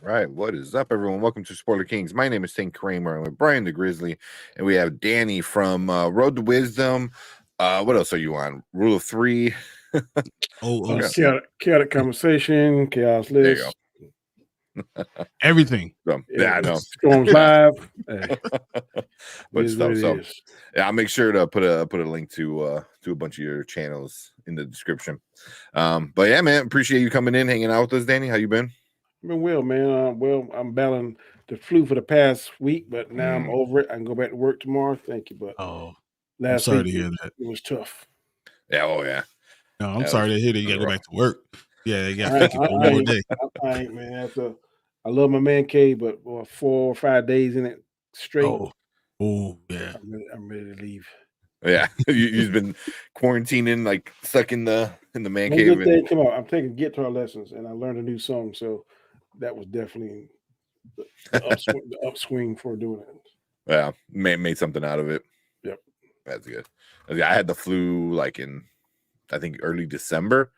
Right, what is up, everyone? Welcome to Spoiler Kings. My name is St. Kramer. I'm with Brian the Grizzly, and we have Danny from Road to Wisdom. What else are you on? Rule of Three. Yeah. Chaotic conversation, chaos There you list. Everything. So, yeah, I know. Storms live. Hey, But is stuff. what it So, is. yeah, I'll make sure to put a link to a bunch of your channels in the description. But yeah, man, appreciate you coming in, hanging out with us, Danny. How you been? Been well, man. I'm battling the flu for the past week, but now I'm over it. I can go back to work tomorrow. Thank you. But I'm last sorry week to hear that. it was tough. Yeah, oh yeah. No, I'm sorry to hear that you got to go back to work. Yeah, you got to think about I one more day. ain't, man. I love my man cave, but 4 or 5 days in it straight. Oh, yeah. I'm ready to leave. Yeah, you've been quarantining, like stuck in the man One cave. good thing come out. I'm taking guitar lessons, and I learned a new song, so that was definitely the upswing for doing it. Yeah, made something out of it. Yep, that's good. I had the flu like in, I think, early December,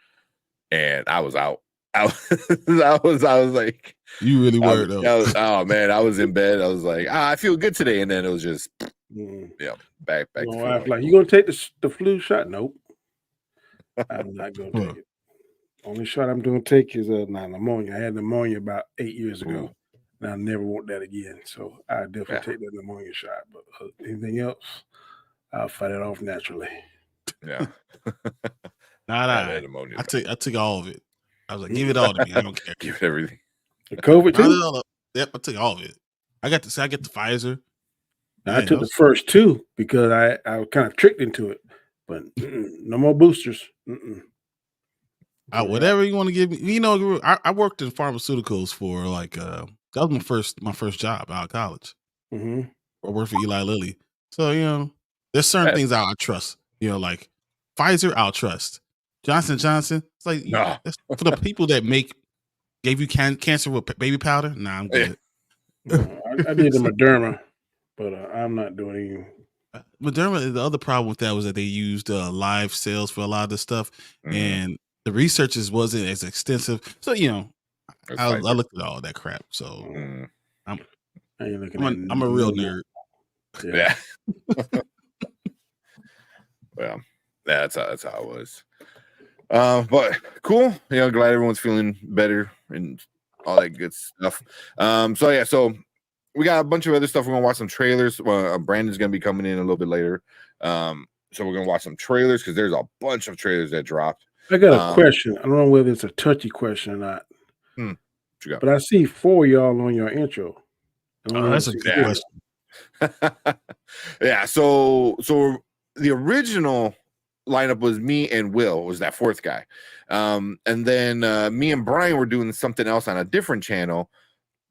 and I was out. I was like, you really were though. Oh man, I was in bed. I was like, I feel good today, and then it was just, back. Like, you gonna take the flu shot? Nope, I'm not gonna take it. Only shot I'm gonna take is pneumonia. I had pneumonia about 8 years ago, and I never want that again. So I definitely take that pneumonia shot. But anything else, I'll fight it off naturally. Yeah. I took all of it. I was like, give it all to me. I don't care. Give it everything. The COVID too? Yep, I took all of it. I get the Pfizer. I took the first two because I was kind of tricked into it, but no more boosters. Whatever you want to give me. You know, I worked in pharmaceuticals for like that was my first job out of college. I worked for Eli Lilly. So there's certain things I trust. Like Pfizer, I'll trust. Johnson & Johnson, it's like for the people that gave you cancer with baby powder. Nah, I'm good. I did the Moderna, but I'm not doing any. Moderna. The other problem with that was that they used live cells for a lot of this stuff, and the researches wasn't as extensive. So I looked at all that crap. So I'm a real nerd. Yeah. Well, that's how it was. But cool. Glad everyone's feeling better and all that good stuff. So we got a bunch of other stuff. We're gonna watch some trailers. Brandon's gonna be coming in a little bit later. So we're gonna watch some trailers because there's a bunch of trailers that dropped. I got a question. I don't know whether it's a touchy question or not. But I see 4 of y'all on your intro. That's a good question. Yeah. So the original lineup was me and Will was that 4th guy, and then me and Brian were doing something else on a different channel,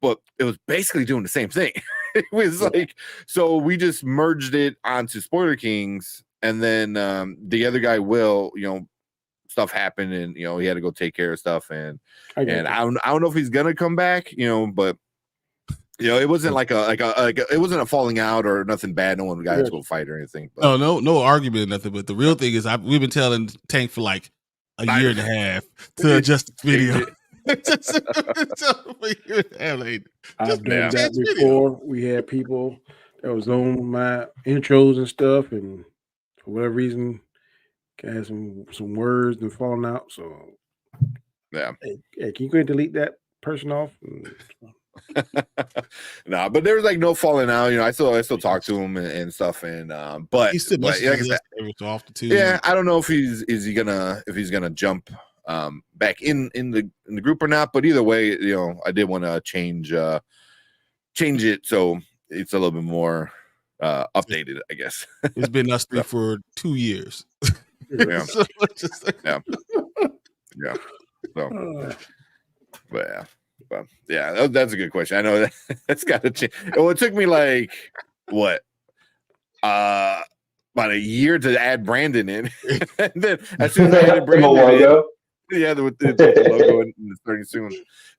but it was basically doing the same thing. It was like, so we just merged it onto Spoiler Kings, and then the other guy, Will, stuff happened, and he had to go take care of stuff, and I don't know if he's gonna come back, but it wasn't like it wasn't a falling out or nothing bad. No one got into a fight or anything. But. No argument or nothing. But the real thing is, we've been telling Tank for like a year and a half to adjust the video. I've done that before. We had people that was on my intros and stuff, and for whatever reason, had some words and falling out. So yeah, hey, can you go and delete that person off? No, but there was like no falling out. I still talk to him and stuff, and but he's still like I said, every so often too. Yeah, I don't know if he's gonna jump back in the group or not. But either way, I did want to change it so it's a little bit more updated, I guess. It's been us three for 2 years. Yeah. Yeah. So, but yeah, that's a good question. I know that's got to change. Well, it took me like what, about a year to add Brandon in, and then as soon as I added Brandon in, with the logo and starting soon. As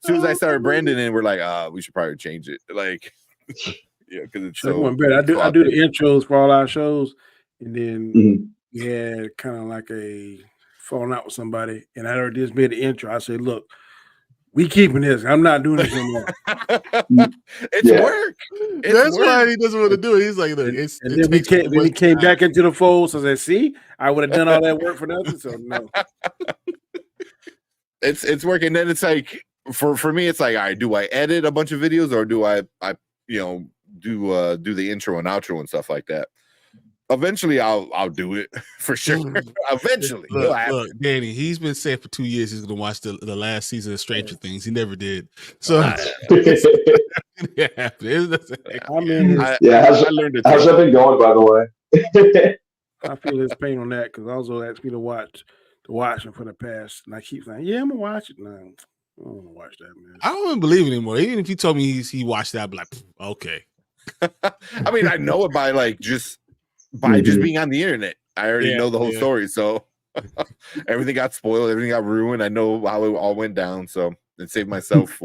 soon as I started Brandon in, we're like, we should probably change it. Like, because it's so. I do the intros for all our shows, and then we had kind of like a falling out with somebody, and I already just made the intro. I said, look, We keeping this. I'm not doing this no more. It's work. That's why he doesn't want to do it. He's like, look, and then he came back into the fold. So I said, see, I would have done all that work for nothing. So no. It's working. Then it's like for me, it's like, all right, do I edit a bunch of videos or do I do the intro and outro and stuff like that? Eventually, I'll do it for sure. Eventually, look, Danny, he's been saying for 2 years he's going to watch the last season of Stranger Things. He never did. So, I learned it. How's that been going, by the way? I feel his pain on that because also asked me to watch him for the past, and I keep saying, "Yeah, I'm gonna watch it." No, I don't want to watch that, man. I don't even believe it anymore. Even if you told me he watched that, I'd be like, okay. I mean, I know it by just being on the internet. I already know the whole story, so everything got spoiled, everything got ruined. I know how it all went down, so it saved myself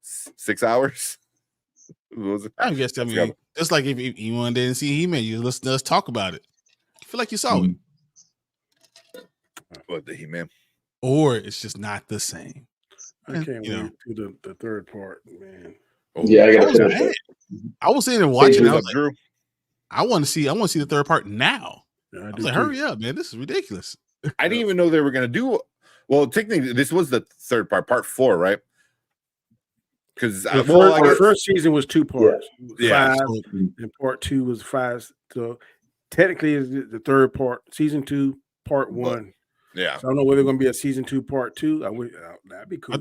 6 hours. I guess just like if you didn't see He-Man, you listen to us talk about it. I feel like you saw it. What, the He-Man? Or it's just not the same. I can't wait to the third part, man. Yeah, I gotta finish it. I was sitting there watching. I was like, Drew. I want to see the third part now. Yeah, I was like, hurry up, man! This is ridiculous. I didn't even know they were gonna do. Well, technically, this was the third part 4, right? Because the first season was 2 parts. Yeah. 5, and part 2 was 5. So technically, it's the third part, season 2, part 1. Yeah. So I don't know whether it's going to be a season 2, part 2. That'd be cool.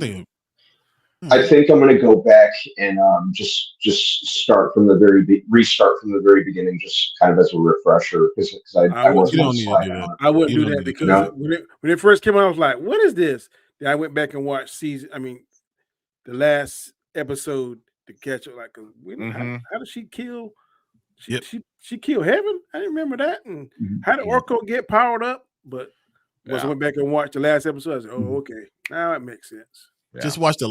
I think I'm going to go back and just start from the restart from the very beginning, just kind of as a refresher, because I wasn't on slide. I wouldn't do that because when it first came out, I was like, "What is this?" Then I went back and watched the last episode to catch it. Like, how did she kill? She killed Heaven. I didn't remember that. And how did Orko get powered up? But once I went back and watched the last episode, I said, "Oh, okay, now it makes sense." Yeah. Just watch the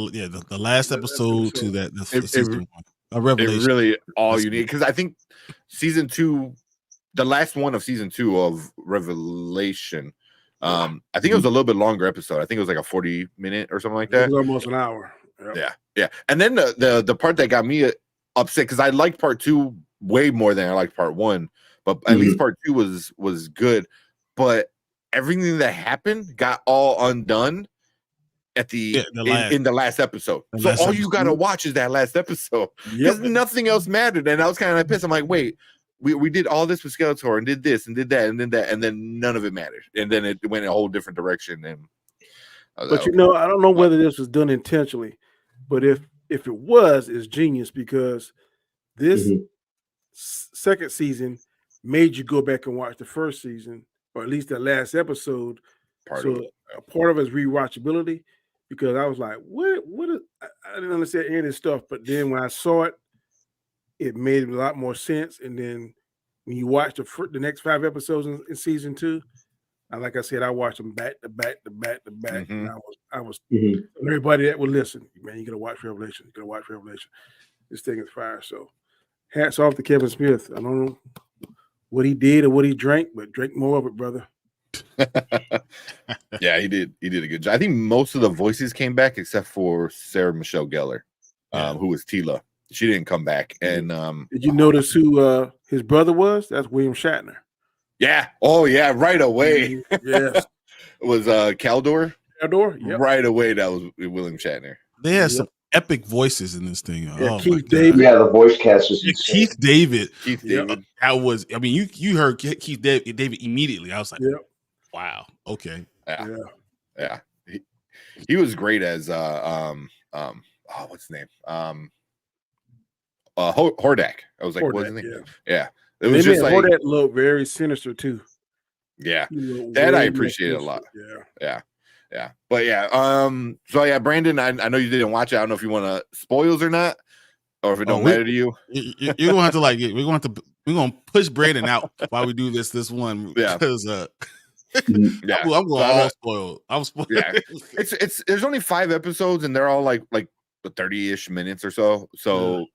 last episode to that. Season 1. A revelation. It really all you need, because I think season 2, the last one of season 2 of Revelation, I think it was a little bit longer episode. I think it was like a 40-minute or something like that. It was almost an hour. Yep. Yeah. And then the part that got me upset, because I liked part 2 way more than I liked part 1, but at least part 2 was good. But everything that happened got all undone at in the last episode. So all you gotta watch is that last episode, because nothing else mattered. And I was kind of pissed. I'm like, wait, we did all this with Skeletor and did this and did that and did that, and then none of it mattered. And then it went a whole different direction. And but I don't know whether this was done intentionally, but if it was, it's genius, because this second season made you go back and watch the first season, or at least the last episode. Part of it is rewatchability. Because I was like, what I didn't understand any of this stuff. But then when I saw it, it made a lot more sense. And then when you watch the next 5 episodes in season 2, like I said, I watched them back to back to back to back. And I was everybody that would listen, man, you gotta watch Revelation. You gotta watch Revelation. This thing is fire. So hats off to Kevin Smith. I don't know what he did or what he drank, but drink more of it, brother. Yeah, he did a good job. I think most of the voices came back except for Sarah Michelle Gellar, who was Tila. She didn't come back. And did you notice who his brother was? That's William Shatner. Yeah. Oh yeah, right away. Yes. It was Caldor. Yep. Right away, that was William Shatner. They had some epic voices in this thing. Keith David. Yeah, the voice cast is Keith David. That was. I mean, you heard Keith David immediately. I was like, wow, okay, yeah. He was great as what's his name? Hordak. I was like, Hordak, what's his name? Yeah. It was they just like Hordak looked very sinister too. Yeah, that I appreciate a lot. Yeah. But so yeah, Brandon, I know you didn't watch it. I don't know if you want to spoils or not, or if it don't matter to you. You're gonna have to we're gonna push Brandon out while we do this one. Yeah, because I'm going all spoiled. I'm spoiled. Yeah, it's there's only 5 episodes and they're all like 30-ish minutes or so. So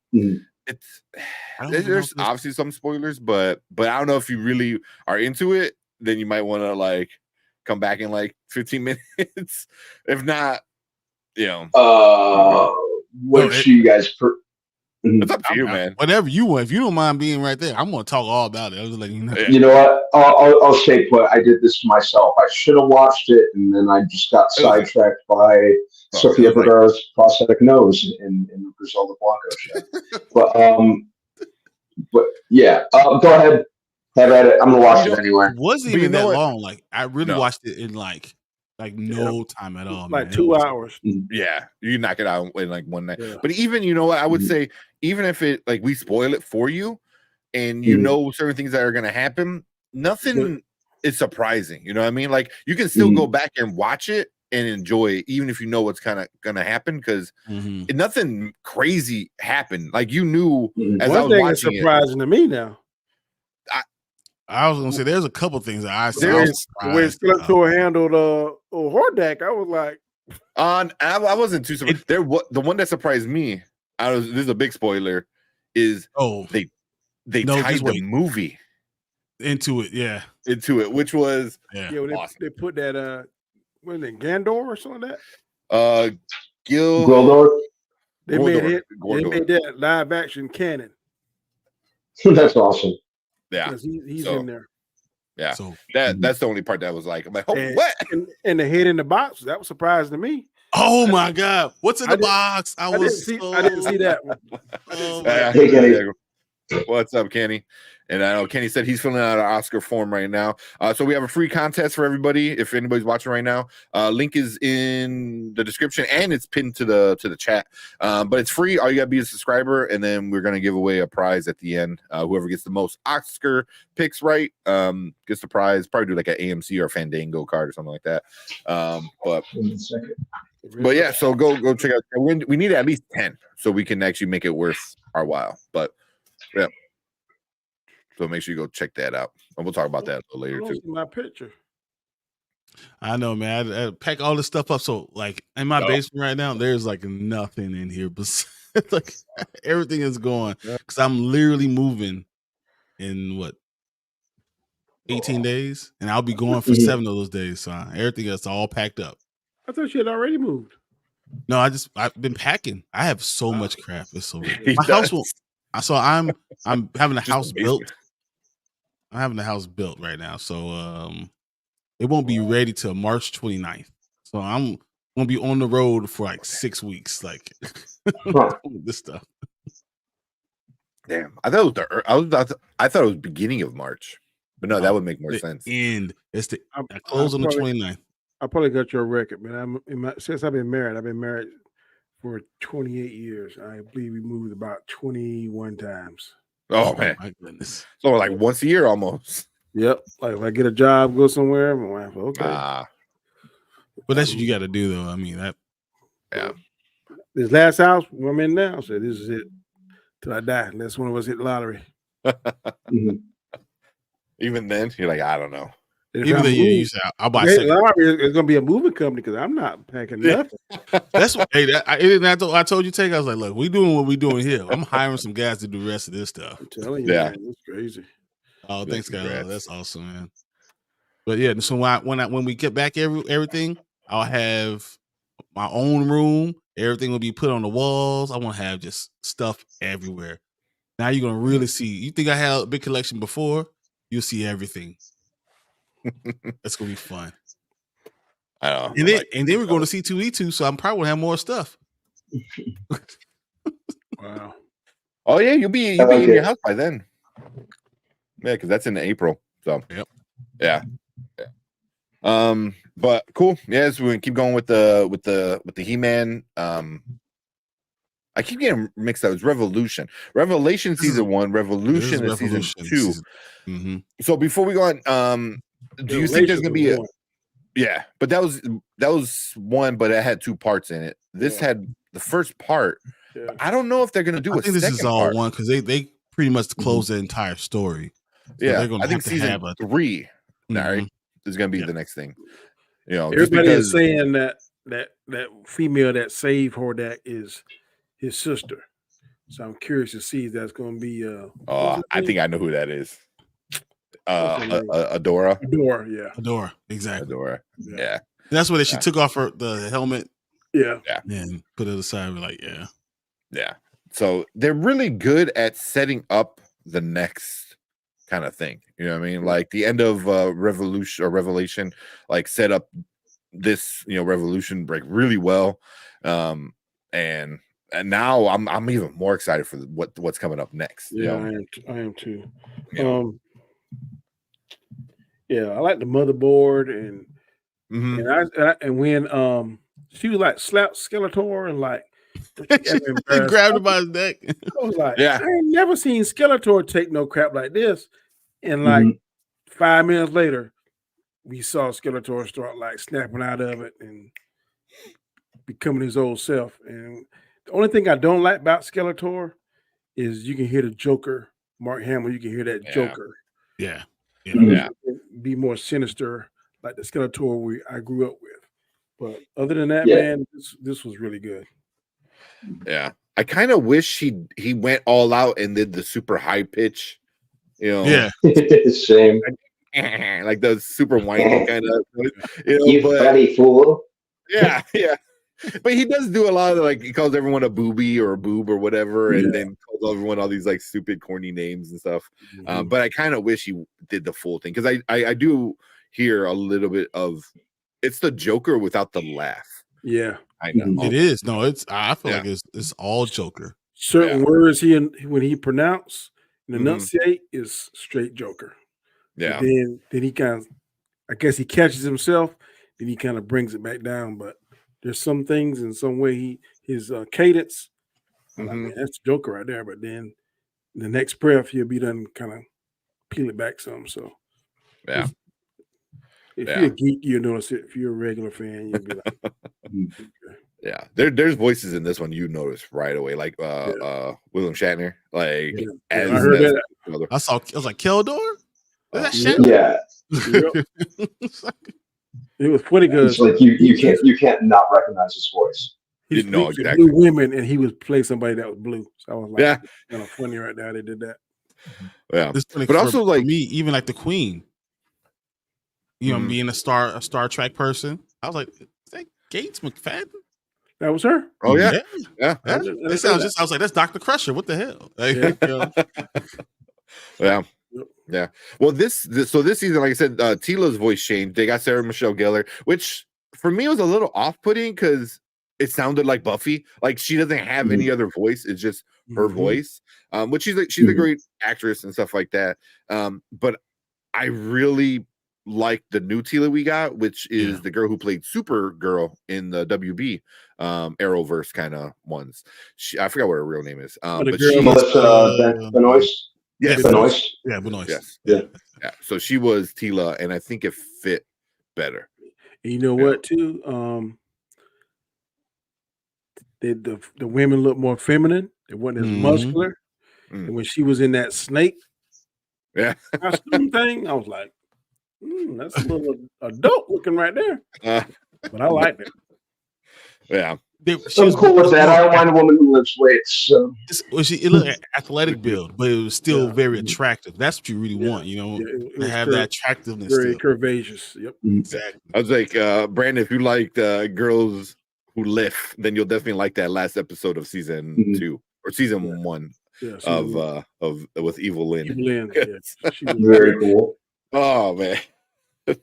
there's obviously some spoilers, but I don't know if you really are into it. Then you might want to come back in 15 minutes. If not, you know, Which you guys? It's up to you, man. Whatever you want. If you don't mind being right there, I'm going to talk all about it. I was like, you know what? I'll stay put. I did this to myself. I should have watched it, and then I just got sidetracked by Sofia Vergara's prosthetic nose in Griselda Blanco. But yeah, go ahead. Have at it. I'm gonna watch it anyway. It wasn't even that long. Like I really watched it in like no time at all. Like 2 hours. Yeah, you knock it out in like one night. Yeah. But even you know what I would say, even if it like we spoil it for you, and you know certain things that are gonna happen, nothing is surprising. You know what I mean? Like you can still go back and watch it and enjoy it, even if you know what's kind of gonna happen, because nothing crazy happened. Like you knew as I was thing watching is surprising to me now. I was gonna say there's a couple things that I when Skeletor handled Hordak, I was like, I wasn't too surprised. The one that surprised me, this is a big spoiler, is they tied the movie into it, which was awesome. They put that what is it, Gandor or something like that? Gwildor. They made that live action canon. That's awesome. Yeah, he's in there. Yeah, so that's the only part that was like, I'm like, what? And the head in the box, that was surprising to me. Oh my god, what's in the box? I didn't see that one. Hey, Kenny. What's up, Kenny? And I know Kenny said he's filling out an Oscar form right now. So we have a free contest for everybody. If anybody's watching right now, link is in the description and it's pinned to the chat. But it's free. All you gotta be a subscriber, and then we're gonna give away a prize at the end. Whoever gets the most Oscar picks right gets the prize. Probably do like an AMC or a Fandango card or something like that. But yeah, so go check out. We need at least 10 so we can actually make it worth our while. But yeah. So make sure you go check that out. And we'll talk about that a little later too. My picture. I know, man. I pack all this stuff up. So like in my basement right now, there's like nothing in here, but like everything is gone because I'm literally moving in 18 days, and I'll be going for 7 of those days. So everything is all packed up. I thought you had already moved. No, I've been packing. I have so much crap. It's so weird. My house won't. So I'm having a house built. I'm having the house built right now, so it won't be ready till March 29th. So I'm gonna be on the road for like 6 weeks, like this stuff. Damn, I thought it was beginning of March, but no, that would make more sense. It's the close on the 29th. I probably got your record, man. Since I've been married for 28 years. I believe we moved about 21 times. Oh man, my goodness! So like once a year almost. Yep. Like if I get a job, go somewhere, I'm like, okay. But that's what you got to do, though. I mean, this last house I'm in now, so this is it till I die. Unless one of us hit the lottery. Even then, you're like, I don't know. Even then, you say, I'll buy. It's gonna be a moving company because I'm not packing nothing. That's what. I told you, take. I was like, look, we doing what we doing here. I'm hiring some guys to do the rest of this stuff. I'm telling you, man, it's crazy. Oh, thanks, guys. That's awesome, man. But yeah, so when we get back everything, I'll have my own room. Everything will be put on the walls. I want to have just stuff everywhere. Now you're gonna really see. You think I had a big collection before? You'll see everything. That's gonna be fun. I know. And then we're going to C2E2, so I'm probably gonna have more stuff. Wow. Oh yeah, you'll be in your house by then. Yeah, because that's in April. So yeah. But cool. Yeah, so we can keep going with the He-Man. I keep getting mixed up. It's Revolution season 1, Revolution is season 2. Mm-hmm. So before we go on, do you think there's gonna be but that was one, but it had 2 parts in it. This had the first part. Yeah. I don't know if they're gonna do a second part. This is all one because they pretty much close the entire story. So I think season 3 is gonna be the next thing. You know, everybody is saying that female that saved Hordak is his sister. So I'm curious to see if that's going to be. I think I know who that is. Adora. Adora, yeah. Adora, exactly. Adora, yeah. That's where she took off the helmet Yeah. and put it aside. We're like, yeah. Yeah. So they're really good at setting up the next kind of thing. You know what I mean? Like the end of Revelation, like set up this, Revolution like really well. And now I'm even more excited for what's coming up next. Yeah, I am too. Yeah. Yeah, I like the motherboard and Mhm. and when she was like slapped Skeletor and like He grabbed him by his neck. I was like, Yeah. I ain't never seen Skeletor take no crap like this. And like 5 minutes later, we saw Skeletor start like snapping out of it and becoming his old self. And the only thing I don't like about Skeletor is you can hear the Joker, Mark Hamill. You can hear that Joker. Yeah. Be more sinister, like the Skeletor I grew up with. But other than that, man, this was really good. Yeah. I kind of wish he went all out and did the super high pitch, Yeah. Same. like the super whiny kind of, You bloody fool. Yeah. But he does do a lot of he calls everyone a booby or a boob or whatever, and then calls everyone all these like stupid, corny names and stuff. But I kind of wish he did the full thing because I do hear a little bit of it's the Joker without the laugh. Yeah, I know it is. No, I feel like it's all Joker. Certain words when he pronounce and enunciate is straight Joker. Yeah. Then he kind of, I guess he catches himself, then he kind of brings it back down. But there's some things in some way his cadence, I mean, that's Joker right there. But then the next breath he'll be done kind of peel it back some. So yeah. If you're a geek, you notice it. If you're a regular fan, you'll be like, okay. Yeah. There's voices in this one you notice right away, like William Shatner. Like I heard that. I was like, Keldor? Is that Shatner? It was pretty good. It's like you can't not recognize his voice. He know exactly. Blue women, and he was playing somebody that was blue. So I was like, kind of funny right there. They did that. Yeah, but also like me, even like the Queen. Being a Star Trek person, I was like, is that Gates McFadden? That was her. Oh yeah. I was like, that's Dr. Crusher. What the hell? Yeah. Well, this season, like I said, Tila's voice changed. They got Sarah Michelle Gellar, which for me was a little off-putting because it sounded like Buffy. Like she doesn't have any other voice. It's just her voice. Which she's a great actress and stuff like that. But I really like the new Tila we got, which is the girl who played Supergirl in the WB Arrowverse kind of ones. I forgot what her real name is. But she Benoist. Yes, Benoist. Yeah, Benoist. Yes. Yeah. So she was Tila, and I think it fit better. And you know what, too? The women look more feminine. They weren't as muscular. And when she was in that snake costume thing, I was like, that's a little adult looking right there. But I liked it. Yeah. I'm cool with that. I don't mind a woman who lifts weights. So. It looked like athletic build, but it was still very attractive. That's what you really want, to have that attractiveness. Very curvaceous. Yep. Exactly. I was like, Brandon, if you like girls who lift, then you'll definitely like that last episode of season 2 or season 1 of with Evil Lynn. Evil Lynn. She was very cool. Oh man.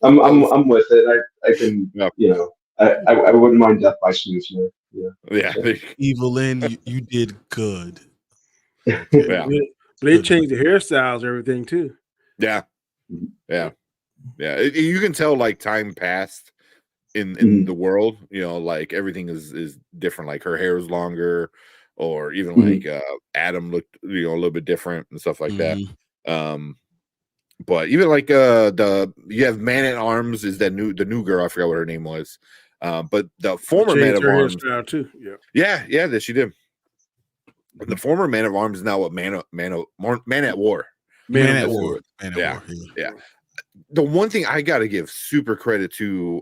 I'm with it. I can I wouldn't mind Death by Snooze here. Yeah. Evil Lynn, you did good. Yeah. They changed the hairstyles, everything too. Yeah. You can tell like time passed in the world. Like everything is different. Like her hair is longer, or even like Adam looked a little bit different and stuff like that. But even like you have Man at Arms is the new girl. I forgot what her name was. But the former Man of Arms too. Yeah, that she did. The former Man of Arms is now what Man at War. Man at War. Yeah. The one thing I gotta give super credit to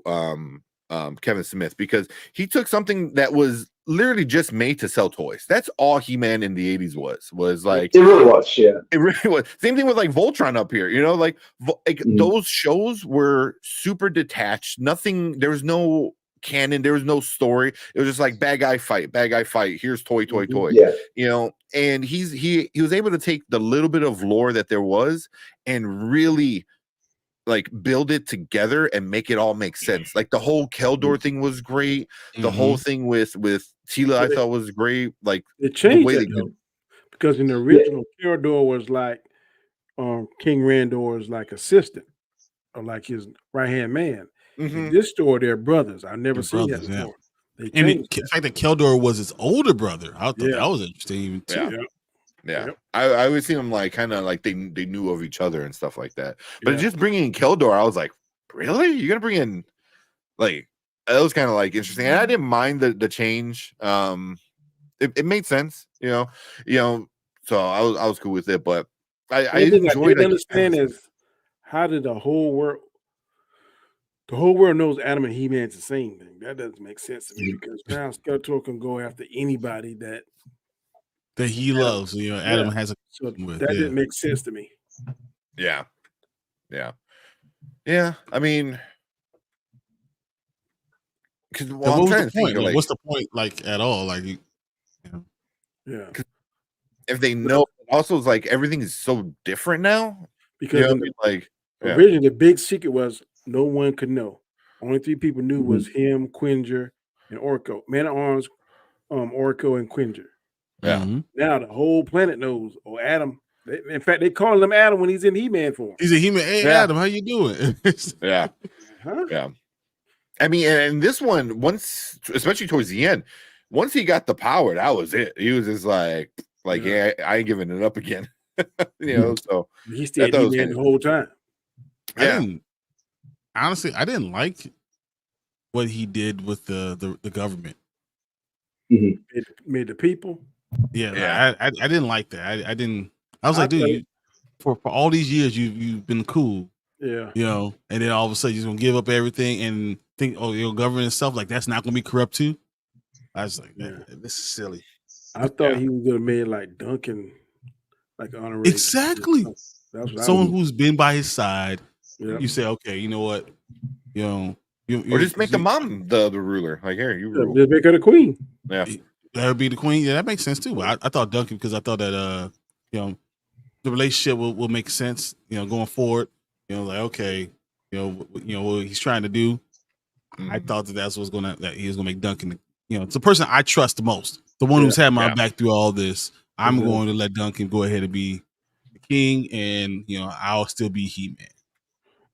Kevin Smith, because he took something that was literally just made to sell toys. That's all He-Man in the 80s was like. It really was, yeah. It really was. Same thing with like Voltron up here, those shows were super detached. Nothing, there was no canon. There was no story. It was just like bad guy fight. Here's toy. Yeah. You know, and he was able to take the little bit of lore that there was and really like build it together and make it all make sense. Like the whole Keldor thing was great. The whole thing with Tila I thought was great. Like It changed way that, they did- though, because in the original, Keldor was like King Randor's like assistant or like his right hand man. In this story, they're brothers. I've never seen that before. They And changed the fact that Keldor was his older brother, I thought that was interesting even too. Yeah. Yep. I always see them like kind of like they knew of each other and stuff like that. But Yeah. just bringing in Keldor, I was like, really? You're gonna bring in like that was kind of like interesting. And I didn't mind the change. It made sense, you know. So I was cool with it, but I enjoyed. I didn't understand is how did the whole world knows Adam and He-Man's the same thing. That doesn't make sense to me because now Skeletor can go after anybody that he loves. You know, Adam has a so with, that didn't make sense to me. Yeah. I mean, because what was the point? Like, what's the point? Like at all? Like, Yeah, if they know, also it's like everything is so different now. because Yeah. originally the big secret was no one could know. Only 3 people knew was him, Quinjer, and Orko. Man at Arms, Orko, and Quinjer. Yeah. Now the whole planet knows. Oh, Adam. In fact, they call him Adam when he's in He-Man form. He's a He-Man. Hey, Adam, how you doing? Yeah. Huh? Yeah. I mean, and this one, once, especially towards the end, once he got the power, that was it. He was just like yeah, I ain't giving it up again. You know, so he stayed He-Man the whole time. Yeah. Honestly, I didn't like what he did with the government. Made the people. Yeah. I didn't like that. I didn't. I was like, dude, for all these years you've been cool. Yeah. You know, and then all of a sudden you're gonna give up everything and think, oh, your government and stuff like that's not gonna be corrupt too. I was like, this is silly. I thought he was gonna make like Duncan, like honorary. Exactly. That's someone who's been by his side. Yeah. You say, okay, you know what, you know, or just make the mom the ruler. Like, here, you rule. Just make her the queen. Yeah, that would be the queen. Yeah, that makes sense too. But I thought Duncan, because I thought that you know, the relationship will make sense. You know, going forward. You know, like okay, you know what he's trying to do. I thought that he was gonna make Duncan. You know, it's the person I trust the most. The one who's had my back through all this. I'm going to let Duncan go ahead and be the king, and you know, I'll still be He-Man.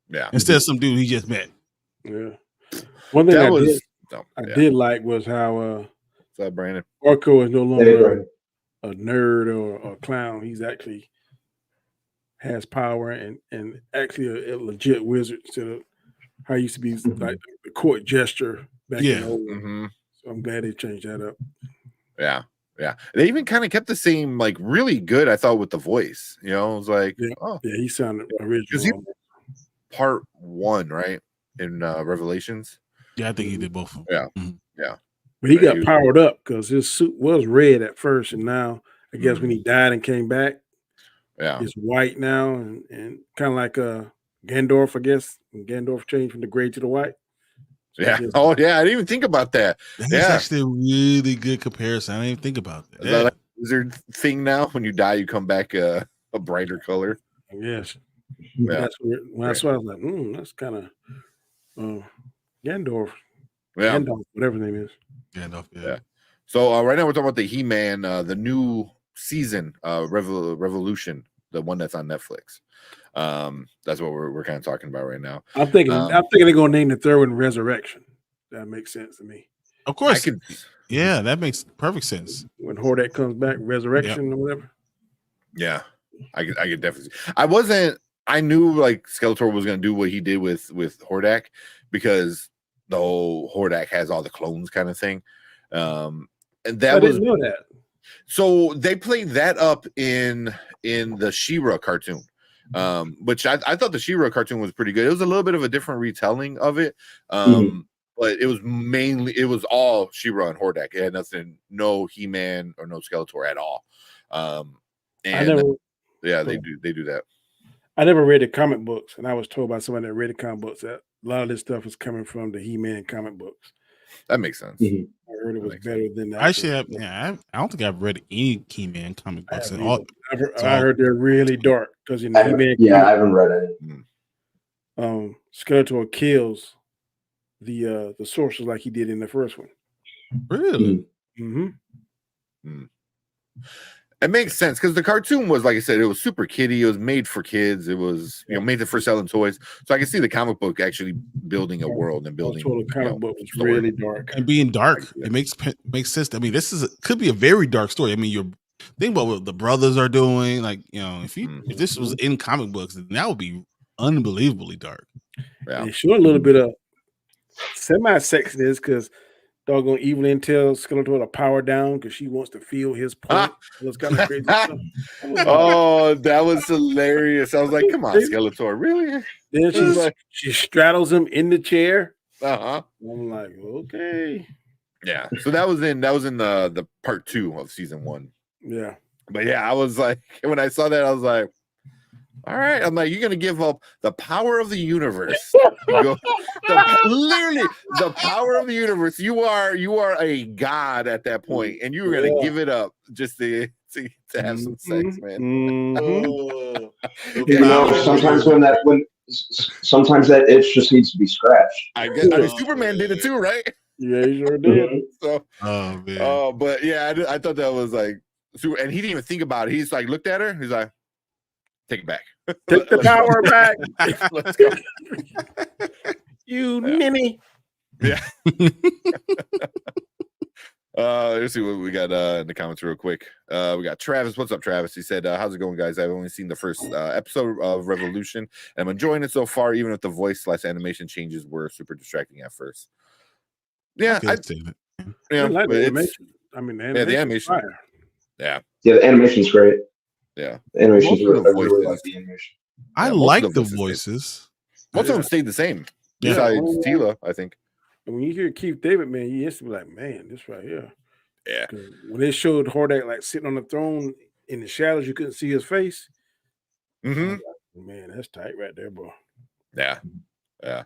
Yeah. Instead of some dude he just met. Yeah. One thing I did like was how what's up, Brandon? Orko is no longer a nerd or a clown. He's actually has power and actually a legit wizard instead of how he used to be like the court gesture back in the old. So I'm glad they changed that up. Yeah. They even kind of kept the same, like, really good, I thought, with the voice. You know, it was like, he sounded original. Part 1, right? In Revelations. Yeah, I think he did both of them. Yeah. But he got powered up because his suit was red at first, and now I guess when he died and came back, it's white now, and kind of like Gandalf, I guess. When Gandalf changed from the gray to the white. So I didn't even think about that. That's actually a really good comparison. I didn't even think about that. Is that like a wizard thing now? When you die, you come back a brighter color. Yes. Yeah. When I saw it, I was like, that's kind of Gandalf. Yeah. Gandalf, whatever his name is. Gandalf, yeah. So right now we're talking about the He-Man, the new season, Revolution, the one that's on Netflix. That's what we're kind of talking about right now. I'm thinking they're gonna name the third one Resurrection. That makes sense to me. Of course. That makes perfect sense. When Hordak comes back, Resurrection or whatever. Yeah. I could definitely I knew like Skeletor was gonna do what he did with Hordak because the whole Hordak has all the clones kind of thing. And that I didn't know that. So they played that up in the She-Ra cartoon. Which I thought the She-Ra cartoon was pretty good. It was a little bit of a different retelling of it. But it was all She-Ra and Hordak. It had nothing, no He-Man or no Skeletor at all. They do that. I never read the comic books, and I was told by somebody that read the comic books that a lot of this stuff is coming from the He-Man comic books. That makes sense. Mhm. I heard it was makes better than that. Actually, I don't think I've read any He-Man comic books at all. I heard they're really dark because in the He-Man I haven't read any. Skeletor kills the sorcerer like he did in the first one. Really? Mm-hmm. It makes sense because the cartoon was, like I said, it was super kiddie. It was made for kids. It was, made for selling toys. So I can see the comic book actually building a world and building. The comic book was really dark and being dark. It makes sense. I mean, could be a very dark story. I mean, you're think about what the brothers are doing. Like, if this was in comic books, then that would be unbelievably dark. Yeah, they show a little bit of semi-sexiness because doggone Evelyn tells Skeletor to power down because she wants to feel his point. It was kind of crazy stuff. Oh, that was hilarious. I was like, come on, Skeletor, really? Then she straddles him in the chair. Uh-huh. I'm like, okay. Yeah. So that was in the part 2 of season 1. Yeah. But yeah, I was like, when I saw that, I was like, all right. I'm like, you're gonna give up the power of the universe. Literally the power of the universe. You are a god at that point, and you were gonna give it up just to have some sex, man. Sometimes that itch just needs to be scratched. I mean, Superman did it too, right? Yeah, he sure did. So, oh man. But yeah, I thought that was like super, and he didn't even think about it. He's like looked at her. He's like, take it back. Take the power back. Let's go. You ninny. Yeah. Let's see what we got in the comments real quick. We got Travis. What's up, Travis? He said, how's it going, guys? I've only seen the first episode of Revolution, and I'm enjoying it so far, even if the voice / animation changes were super distracting at first. Yeah, I like the animation. I mean, the animation. Yeah, the animation's great. Yeah, the animation's really like the animation. I like the voices. Most of them stayed the same. Besides Tila, I think. And when you hear Keith David, man, you used to be like, man, this right here. Yeah. When they showed Hordak like sitting on the throne in the shadows, you couldn't see his face. Mm-hmm. Like, man, that's tight right there, bro. Yeah. Yeah.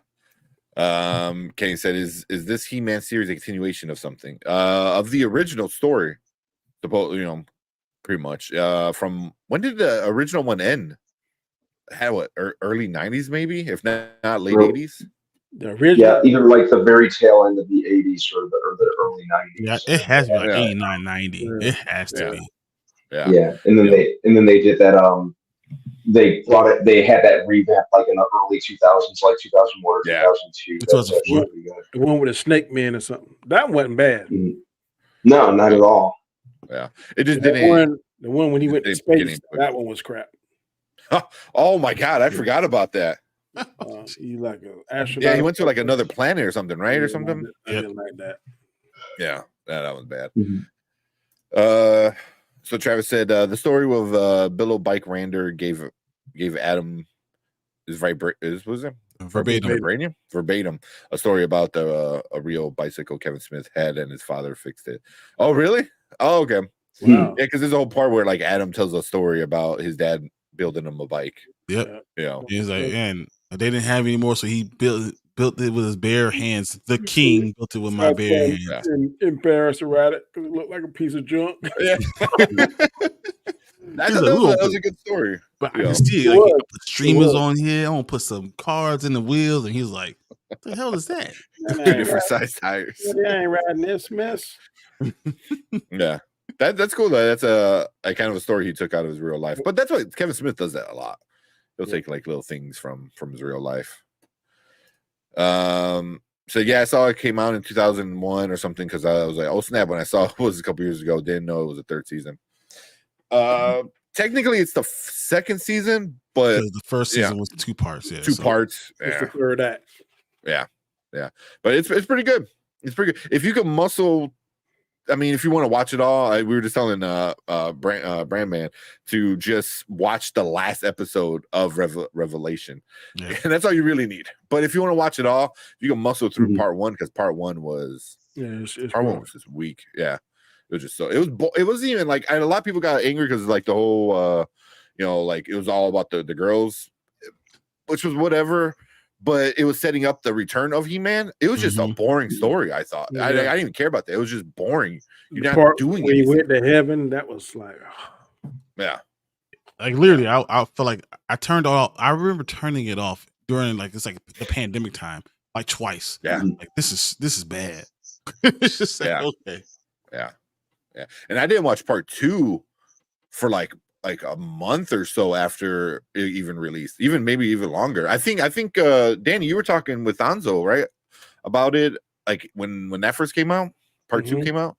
Kenny said, is this He-Man series a continuation of something? Of the original story. Pretty much. From when did the original one end? Had what, early 90s, maybe, if not late 80s? The original, either like the very tail end of the 80s or the early 90s. Yeah, it has to be like 89, 90. Yeah. It has to be. Yeah. And then they did that. They brought it. They had that revamp like in the early 2000s, like 2001 or 2002. The one with the Snake Man or something. That wasn't bad. Mm-hmm. No, not at all. Yeah, it just didn't. The one when he went to space, that one was crap. Oh my god, I forgot about that. He like an astronaut. Yeah, he went to like another planet or something, right? Or something. I didn't like that. Yeah, that was bad. Mm-hmm. So Travis said the story of Billo Bike Rander gave Adam verbatim a story about a real bicycle Kevin Smith had and his father fixed it. Oh really? Oh okay. Wow. Yeah, because there's a whole part where like Adam tells a story about his dad building him a bike. Yep. Yeah. He's like, and they didn't have any more, so he built it with his bare hands. The king built it with my bare hands. Embarrassed to ride it because it looked like a piece of junk. Yeah. That was a good story. But I can see like he put streamers on here. I'm gonna put some cards in the wheels, and he's like, "What the hell is that?" 2 different size tires. Yeah, I ain't riding this mess. Yeah. That's cool though. That's a kind of a story he took out of his real life. But that's what Kevin Smith does that a lot. He'll take like little things from his real life. So yeah, I saw it came out in 2001 or something because I was like, oh snap, when I saw it was a couple years ago, didn't know it was a 3rd season. Technically it's the 2nd season, but the first season was 2 parts. Yeah, 2 parts. It's the 3rd act. Yeah. But it's pretty good. It's pretty good. If you can muscle, I mean, if you want to watch it all, we were just telling Brandman to just watch the last episode of Revelation, and that's all you really need. But if you want to watch it all, you can muscle through part 1 because part 1 was part 1 was just weak. Yeah, it was just so it wasn't even like a lot of people got angry because like the whole like it was all about the girls, which was whatever. but it was setting up the return of He-Man. It was just a boring story. I thought I didn't even care about that. It was just boring. You're not doing when anything. he went to heaven. That was like, yeah. Like literally, I feel like I turned off. I remember turning it off during it's like the pandemic time, like twice. Yeah, like this is bad. It's just like, okay. Yeah. And I didn't watch part 2 for like a month or so after it even released, maybe even longer. I think Danny, you were talking with Anzo, right, about it, like when that first came out, part 2 came out,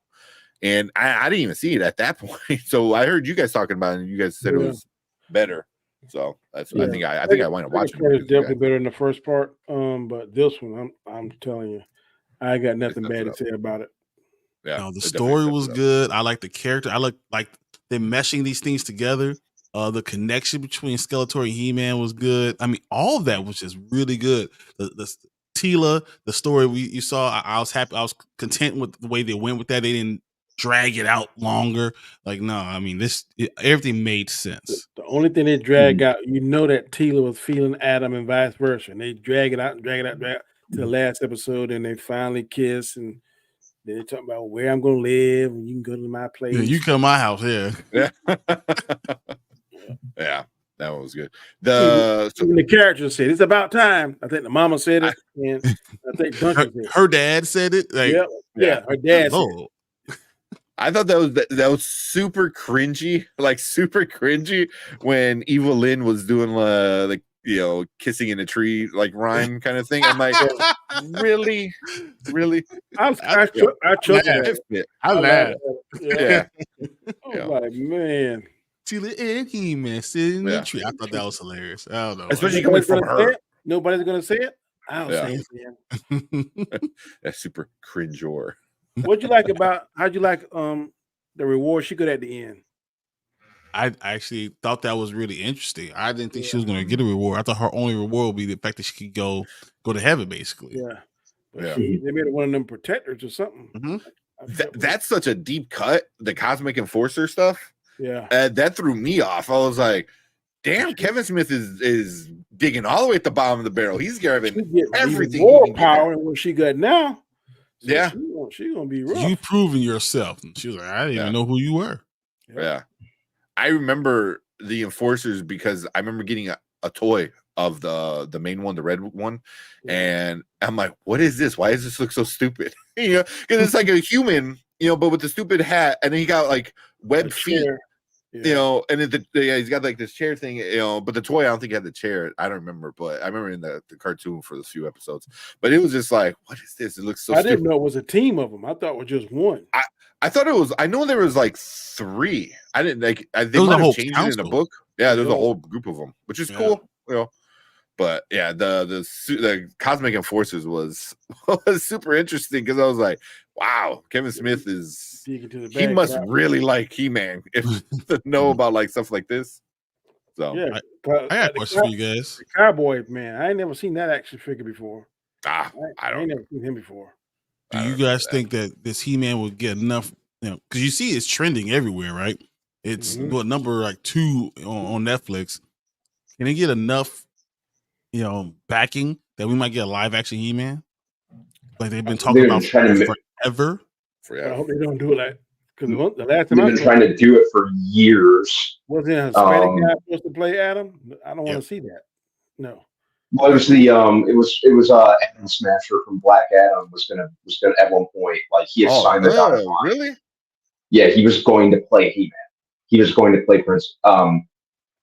and I didn't even see it at that point. So I heard you guys talking about it, and you guys said it was better. So that's I think I went and watched it. It's definitely better than the first part. But this one, I'm telling you, I got nothing bad to say about it. Yeah, no, the story was good. I like the character. I like them meshing these things together. The connection between Skeletor and He-Man was good. I mean, all of that was just really good. The Teela, the story you saw, I was happy. I was content with the way they went with that. They didn't drag it out longer. Like, no, I mean, everything made sense. The only thing they drag out, that Teela was feeling Adam and vice versa, and they drag it out to the last episode, and they finally kiss, and then they talk about where I'm gonna live, and you can go to my place. Yeah, you come to my house here. Yeah. Yeah, that one was good. The characters said it's about time. I think the mama said it, and I think Duncan said her dad said it. Like, yeah, her dad said it. I thought that was super cringy, when Evil Lynn was doing kissing in a tree like rhyme kind of thing. I'm like, really? I choked. I laughed. Yeah. I was like, man. Teela and He-Man sitting in the tree. I thought that was hilarious. I don't know. Especially coming from her. Nobody's gonna say it. I don't say it. That's super cringe-or. How'd you like the reward she got at the end? I actually thought that was really interesting. I didn't think she was going to get a reward. I thought her only reward would be the fact that she could go to heaven, basically. Yeah. They made it one of them protectors or something. That's such a deep cut, the Cosmic Enforcer stuff. Yeah. That threw me off. I was like, damn, Kevin Smith is digging all the way at the bottom of the barrel. He's grabbing everything. More power than what she got now. So yeah. She's going to be rough. You proving yourself. And she was like, I didn't even know who you were. Yeah. I remember the Enforcers because I remember getting a toy of the main one, the red one. And I'm like, what is this? Why does this look so stupid? Because it's like a human, but with the stupid hat. And then he got like webbed feet. And he's got like this chair thing, but the toy, I don't think he had the chair. I don't remember, but I remember in the cartoon for the few episodes. But it was just like, what is this? It looks so stupid. Didn't know it was a team of them. I thought it was just one. I thought it was, I know there was like 3. I didn't like, they might have changed it in the book. Yeah, there's a whole group of them, which is cool, But yeah, the Cosmic Enforcers was super interesting because I was like, wow, Kevin Smith he must really like He-Man if to know about like stuff like this. So yeah, I got a question for you guys. The Cowboy man, I ain't never seen that action figure before. I ain't never seen him before. Do you guys think that this He-Man would get enough? Because you see it's trending everywhere, right? It's number like 2 on Netflix. Can it get enough, backing that we might get a live action He-Man? Like they've been talking about forever. I hope they don't do it because the last time they've been trying to do it for years. Wasn't a Hispanic guy supposed to play Adam? I don't want to see that. No. Well, it was it was Adam Smasher from Black Adam was gonna at one point, like he had signed the dotted line. Really? Yeah, he was going to play He-Man. He was going to play Prince.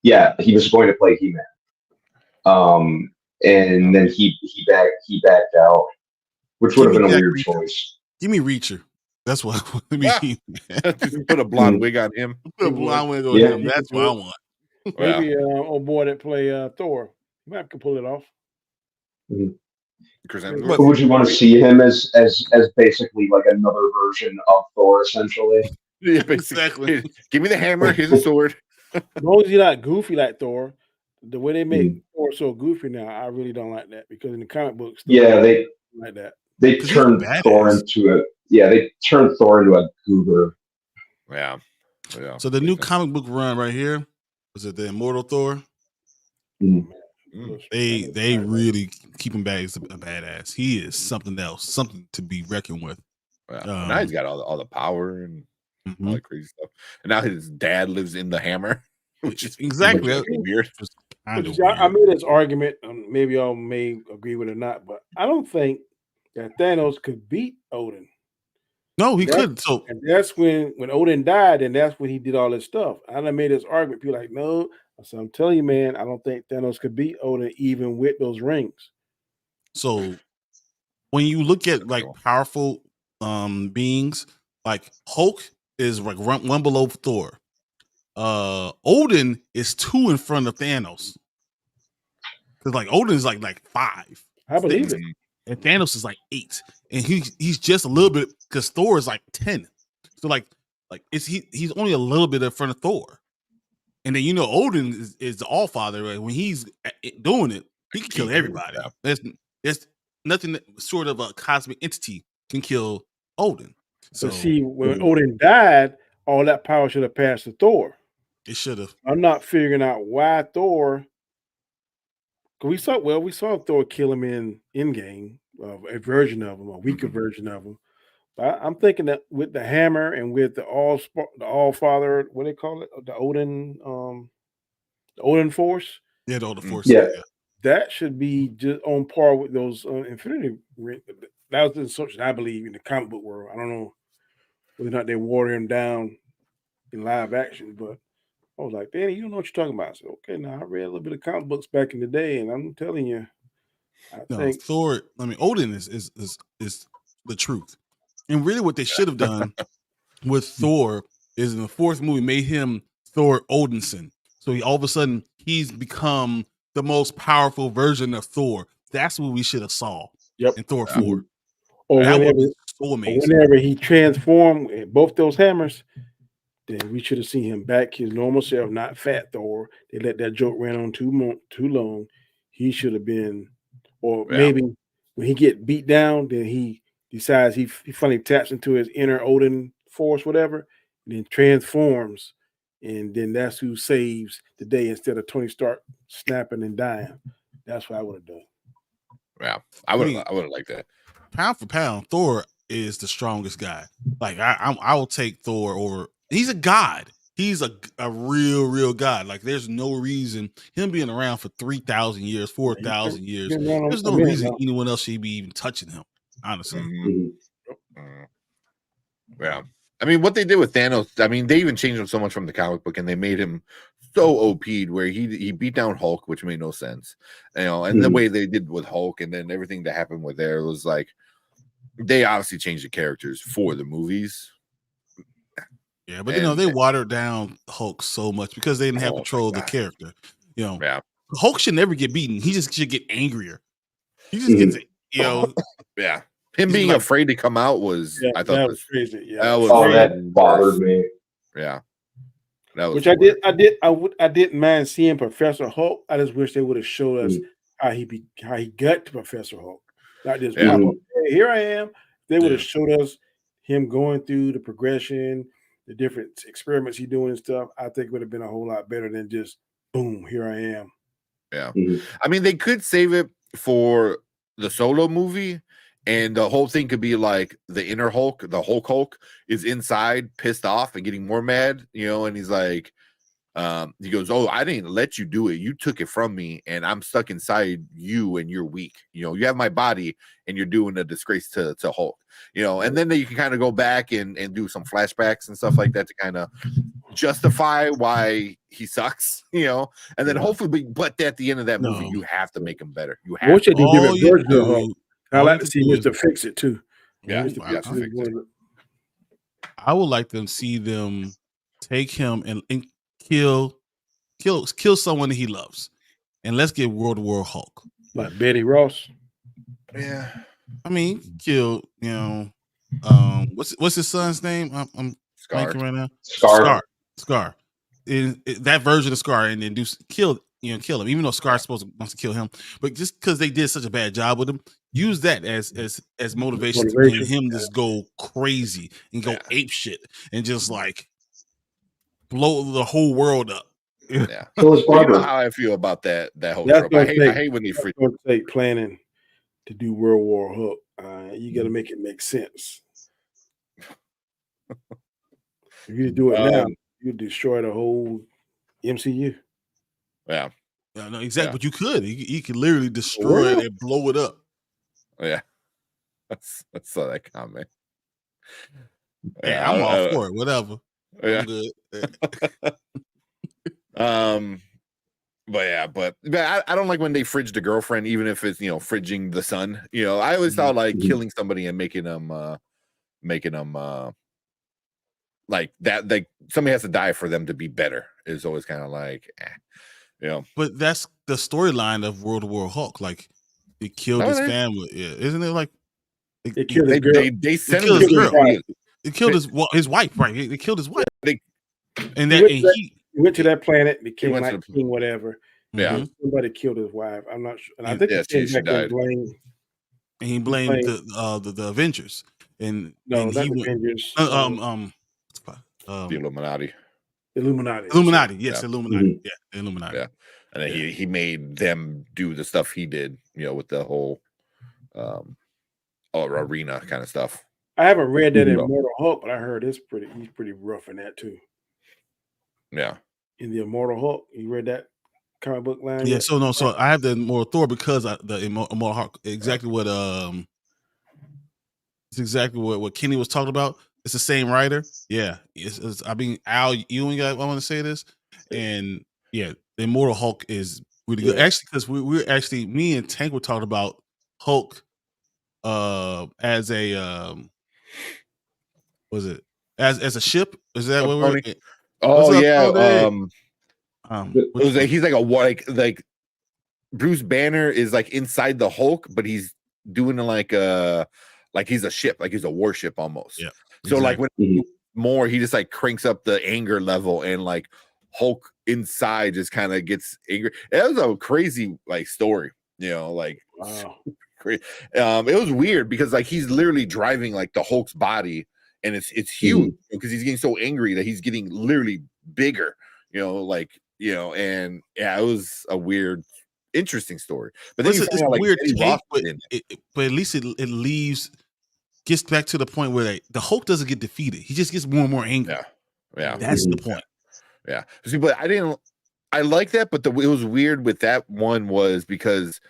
He was going to play He-Man. And then he backed out, which would have been a weird choice. Give me Reacher. That's what I mean. Just put a blonde wig on him. Put a blonde wig on him. That's what I want. Maybe old boy that play Thor. You might can pull it off. But would you want to see him as basically like another version of Thor, essentially? Yeah, exactly. Give me the hammer. Here's the sword. As long as you're not goofy like Thor, the way they make Thor so goofy now, I really don't like that because in the comic books, they like that. They turned Thor into they turned Thor into a goober. Yeah. So the new comic book run right here, was it the Immortal Thor? They really keep him back as a badass. He is something else, something to be reckoned with. Now he's got all the power and all that crazy stuff. And now his dad lives in the Hammer, which is exactly weird. I made this argument, maybe y'all may agree with it or not, but I don't think that Thanos could beat Odin. No, he couldn't. So and that's when Odin died, and that's when he did all this stuff. I done made this argument. People like, no. So I'm telling you, man, I don't think Thanos could beat Odin even with those rings. So when you look at like powerful beings, like Hulk is like one below Thor. Odin is 2 in front of Thanos. Because like Odin is like 5. I believe it. And Thanos is like 8. And he's just a little bit, because Thor is like 10. So like he's only a little bit in front of Thor. And then Odin is the All Father. Right? When he's doing it, he can kill everybody. There's nothing that sort of a cosmic entity can kill Odin. So see, when Odin died, all that power should have passed to Thor. It should have. I'm not figuring out why Thor. We saw Thor kill him in Endgame, a version of him, a weaker version of him. But I'm thinking that with the hammer and with the All Father, what do they call it, the Odin Force. Yeah, the Odin Force. Yeah. That should be just on par with those Infinity Ring. That was the assumption I believe in the comic book world. I don't know whether or not they water him down in live action, but I was like, Danny, you don't know what you're talking about. I said, okay, now I read a little bit of comic books back in the day, and I'm telling you, I think Thor. I mean, Odin is the truth, and really, what they should have done with Thor is in the 4th movie made him Thor Odinson. So all of a sudden he's become the most powerful version of Thor. That's what we should have saw in Thor 4. Or that whenever, was so amazing. Whenever he transformed both those hammers, then we should have seen him back his normal self, not Fat Thor. They let that joke run on too long. He should have been, or maybe when he get beat down, then he decides he finally taps into his inner Odin force, whatever, and then transforms, and then that's who saves the day instead of Tony Stark snapping and dying. That's what I would have done. Yeah, I would have liked that. Pound for pound, Thor is the strongest guy. Like I will take Thor over. He's a god. He's a real god. Like there's no reason him being around for 3,000 years, 4,000 years. There's no reason anyone else should be even touching him. Honestly. Yeah. I mean, what they did with Thanos, I mean, they even changed him so much from the comic book, and they made him so OP'd where he beat down Hulk, which made no sense. And the way they did with Hulk and then everything that happened with there was like they obviously changed the characters for the movies. Yeah, but they watered down Hulk so much because they didn't have control of the character. Hulk should never get beaten. He just should get angrier. He just gets, yeah. Him being afraid to come out was, I thought, that was crazy. Yeah, that bothered me. Yeah, that was. Which I didn't mind seeing Professor Hulk. I just wish they would have showed us how he got to Professor Hulk. Not just pop up, hey, here I am. They would have showed us him going through the progression, the different experiments he's doing and stuff. I think it would have been a whole lot better than just boom, here I am. Yeah, I mean, they could save it for the Solo movie. And the whole thing could be like the inner Hulk, the Hulk is inside, pissed off and getting more mad, and he's like, he goes, "Oh, I didn't let you do it. You took it from me, and I'm stuck inside you, and you're weak. You have my body, and you're doing a disgrace to Hulk. And then you can kind of go back and do some flashbacks and stuff like that to kind of justify why he sucks, and then hopefully, but at the end of that movie, you have to make him better. You have to do different versions of Hulk. I like to see Mr. Fix It too. Yeah, I would like them see them take him and kill someone that he loves, and let's get World War Hulk, like Betty Ross. Yeah, I mean, kill what's his son's name? I'm blanking right now. Scar. That version of Scar, and then kill him. Even though Scar's wants to kill him, but just because they did such a bad job with him. Use that as motivation to make him just go crazy and go ape shit and just like blow the whole world up. Yeah. Kill his You know barber. how I feel about that whole That's trope. I gonna hate when they That's freak. going to take planning to do World War Hulk. You got to make it make sense. If you do it now, you destroy the whole MCU. Yeah. No, exactly. Yeah. But you could. You could literally destroy it and blow it up. Yeah. I saw that comment. Yeah, I'm all for it. Whatever. Yeah. I'm good. But I don't like when they fridge the girlfriend, even if it's fridging the son. I always thought like killing somebody and making them like that. Like somebody has to die for them to be better. Is always kind of like, But that's the storyline of World War Hulk. Like he killed his family. Yeah, isn't it like they killed his girl? They sent killed his his girl. girl. They killed his wife. Right? They killed his wife. And he went to that planet, became went to like the- king, whatever. Yeah. Somebody killed his wife. I'm not sure. And I think he came back and blamed. And he blamed the Avengers. And No, and not he the went, Avengers. The Illuminati. Illuminati. Yes, Yeah. Illuminati. Yeah, the Illuminati. Yeah. And then he made them do the stuff he did, with the whole arena kind of stuff. I haven't read that in Immortal Hulk, but I heard he's pretty rough in that too. Yeah. In the Immortal Hulk, you read that comic book line? Yeah, so I have the Immortal Thor because the Immortal Hulk, exactly what it's exactly what Kenny was talking about. It's the same writer. Yeah. It's Al Ewing, I want to say this. And yeah, the Immortal Hulk is really good. Actually, because we're actually, me and Tank were talking about Hulk as a was it as a ship? Is that what we're he's like like Bruce Banner is like inside the Hulk, but he's doing like he's a ship, like he's a warship almost. Yeah. So like when more, he just like cranks up the anger level, and like Hulk inside just kind of gets angry. It was a crazy like story, like wow. Great. It was weird because like he's literally driving like the Hulk's body, and it's huge because he's getting so angry that he's getting literally bigger, and it was a weird, interesting story. But then it's like, weird take, but at least it gets back to the point where the Hulk doesn't get defeated. He just gets more and more angry. Yeah. That's the point. Yeah. See, but I like that, but it was weird with that one was because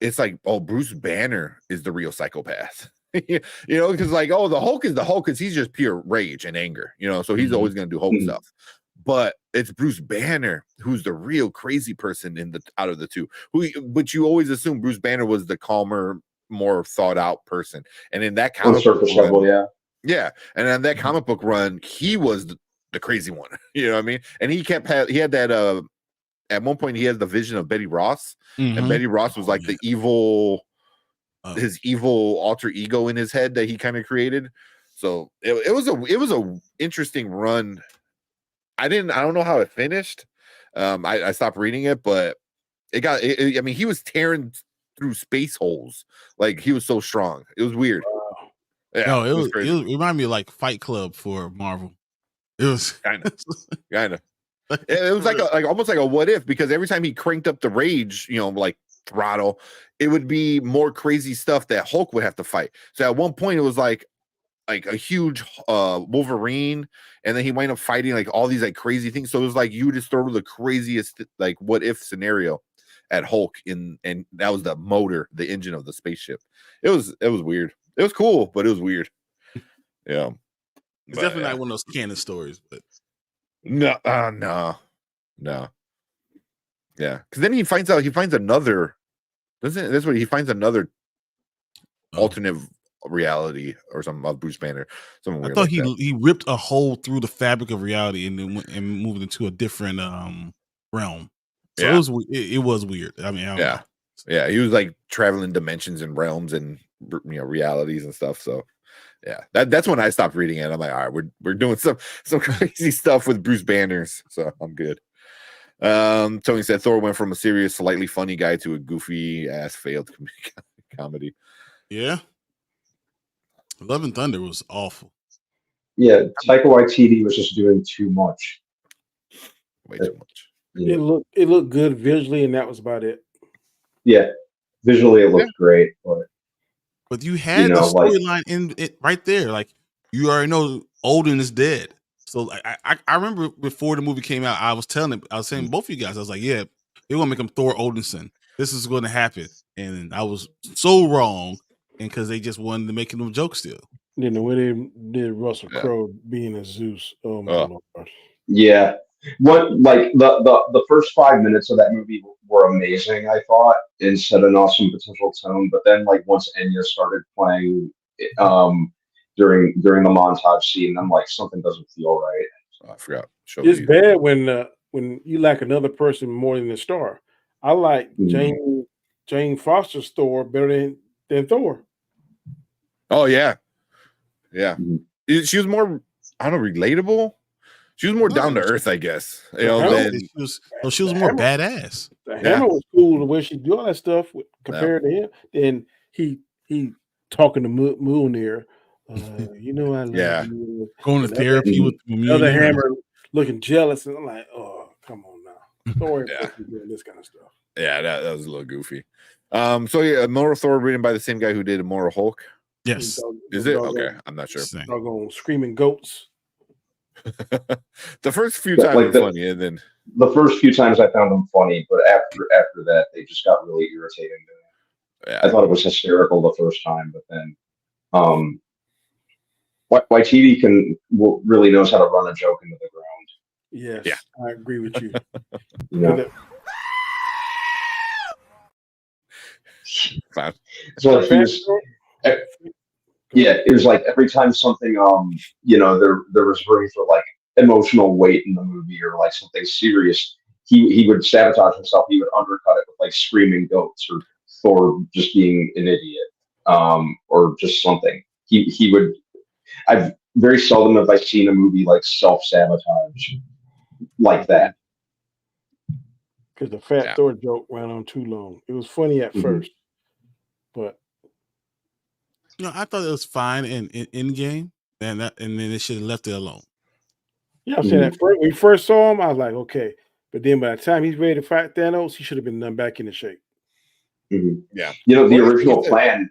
it's like, oh, Bruce Banner is the real psychopath. Because like, oh, the Hulk is the Hulk because he's just pure rage and anger, so he's always going to do Hulk stuff. But it's Bruce Banner who's the real crazy person out of the two. But you always assume Bruce Banner was the calmer, more thought out person. And in that comic book run, and in that comic book run, he was the crazy one. You know what I mean? And he had that at one point he had the vision of Betty Ross, and Betty Ross was like the evil, his evil alter ego in his head that he kind of created. So it was a interesting run. I don't know how it finished. I stopped reading it, but I mean, he was tearing through space holes. Like he was so strong. It was weird. Wow. Yeah, no, it reminded me of like Fight Club for Marvel. It was kind of. It was like almost like a what if, because every time he cranked up the rage, like throttle, it would be more crazy stuff that Hulk would have to fight. So at one point it was like a huge Wolverine, and then he wound up fighting like all these like crazy things. So it was like you just throw the craziest like what if scenario at Hulk and that was the motor, the engine of the spaceship. It was weird. It was cool, but it was weird. Yeah. It's definitely not one of those canon stories, but no. Yeah, because then he finds another. That's what he finds another alternate reality or something of Bruce Banner. I thought he ripped a hole through the fabric of reality and then went and moved into a different realm. So it was weird. I mean, I don't know. Yeah, he was like traveling dimensions and realms and realities and stuff. So yeah, that's when I stopped reading it. I'm like, all right, we're doing some crazy stuff with Bruce Banners, so I'm good. Tony said Thor went from a serious, slightly funny guy to a goofy ass failed comedy. Yeah, Love and Thunder was awful. Yeah, Taika Waititi was just doing too much. Way too much. It looked good visually, and that was about it. Yeah, visually it looked great, but you had the storyline in it right there. Like you already know Odin is dead. So I remember before the movie came out, I was saying both of you guys, I was like, yeah, they're gonna make him Thor Odinson. This is going to happen, and I was so wrong, and because they just wanted to make him a joke still. Then the way they did Russell Crowe being a Zeus, oh my lord! Yeah, the first 5 minutes of that movie were amazing. I thought, and set an awesome potential tone. But then, like once Enya started playing, during the montage scene, I'm like, something doesn't feel right. I forgot. It's bad when you like another person more than the star. I like Jane Foster's Thor better than Thor. Oh yeah. She was more, I don't know, relatable. She was more down to earth, I guess. You know, she was more badass. The Hammer was cool the way she do all that stuff compared to him. Then he talking to Mjolnir. You know, I love you. Going to therapy with another Hammer looking jealous, and I'm like, oh, come on now. Thor doing this kind of stuff. Yeah, that was a little goofy. So yeah, Immortal Thor written by the same guy who did Immortal Hulk. Yes. Is it? Okay, I'm not sure. Doggone screaming goats. The first few times were funny, and then the first few times I found them funny, but after that, they just got really irritating. Yeah. I thought it was hysterical the first time, but then, YTV really knows how to run a joke into the ground. Yes, I agree with you. Fine. So it was like every time something, there was room for like emotional weight in the movie or like something serious, he would sabotage himself. He would undercut it with like screaming goats or Thor just being an idiot, or just something. He would. I've very seldom have I seen a movie like self-sabotage like that. Because the Fat Thor joke ran on too long. It was funny at first, but I thought it was fine in game, and then they should have left it alone. Yeah, I'm saying that when we first saw him, I was like, okay, but then by the time he's ready to fight Thanos, he should have been done back into shape. Yeah, the original plan.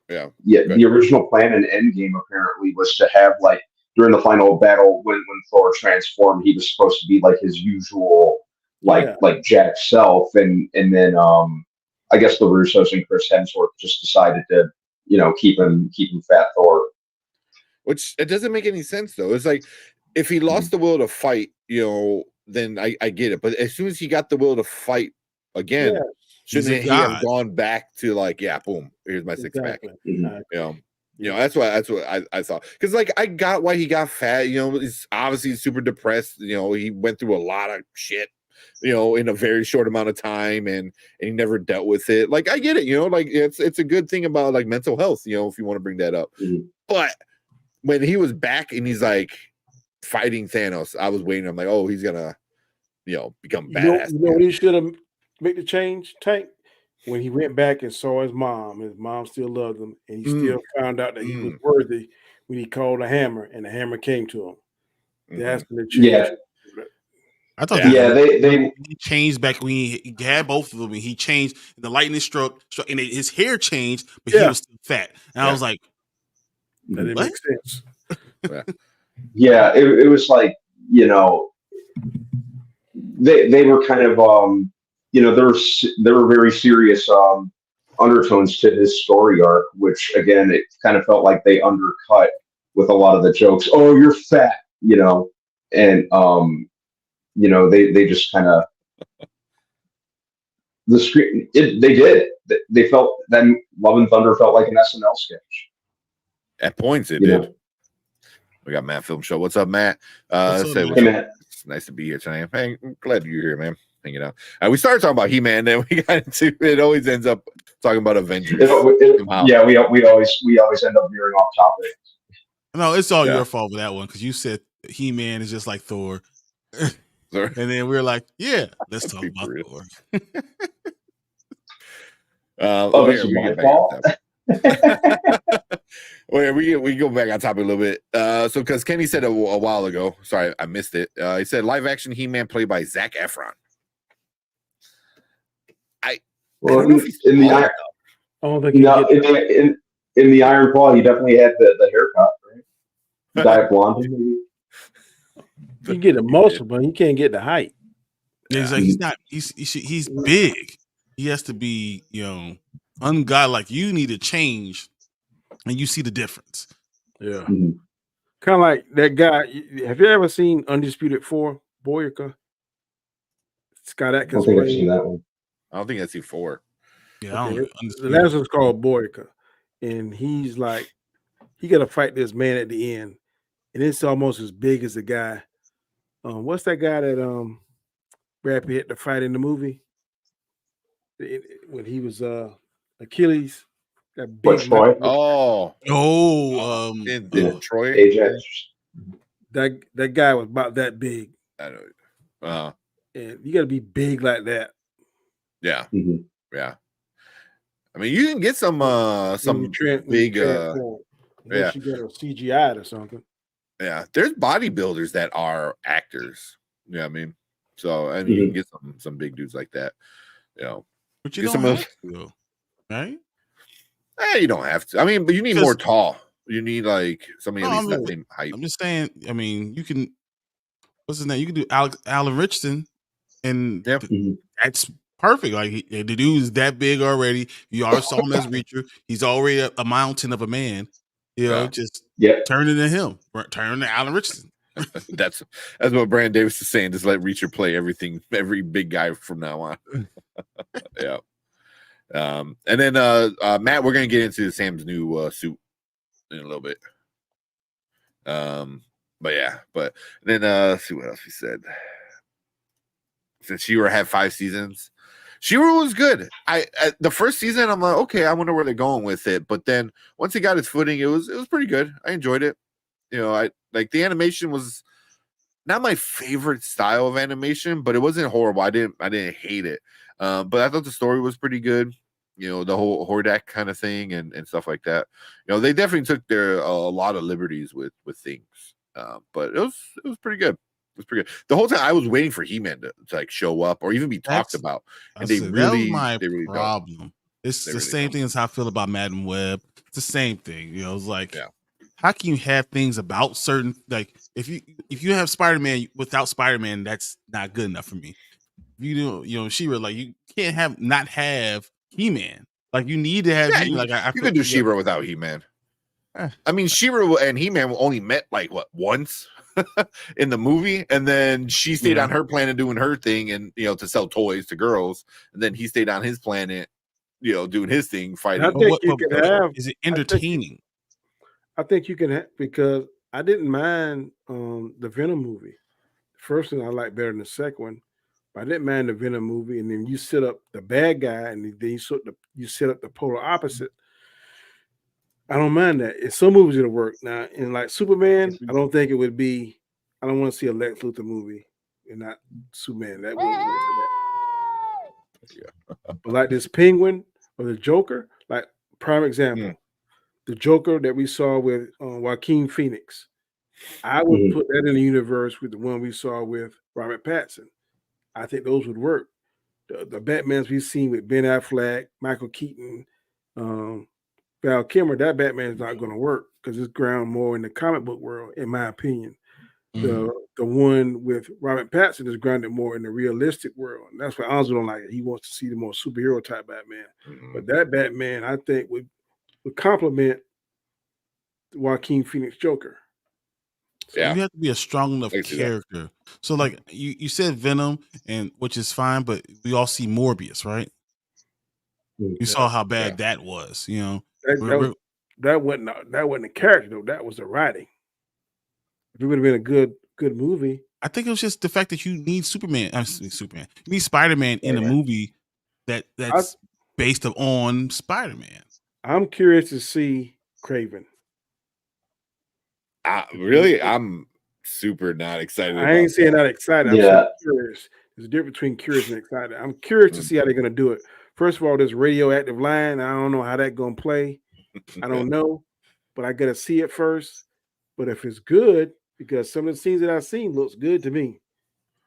The original plan in Endgame apparently was to have like during the final battle when Thor transformed, he was supposed to be like his usual like Jack self, and then I guess the Russos and Chris Hemsworth just decided to keep him Fat Thor, which it doesn't make any sense though. It's like if he lost the will to fight, then I get it, but as soon as he got the will to fight again. Shouldn't he have gone back to like, boom, here's my six pack? That's what I thought. Because like I got why he got fat. He's obviously super depressed. He went through a lot of shit, in a very short amount of time, and he never dealt with it. Like I get it, like it's a good thing about like mental health, if you want to bring that up. But when he was back and he's like fighting Thanos, I was waiting. I'm like, oh, he's gonna, become badass. He should have. Make the change, Tank, when he went back and saw his mom still loved him, and he still found out that he was worthy when he called a hammer, and the hammer came to him. That's when the change. I thought they changed back when he had both of them, and he changed. The lightning struck, and his hair changed, but he was still fat. And I was like, that didn't make sense. It was like they were kind of there were very serious undertones to his story arc, which again it kind of felt like they undercut with a lot of the jokes. Oh, you're fat, and they just kind of the screen. They did. They felt that Love and Thunder felt like an SNL sketch. At points, it did. We got Matt Film Show. What's up, Matt? Hey, Matt. It's nice to be here tonight. Hey, I'm glad you're here, man. Hanging out. We started talking about He-Man, then we got into it. Always ends up talking about Avengers. We always end up veering off topic. No, it's all your fault with that one because you said He-Man is just like Thor, and then we were like, let's talk about Thor. It's my fault. Well, we go back on topic a little bit. So because Kenny said a while ago, sorry I missed it. He said live action He-Man played by Zac Efron. Well, don't know if he's in the tall iron, enough. I don't think you you know, get in the Iron Claw, he definitely had the haircut, right? Dye it blonde, maybe. you get the muscle, but you can't get the height. Yeah, he's like he's not. He's big. He has to be, ungodlike. Like you need to change, and you see the difference. Yeah. Mhm. Kind of like that guy. Have you ever seen Undisputed 4, Boyka? Scott I don't Atkins think I've seen played. that one. I don't think I see 4. Yeah, I Okay, don't the understand. last one's called Boyka, and he's like, he got to fight this man at the end, and it's almost as big as the guy. What's that guy that Brad Pitt had to fight in the movie when he was Achilles? That What, big Troy? Oh, in Yeah. Detroit. Ajax. that guy was about that big, I don't. and you got to be big like that. Yeah, Mhm. yeah. I mean, you can get some big unless you get a CGI or something. yeah. There's bodybuilders that are actors. You know what I mean? So I mean, you can get some big dudes like that. But you get don't some of have to, right? you don't have to. I mean, but you need more tall. You need like somebody at least that same height. I'm just saying. I mean, you can. What's his name? You can do Alan Richardson, and that's perfect. Like the dude is that big already. You already saw him as Reacher. He's already a mountain of a man. Just turn into him. Turn to Alan Richardson. That's what Brandon Davis is saying. Just let Reacher play every big guy from now on. Yeah. And then Matt, we're gonna get into Sam's new suit in a little bit. But then let's see what else we said. Since She-Ra had 5 seasons, She-Ra was good. The first season, I'm like, okay, I wonder where they're going with it. But then once it got its footing, it was pretty good. I enjoyed it. I like the animation was not my favorite style of animation, but it wasn't horrible. I didn't hate it. But I thought the story was pretty good. The whole Hordak kind of thing and stuff like that. They definitely took a lot of liberties with things. But it was pretty good. It was pretty good. The whole time I was waiting for He-Man to like show up or even be talked about. And that was my problem. Don't. It's the same thing as how I feel about Madam Web. It's the same thing. It's like, how can you have things about certain, like if you have Spider-Man without Spider-Man, that's not good enough for me. You do, She-Ra, like you can't not have He-Man. Like you need to have He-Man. Like you could do She-Ra without He-Man. I mean, She-Ra and He-Man only met like once in the movie, and then she stayed on her planet doing her thing, and to sell toys to girls, and then he stayed on his planet, doing his thing, fighting. I think you can have. Is it entertaining? I think you can have, because I didn't mind the Venom movie. The first one I liked better than the second one, but I didn't mind the Venom movie. And then you set up the bad guy, and then you set up the polar opposite. I don't mind that. In some movies it'll work. Now, in like Superman, I don't think it would be. I don't want to see a Lex Luthor movie and not Superman. That wouldn't work for that. Yeah. But like this Penguin or the Joker, like prime example, the Joker that we saw with Joaquin Phoenix, I would put that in the universe with the one we saw with Robert Pattinson. I think those would work. The Batmans we've seen with Ben Affleck, Michael Keaton, Val Kilmer, that Batman is not going to work because it's ground more in the comic book world, in my opinion. The one with Robert Pattinson is grounded more in the realistic world, and that's why Anzo don't like it. He wants to see the more superhero type Batman. But that Batman, I think, would complement Joaquin Phoenix Joker. So you have to be a strong enough character. So, like you said, Venom, and which is fine, but we all see Morbius, right? You saw how bad that was. That wasn't a character though. That was the writing. If it would have been a good movie, I think it was just the fact that you need Superman. You need Spider-Man in a movie that's based on Spider-Man. I'm curious to see Kraven. Really, I'm super not excited. I ain't saying not excited. I'm curious. There's a difference between curious and excited. I'm curious to see how they're going to do it. First of all, this radioactive line, I don't know how that's going to play. I don't know, but I got to see it first. But if it's good, because some of the scenes that I've seen looks good to me.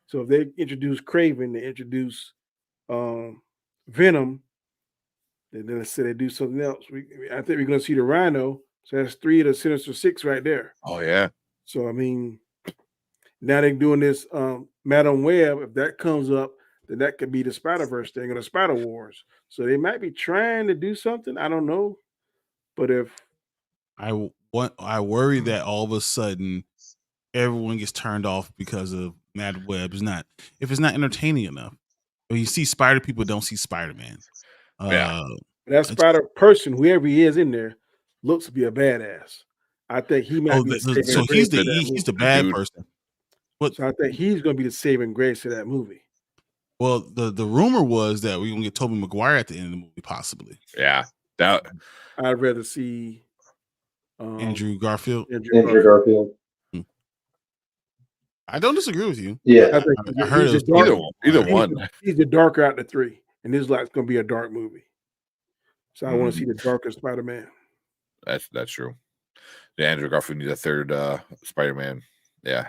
So if they introduce Kraven, they introduce Venom. And then let's say they do something else. I think we're going to see the Rhino. So that's 3 of the Sinister Six right there. Oh yeah. So I mean, now they're doing this Madam Web. If that comes up, then that could be the Spider-Verse thing or the Spider Wars. So they might be trying to do something. I don't know. But if I worry that all of a sudden everyone gets turned off because of Mad Web. If it's not entertaining enough. When you see Spider, people don't see Spider-Man. That Spider person, whoever he is in there, looks to be a badass. I think he might be so he's the bad person. So I think he's going to be the saving grace of that movie. Well, the rumor was that we're going to get Tobey Maguire at the end of the movie, possibly. Yeah, I'd rather see Andrew Garfield. Andrew Garfield. I don't disagree with you. Yeah, I heard it was either one. He's the darker out of the 3, and this is like going to be a dark movie. So I want to see the darker Spider-Man. That's true. The Andrew Garfield needs a third Spider-Man. Yeah,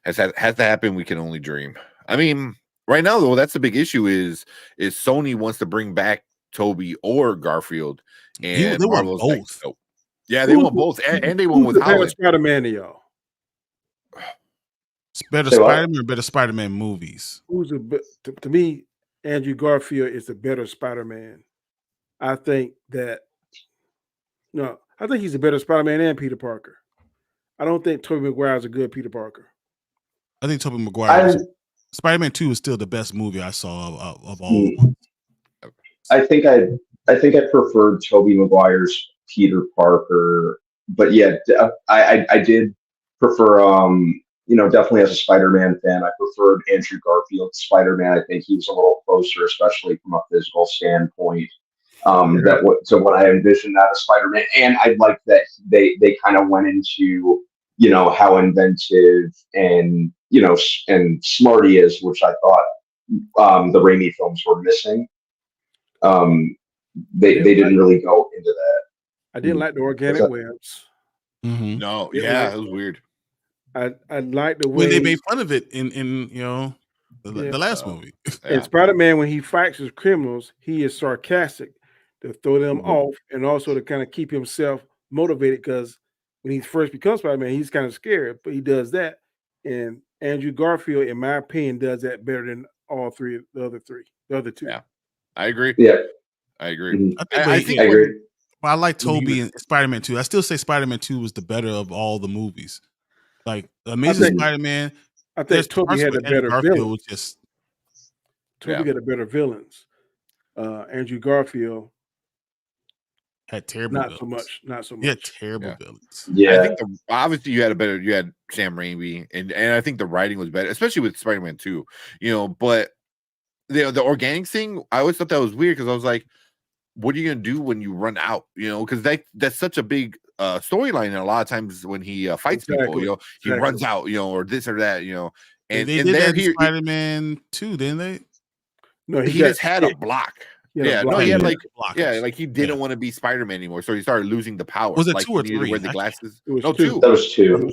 has to happen. We can only dream. I mean, right now though, that's the big issue. Is Sony wants to bring back Tobey or Garfield, and they want Marvel's both. like, no. Yeah, they want both, and they want with Holland. Spider-Man to y'all. Better Spider-Man or better Spider-Man movies? To me, Andrew Garfield is the better Spider-Man. I think he's a better Spider-Man than Peter Parker. I don't think Tobey Maguire is a good Peter Parker. I think Tobey Maguire. Spider-Man 2 is still the best movie I saw of all. I think I preferred Tobey Maguire's Peter Parker, but yeah, I did prefer. Definitely as a Spider-Man fan, I preferred Andrew Garfield's Spider-Man. I think he was a little closer, especially from a physical standpoint. So when I envisioned that as Spider-Man, and I like that they kind of went into how inventive and and smart he is, which I thought the Raimi films were missing. They didn't really go into that. I didn't like the organic webs. Mm-hmm. No, yeah, it was weird. I like the way they made fun of it in the last movie. And Spider-Man, when he fights his criminals, he is sarcastic to throw them off, and also to kind of keep himself motivated, because when he first becomes Spider-Man, he's kind of scared, but he does that. And Andrew Garfield, in my opinion, does that better than the other two. Yeah, I agree. Yeah, I agree. I agree. I like Tobey and Spider-Man 2. I still say Spider-Man 2 was the better of all the movies. Like Amazing Spider-Man, I think Tobey had the better villains. Tobey got the better villains. Andrew Garfield had terrible villains. Not so much. He had terrible villains. Yeah. I think obviously you had Sam Raimi, and I think the writing was better, especially with Spider-Man 2. But the organic thing, I always thought that was weird, because I was like, what are you gonna do when you run out? Because that's such a big storyline, and a lot of times when he fights people, he runs out, or this or that, and they did that in Spider-Man 2, didn't they? No, he just had a block. He had like he didn't want to be Spider-Man anymore, so he started losing the power. Was it like 2 or 3? Wear the glasses. It was 2. That was 2.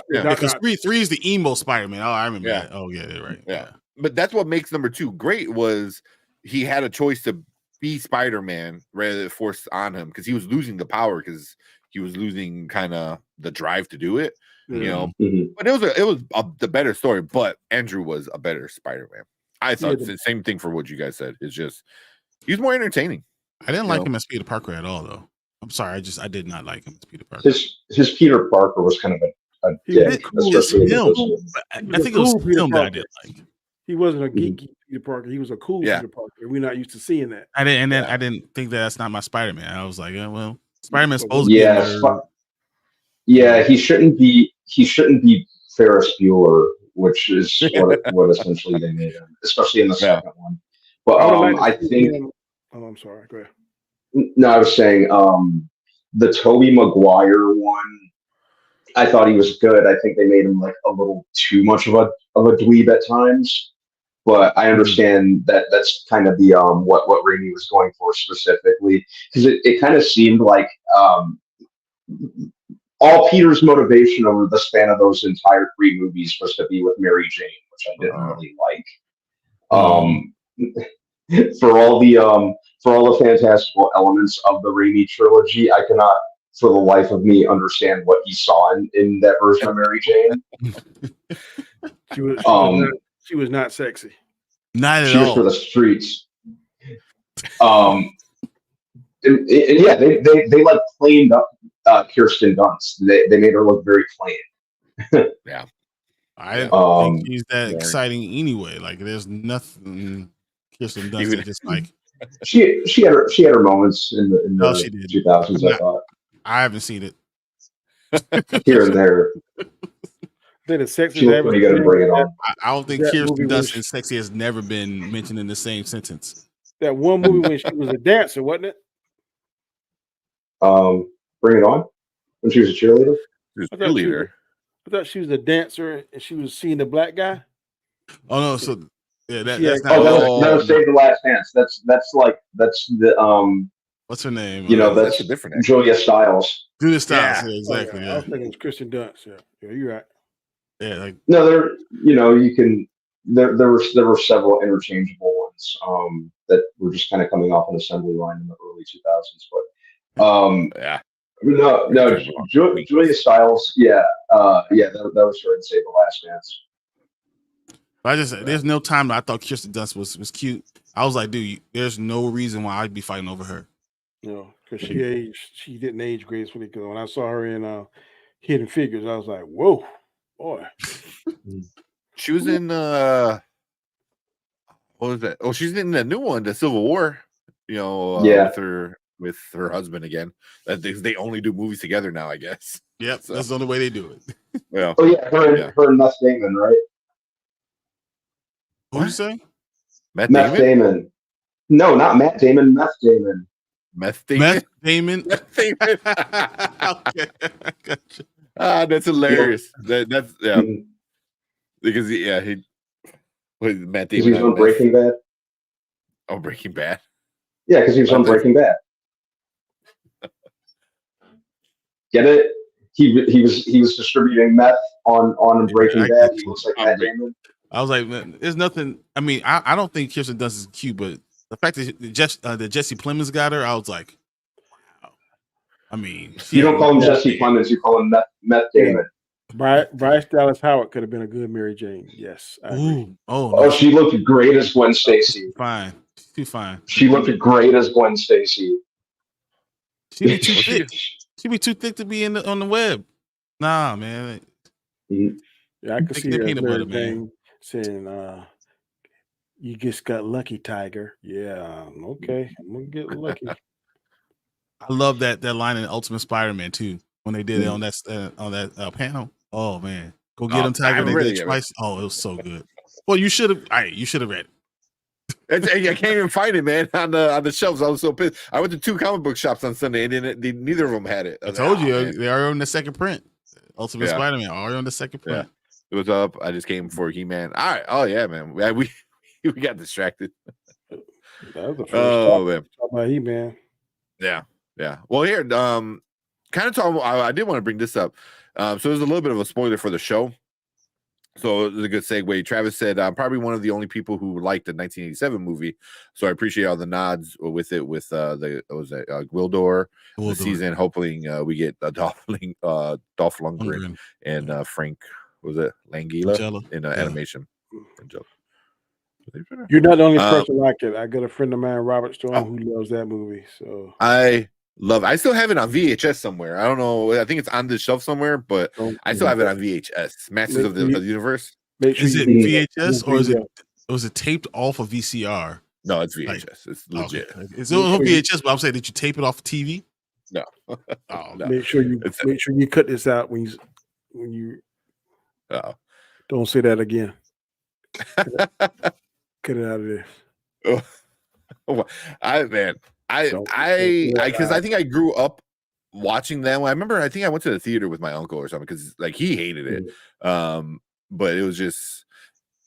Because 3 is the emo Spider-Man. Oh, I remember that. Oh yeah, right. Yeah, but that's what makes number 2 great, was he had a choice to be Spider-Man rather than forced on him, because he was losing the power, because he was losing kind of the drive to do it. But it was the better story. But Andrew was a better Spider-Man. I thought the same thing for what you guys said. It's just he's more entertaining. I didn't like him as Peter Parker at all, though. I'm sorry, I did not like him as Peter Parker. His Peter Parker was kind of a dick. I think it was him that I didn't like. He wasn't a geeky Peter Parker. He was a cool Peter Parker. We're not used to seeing that. I didn't think that's not my Spider-Man. I was like, well, Spider-Man's supposed to be. He shouldn't be Ferris Bueller, which is what essentially they made him, especially in the second one. But I think. I'm sorry. Go ahead. No, I was saying the Tobey Maguire one. I thought he was good. I think they made him like a little too much of a dweeb at times. But I understand that that's kind of the what Raimi was going for specifically, because it kind of seemed like all Peter's motivation over the span of those entire 3 movies was to be with Mary Jane, which I didn't really like. for all the fantastical elements of the Raimi trilogy, I cannot for the life of me understand what he saw in that version of Mary Jane. She was not sexy. Not at She was all. for the streets. And yeah, they like cleaned up Kirsten Dunst. They made her look very plain. Yeah. I don't think she's that boring. exciting anyway. Like, there's nothing Kirsten Dunst Even- that just like. She had her moments in the she did. 2000s. I thought I haven't seen it. here and there. Then the sex She looked pretty good at Bring It On. I don't think That Kirsten movie Dunst was- and sexy has never been mentioned in the same sentence. that one movie when she was a dancer, wasn't it? Bring It On when she was a cheerleader. She was I a thought she was- cheerleader. I thought she was a dancer and she was seeing the black guy. Oh no, so yeah, that's Yeah. not. That was Save the Last Dance. That's the What's her name? you know, That's that's a different actor. Julia Stiles. Julia Stiles. Yeah. Yeah, exactly. Oh, yeah. I Yeah, was thinking it was Kristen Dunst. Yeah, you're right. yeah. Like, No, there were several interchangeable ones that were just kind of coming off an assembly line in the early 2000s. But Yeah. no, Julia Stiles, that was her in Save the Last Dance. there's no time that I thought Kirsten Dunst was cute. I was like, dude, there's no reason why I'd be fighting over her. Because she didn't age gracefully. Because when I saw her in Hidden Figures, I was like, whoa, boy. She was in what was that? Oh, she's in the new one, the Civil War. With her husband again. That they only do movies together now, I guess. Yep, So- that's the only way they do it. Yeah. Oh yeah, her and Matt Damon, right? What you say? Matt Matt Damon? Damon. No, not Matt Damon. Meth Damon. Meth Damon. Matt Damon. Meth Damon. Okay, gotcha. That's hilarious. That's yeah. Mhm. Because he was Matt Because Damon he was on Breaking Bad. Oh, Breaking Bad. Yeah, because he was on Breaking Bad. Get it? He was distributing meth on Breaking I Bad. get He you. looks like Matt Damon. I was like, man, there's nothing. I mean, I don't think Kirsten Dunst is cute, but the fact that Jesse Plemons got her, I was like, wow. I mean, You don't call him Yeah. Jesse Plemons. You call him Meth Damon. Bryce Dallas Howard could have been a good Mary Jane. Yes. I agree. Ooh, oh, Oh, no, she looked great as Gwen Stacy. fine, she's too fine. She looked great as Gwen Stacy. She be too thick. She be too thick to be on the web. Nah, man. Yeah, I could Think see that her peanut Mary butter, man. Jane saying, "You just got lucky, Tiger." Yeah, okay, I'm gonna get lucky. I love that line in Ultimate Spider-Man too when they did it on that panel. Oh man, go get him, I Tiger. They read did it it yet. twice. Oh, it was so good. Well, you should have. You should have read it. I can't even find it, man. On the shelves, I was so pissed. I went to 2 comic book shops on Sunday, and neither of them had it. I was told like, you "Oh, man." they are on the second print. Ultimate Yeah. Spider-Man are on the second print. It was up. I just came for He-Man. All right. Oh yeah, man. We got distracted. That was the first Oh man. talk about He-Man. Yeah. Well, here, kind of talk. I did want to bring this up. So there's a little bit of a spoiler for the show. So it's a good segue. Travis said, "I'm probably one of the only people who liked the 1987 movie, so I appreciate all the nods with it. With Gwildor Well this done. season. Hopefully, we get Dolph Lundgren Lundgren. and Frank Langella Angela. in Yeah. animation. You're not the only Um, person like it. I got a friend of mine, Robert Storm, Oh. who loves that movie. So I love it. I still have it on VHS somewhere. I don't know. I think it's on the shelf somewhere, but I still have it on VHS. Masters of the Universe. make sure Is it you VHS or is Yeah. it taped off of VCR? No, it's VHS. It's legit. Okay. It's on VHS, but I'm saying, did you tape it off TV? No. Oh, No. make sure It's- you cut this out when you Oh. don't say that again. Cut it out of this. Don't because I think I grew up watching them. I remember I think I went to the theater with my uncle or something because like he hated it. But it was just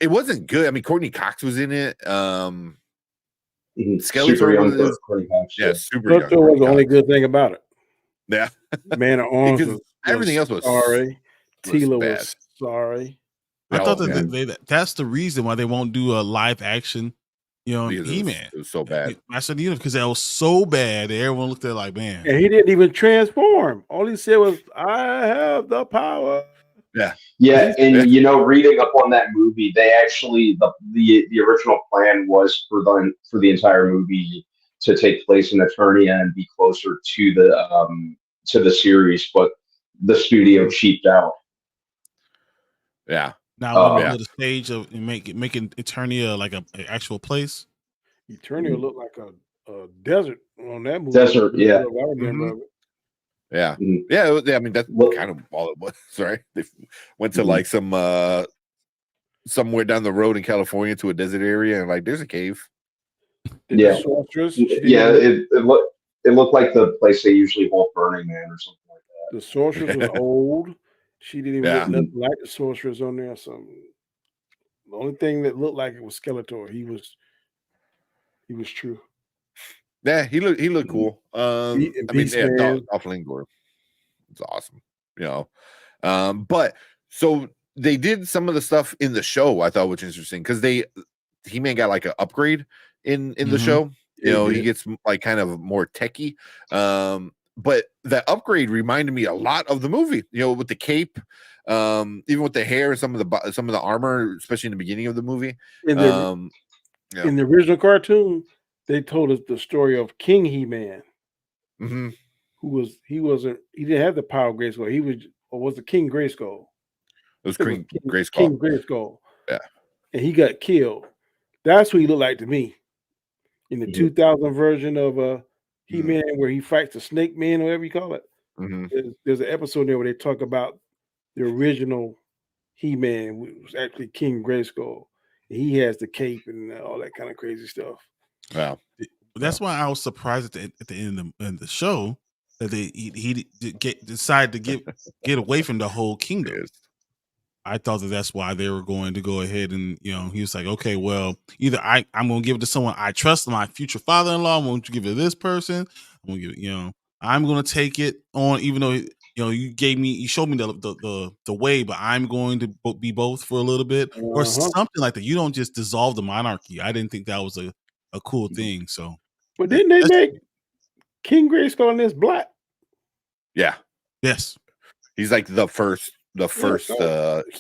it wasn't good. I mean, Courtney Cox was in it. Super Skeletor young was Courtney Cox. yeah, super That young. was Courtney the only Cox. good thing about it. Yeah. Man of Arms Because was everything else was sorry. Tila bad. was sorry. I thought Oh, that that's the reason why they won't do a live action You know, Because He-Man. it was so bad. Master of the Universe, because that was so bad that everyone looked at it like, man. And he didn't even transform. All he said was, "I have the power." Yeah. Yeah, and you know, reading up on that movie, they actually the original plan was for the entire movie to take place in Eternia and be closer to the series, but the studio cheaped out. Yeah. Now, when the stage of making Eternia like an actual place, Eternia looked like a desert on that movie. Desert, yeah. I remember. Yeah. Mhm. Yeah. I mean, that's kind of all it was, right? They went to like some somewhere down the road in California to a desert area, and like there's a cave. Yeah. The sorceress, Yeah, it looked like the place they usually hold Burning Man or something like that. the sorceress was old. She didn't even Yeah. look nothing like the sorceress on there. So the only thing that looked like it was Skeletor. He was true. Yeah, he looked cool. I mean, yeah, Beastman. Dolph Lundgren. It's awesome, you know. But so they did some of the stuff in the show I thought was interesting because He-Man got like an upgrade in the show. You know, he gets like kind of more techie. But that upgrade reminded me a lot of the movie, you know, with the cape, even with the hair, some of the armor, especially in the beginning of the movie. In the original cartoon, they told us the story of King He-Man, who he didn't have the power of Grayskull. Was the King Grayskull? It was King Grayskull. King Grayskull. Yeah, and he got killed. That's what he looked like to me. In the 2000 version of He-Man, where he fights the Snake Man, or whatever you call it. There's an episode there where they talk about the original He-Man, which was actually King Grayskull. He has the cape and all that kind of crazy stuff. Wow. That's why I was surprised at the end of the show that he decided to get away from the whole kingdom. I thought that's why they were going to go ahead and, you know, he was like, okay, well, either I'm going to give it to someone I trust, my future father-in-law. I'm going to give it to this person. I'm going to give it, you know, I'm going to take it on, even though, you know, you showed me the way, but I'm going to be both for a little bit or something like that. You don't just dissolve the monarchy. I didn't think that was a cool thing. So, but didn't they make King Grayskull in this black? Yeah. Yes. He's like the first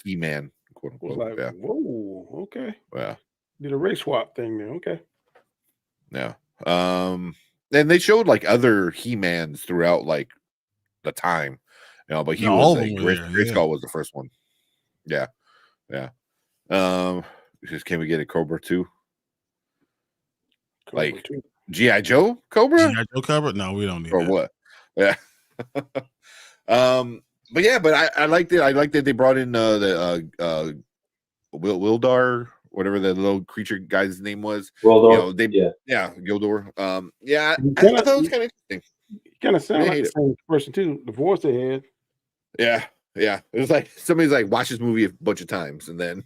He-Man, quote unquote. Like, whoa, okay. Yeah. Did a race swap thing there. Okay. Yeah. And they showed like other He-Mans throughout like the time, you know, but he was like Grayskull was the first one. Yeah. Yeah. Can we get a Cobra 2? Like G.I. Joe Cobra? G.I. Joe Cobra? No, we don't need or that. what? Yeah. But yeah, but I liked it. I liked that they brought in the Wildar, whatever the little creature guy's name was. Wildor. You know, Gildor. Yeah, I thought it was kind of interesting. He kind of sounded like the same person too. The voice they had. Yeah. It was like somebody's like watch this movie a bunch of times and then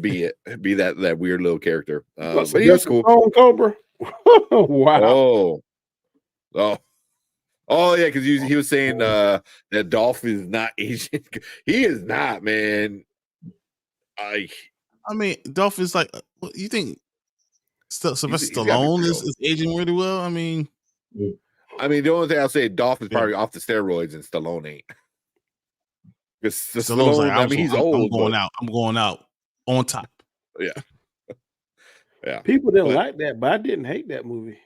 be that weird little character. But he was cool. Cobra. Wow. Oh yeah, because he was saying that Dolph is not Asian. He is not, man. I mean, Dolph is like, you think Sylvester Stallone is aging really well? I mean, the only thing I'll say, Dolph is probably off the steroids and Stallone ain't. Because Stallone's like, he's old. I'm going out on top. Yeah. Yeah. People didn't like that, but I didn't hate that movie.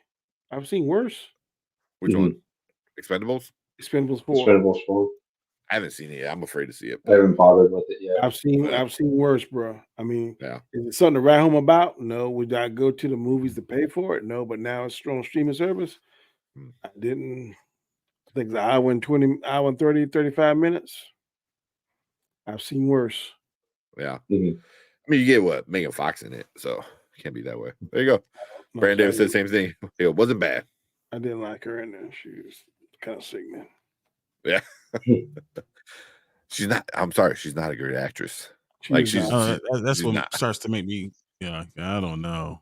I've seen worse. Which one? Expendables 4. I haven't seen it yet. I'm afraid to see it. I haven't bothered with it yet. I've seen worse, bro. I mean, yeah. Is it something to write home about? No. Would I go to the movies to pay for it? No. But now it's on streaming service. I didn't. I think it's an hour and 30, 35 minutes. I've seen worse. Yeah. I mean, you get what Megan Fox in it, so it can't be that way. There you go. Brandon Davis said the same thing. It wasn't bad. I didn't like her in there. She was kind of sickening. Yeah. She's not. I'm sorry. She's not a great actress. That's what starts to make me. Yeah, I don't know.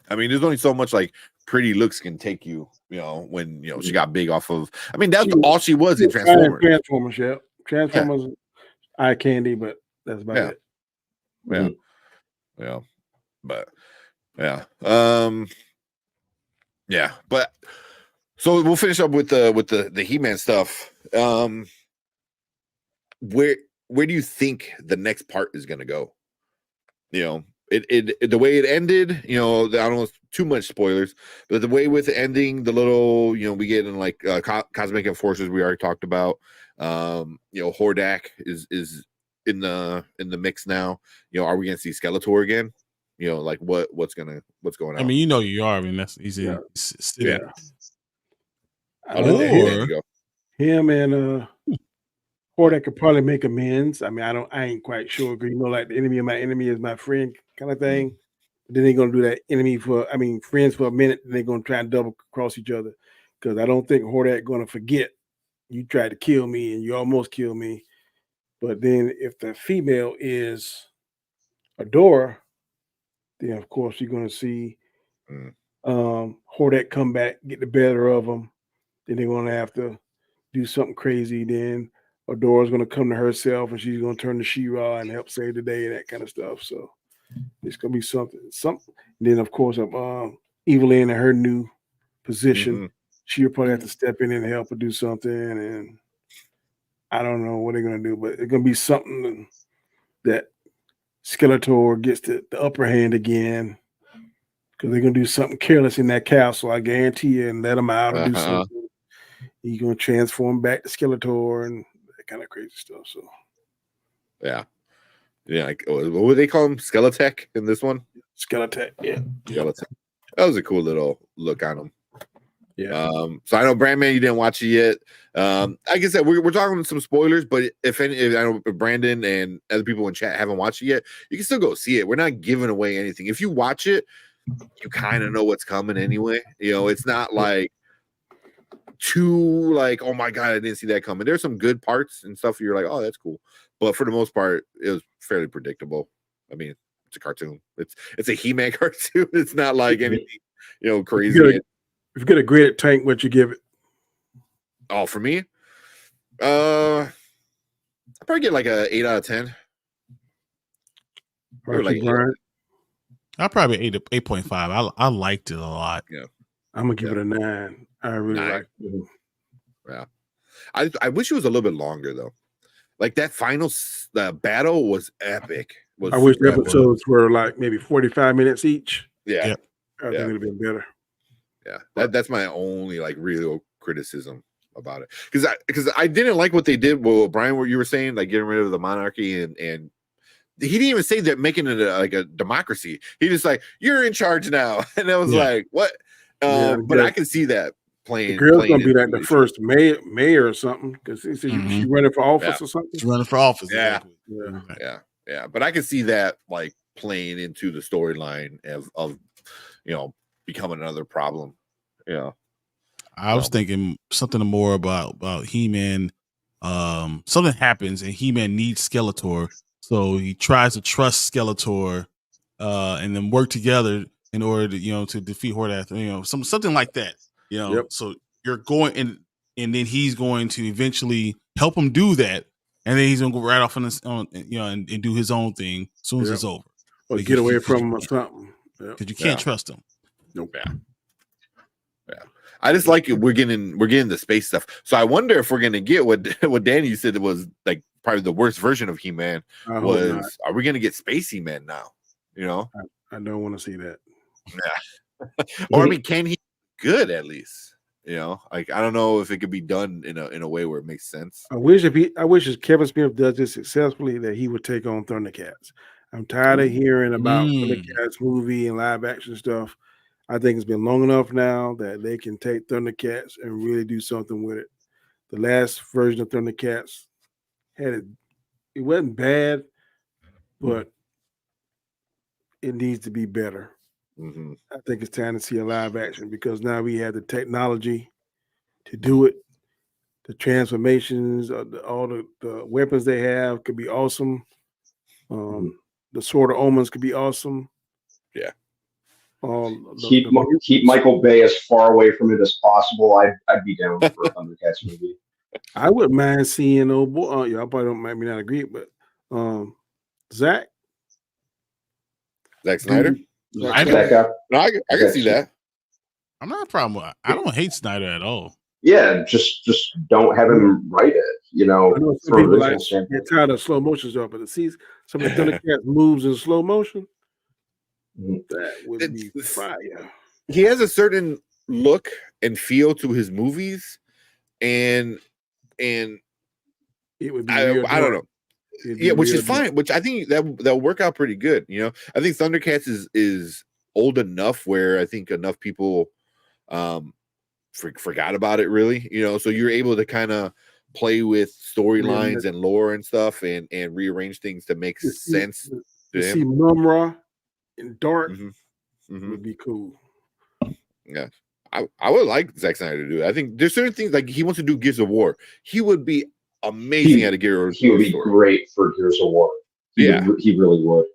I mean, there's only so much like pretty looks can take you. You know, when she got big off of. I mean, that's all she was in Transformers. Transformers, eye candy, but that's about it. Yeah. Yeah. But Yeah. Yeah, but so we'll finish up with the He-Man stuff. Where do you think the next part is gonna go? You know, it the way it ended, you know, I don't know too much spoilers, but the way with the ending, the little, you know, we get in like cosmic enforcers we already talked about. You know, Hordak is in the mix now. You know, are we gonna see Skeletor again? You know, like what's going on? I mean, you know, you are. I mean, that's easy. Yeah. Sitting. Yeah. I How know did that Or him and Hordak could probably make amends. I mean, I ain't quite sure because you know, like the enemy of my enemy is my friend kind of thing. Then they're gonna do that friends for a minute, and they're gonna try and double cross each other. Because I don't think Hordak gonna forget you tried to kill me and you almost killed me. But then if the female is Adora, then of course you're gonna see Hordak come back, get the better of them. Then they're gonna have to do something crazy. Then Adora's gonna come to herself and she's gonna turn to She-Ra and help save the day and that kind of stuff. So it's gonna be something. And then of course Evelyn in her new position, she'll probably have to step in and help her do something. And I don't know what they're gonna do, but it's gonna be something that Skeletor gets the upper hand again. Because they're gonna do something careless in that castle, I guarantee you, and let him out or do something. He's gonna transform back to Skeletor and that kind of crazy stuff. So, yeah, like what would they call him? Skeletech in this one? Skeletech, yeah. Skeletech. That was a cool little look on him. Yeah. So I know Brandman, you didn't watch it yet. Like I said, we're talking some spoilers, but if I know Brandon and other people in chat haven't watched it yet, you can still go see it. We're not giving away anything. If you watch it, you kind of know what's coming anyway. You know, it's not like too like, oh my god, I didn't see that coming. There's some good parts and stuff you're like, oh, that's cool. But for the most part, it was fairly predictable. I mean, it's a cartoon. It's a He-Man cartoon. It's not like anything, you know, crazy. If you get a graded tank, what you give it? Oh, for me, I'll probably get like a 8 out of 10. Like I'll probably 8.5. I liked it a lot. Yeah, I'm gonna give it a 9. I really like it. Yeah, I wish it was a little bit longer though. Like that final battle was epic. I wish the episodes were like maybe 45 minutes each. Yeah, yep. I think it'd have been better. Yeah, that's my only like real criticism about it, because I didn't like what they did. Well, Brian, what you were saying, like getting rid of the monarchy, and he didn't even say that making it like a democracy. He just like, you're in charge now, and I was like, what? But I can see that playing. The girl's gonna be like the first mayor or something, because she's running for office or something. She's running for office. Yeah. Exactly. Yeah. But I can see that like playing into the storyline of you know, becoming another problem. Yeah. I was thinking something more about He-Man. Something happens and He-Man needs Skeletor, so he tries to trust Skeletor, and then work together in order to, you know, to defeat Hordak. You know, something like that. You know, so you're going and then he's going to eventually help him do that, and then he's gonna go right off on his own, you know, and do his own thing as soon as it's over, or get away from him or something. Because you can't trust him. Nope. Yeah. I just like it. We're getting the space stuff. So I wonder if we're gonna get what Danny said was like probably the worst version of He-Man was. Are we gonna get Space He-Man now? You know, I don't want to see that. Yeah. Or I mean, can he good at least? You know, like I don't know if it could be done in a way where it makes sense. I wish if Kevin Smith does this successfully that he would take on Thundercats. I'm tired of hearing about Thundercats movie and live action stuff. I think it's been long enough now that they can take Thundercats and really do something with it. The last version of Thundercats it wasn't bad, but it needs to be better. Mm-hmm. I think it's time to see a live action because now we have the technology to do it. The transformations, all the weapons they have could be awesome. The Sword of Omens could be awesome. Yeah. Keep Michael Bay as far away from it as possible. I'd be down for a Thundercats movie. I wouldn't mind seeing y'all probably might not agree, but Zack Snyder. That guy. No, I can see that. I'm not a problem with. I don't hate Snyder at all. Yeah, just don't have him write it. You know, I know some from people original like standpoint. get tired of slow motion stuff, but to see some of the Thundercats moves in slow motion, Mhm. that would be fire. He has a certain look and feel to his movies, and It would be I real don't know. dark. It'd be Yeah, which real is fine. Which I think that'll work out pretty good. You know, I think Thundercats is old enough where I think enough people forgot about it. Really, you know, so you're able to kind of play with storylines and lore and stuff, and rearrange things to make sense. To see Mumra in dark Mm-hmm. would be cool. Yeah, I would like Zack Snyder to do it. I think there's certain things like he wants to do Gears of War. He would be amazing at a Gears of War. He would be great for Gears of War. He really would.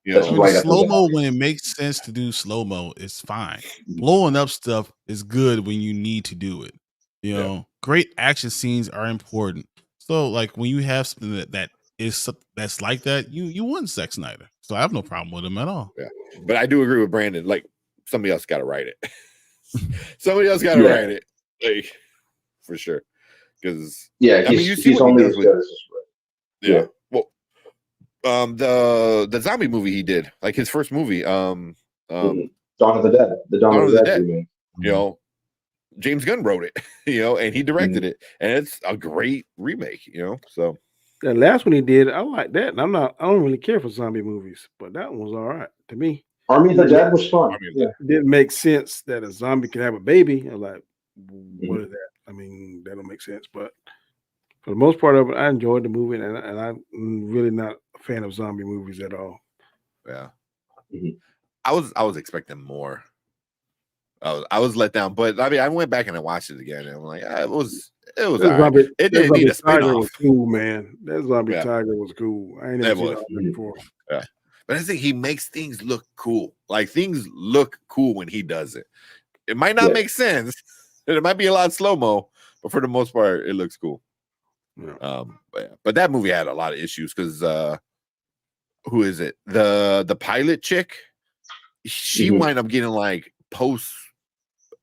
You That's know, right. Slow mo when it makes sense to do slow mo is fine. Blowing up stuff is good when you need to do it. You know, great action scenes are important. So, like when you have something that's like that, you want Zack Snyder. So I have no problem with him at all. Yeah, but I do agree with Brandon. Like somebody else got to write it. Somebody else got to write it, like for sure. Because I mean, you see he's only as good as his written. Yeah. Well, the zombie movie he did, like his first movie, Dawn of the Dead, the Dawn of the Dead remake. You know, James Gunn wrote it, you know, and he directed it, and it's a great remake, you know. So the last one he did, I like that. And I don't really care for zombie movies, but that one was all right to me. Army of the Dead was fun. It didn't make sense that a zombie can have a baby. I'm like, what is that? I mean, that don't make sense. But for the most part of it, I enjoyed the movie, and I'm really not a fan of zombie movies at all. Yeah, I was expecting more. I was let down, but I mean, I went back and I watched it again, and I'm like, it was all right. It didn't need a spin-off. Was cool, man. That zombie tiger was cool. I ain't never seen that before. Yeah. But I think he makes things look cool. Like things look cool when he does it. It might not make sense, and it might be a lot slow-mo, but for the most part, it looks cool. Yeah. But that movie had a lot of issues because who is it? The pilot chick, she wind up getting like post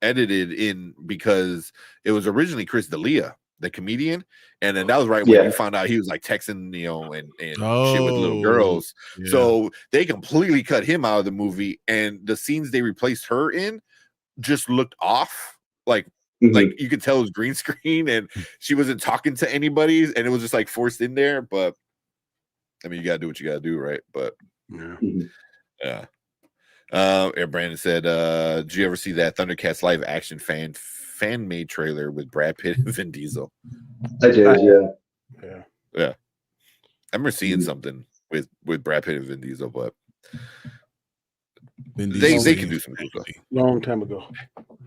edited in because it was originally Chris D'Elia, the comedian, and then that was right when you found out he was like texting, you know, and shit with little girls. Yeah. So they completely cut him out of the movie, and the scenes they replaced her in just looked off. Like you could tell it was green screen, and she wasn't talking to anybody, and it was just like forced in there. But I mean, you gotta do what you gotta do, right? But yeah. Brandon said, did you ever see that Thundercats live action fan made trailer with Brad Pitt and Vin Diesel? I did, yeah. I remember seeing something with Brad Pitt and Vin Diesel, but they can do some cool stuff. Long time ago.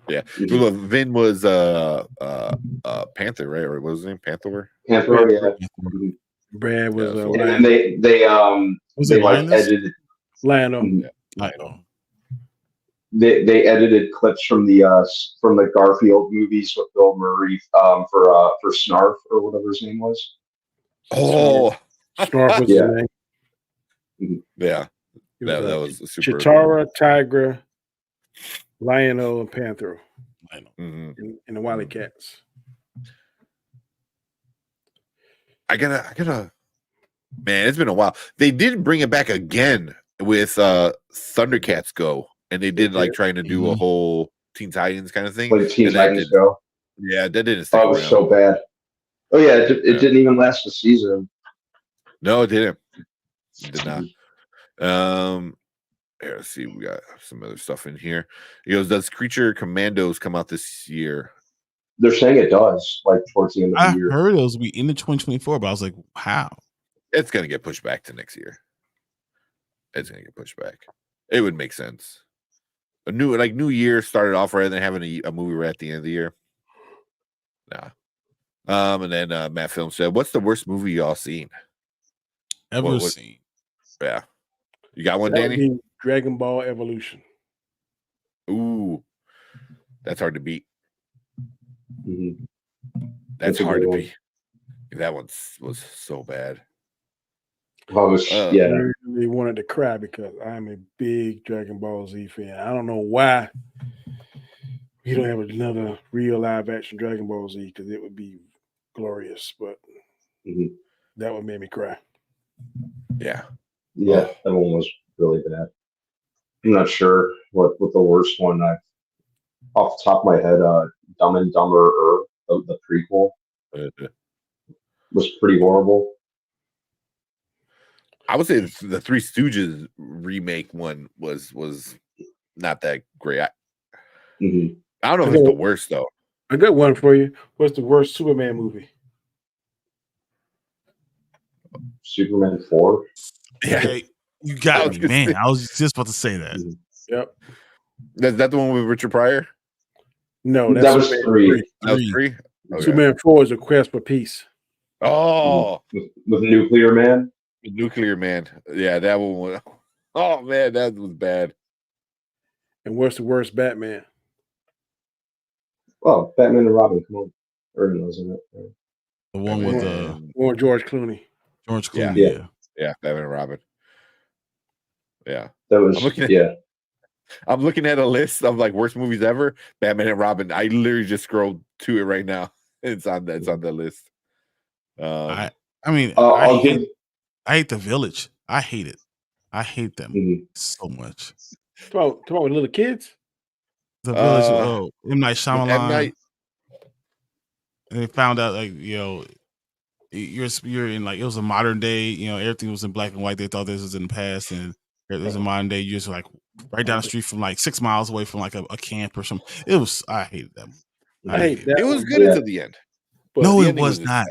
Yeah. Vin was Panther, right? Or what was his name? Panther, yeah. Brad was and they like edited Lionel. They edited clips from the Garfield movies with Bill Murray for Snarf or whatever his name was. Oh, Snarf was his name. Yeah, that was a super. Chitara, Tigra, Lionel, and Panther, and the Wily Cats. I gotta. Man, it's been a while. They did bring it back again with Thundercats Go. And they did like trying to do a whole Teen Titans kind of thing. Like Teen Titans Go. Yeah, that didn't stick around. It was so bad. Oh yeah, it didn't even last a season. No, it didn't. It did not. Here, let's see. We got some other stuff in here. He goes, does Creature Commandos come out this year? They're saying it does, like towards the end of the year. I heard it was be into 2024, but I was like, how? It's gonna get pushed back to next year. It's gonna get pushed back. It would make sense. A new year started off rather than having a movie right at the end of the year. Nah. And then Matt Film said, "What's the worst movie y'all seen? Ever seen?" Yeah, you got one, Danny? Dragon Ball Evolution. Ooh, that's hard to beat. That's hard to beat. That one was so bad. I was Uh, I really wanted to cry because I'm a big Dragon Ball Z fan. I don't know why we don't have another real live action Dragon Ball Z because it would be glorious, but that one made me cry. Yeah. Yeah, that one was really bad. I'm not sure what the worst one. Off the top of my head, Dumb and Dumber, the prequel, was pretty horrible. I would say the Three Stooges remake one was not that great. I don't know if it's the worst though. I got one for you. What's the worst Superman movie? Superman 4. Yeah, Okay, you got me, man. I was just about to say that. Yep. Is that the one with Richard Pryor? No, that was Superman 3. That was 3. Okay. Superman 4 is a quest for peace. Oh, with Nuclear Man. Nuclear Man. Yeah, that one was. Oh man, that was bad. And what's the worst Batman? Oh, Batman and Robin. Come on, Irvin was in it. The one with or George Clooney. George Clooney. Yeah, Batman and Robin. Yeah, that was. I'm looking at a list of like worst movies ever. Batman and Robin. I literally just scrolled to it right now. It's on the list. I hate The Village. I hate it. I hate that movie so much. Talk about with little kids. The Village. M. Night Shyamalan. M. Night. And they found out like you're in like it was a modern day. Everything was in black and white. They thought this was in the past, and it was a modern day. You just like right down the street from like 6 miles away from like a camp or something. I hated that movie. I hate that. It was good until the end. But no, it was not.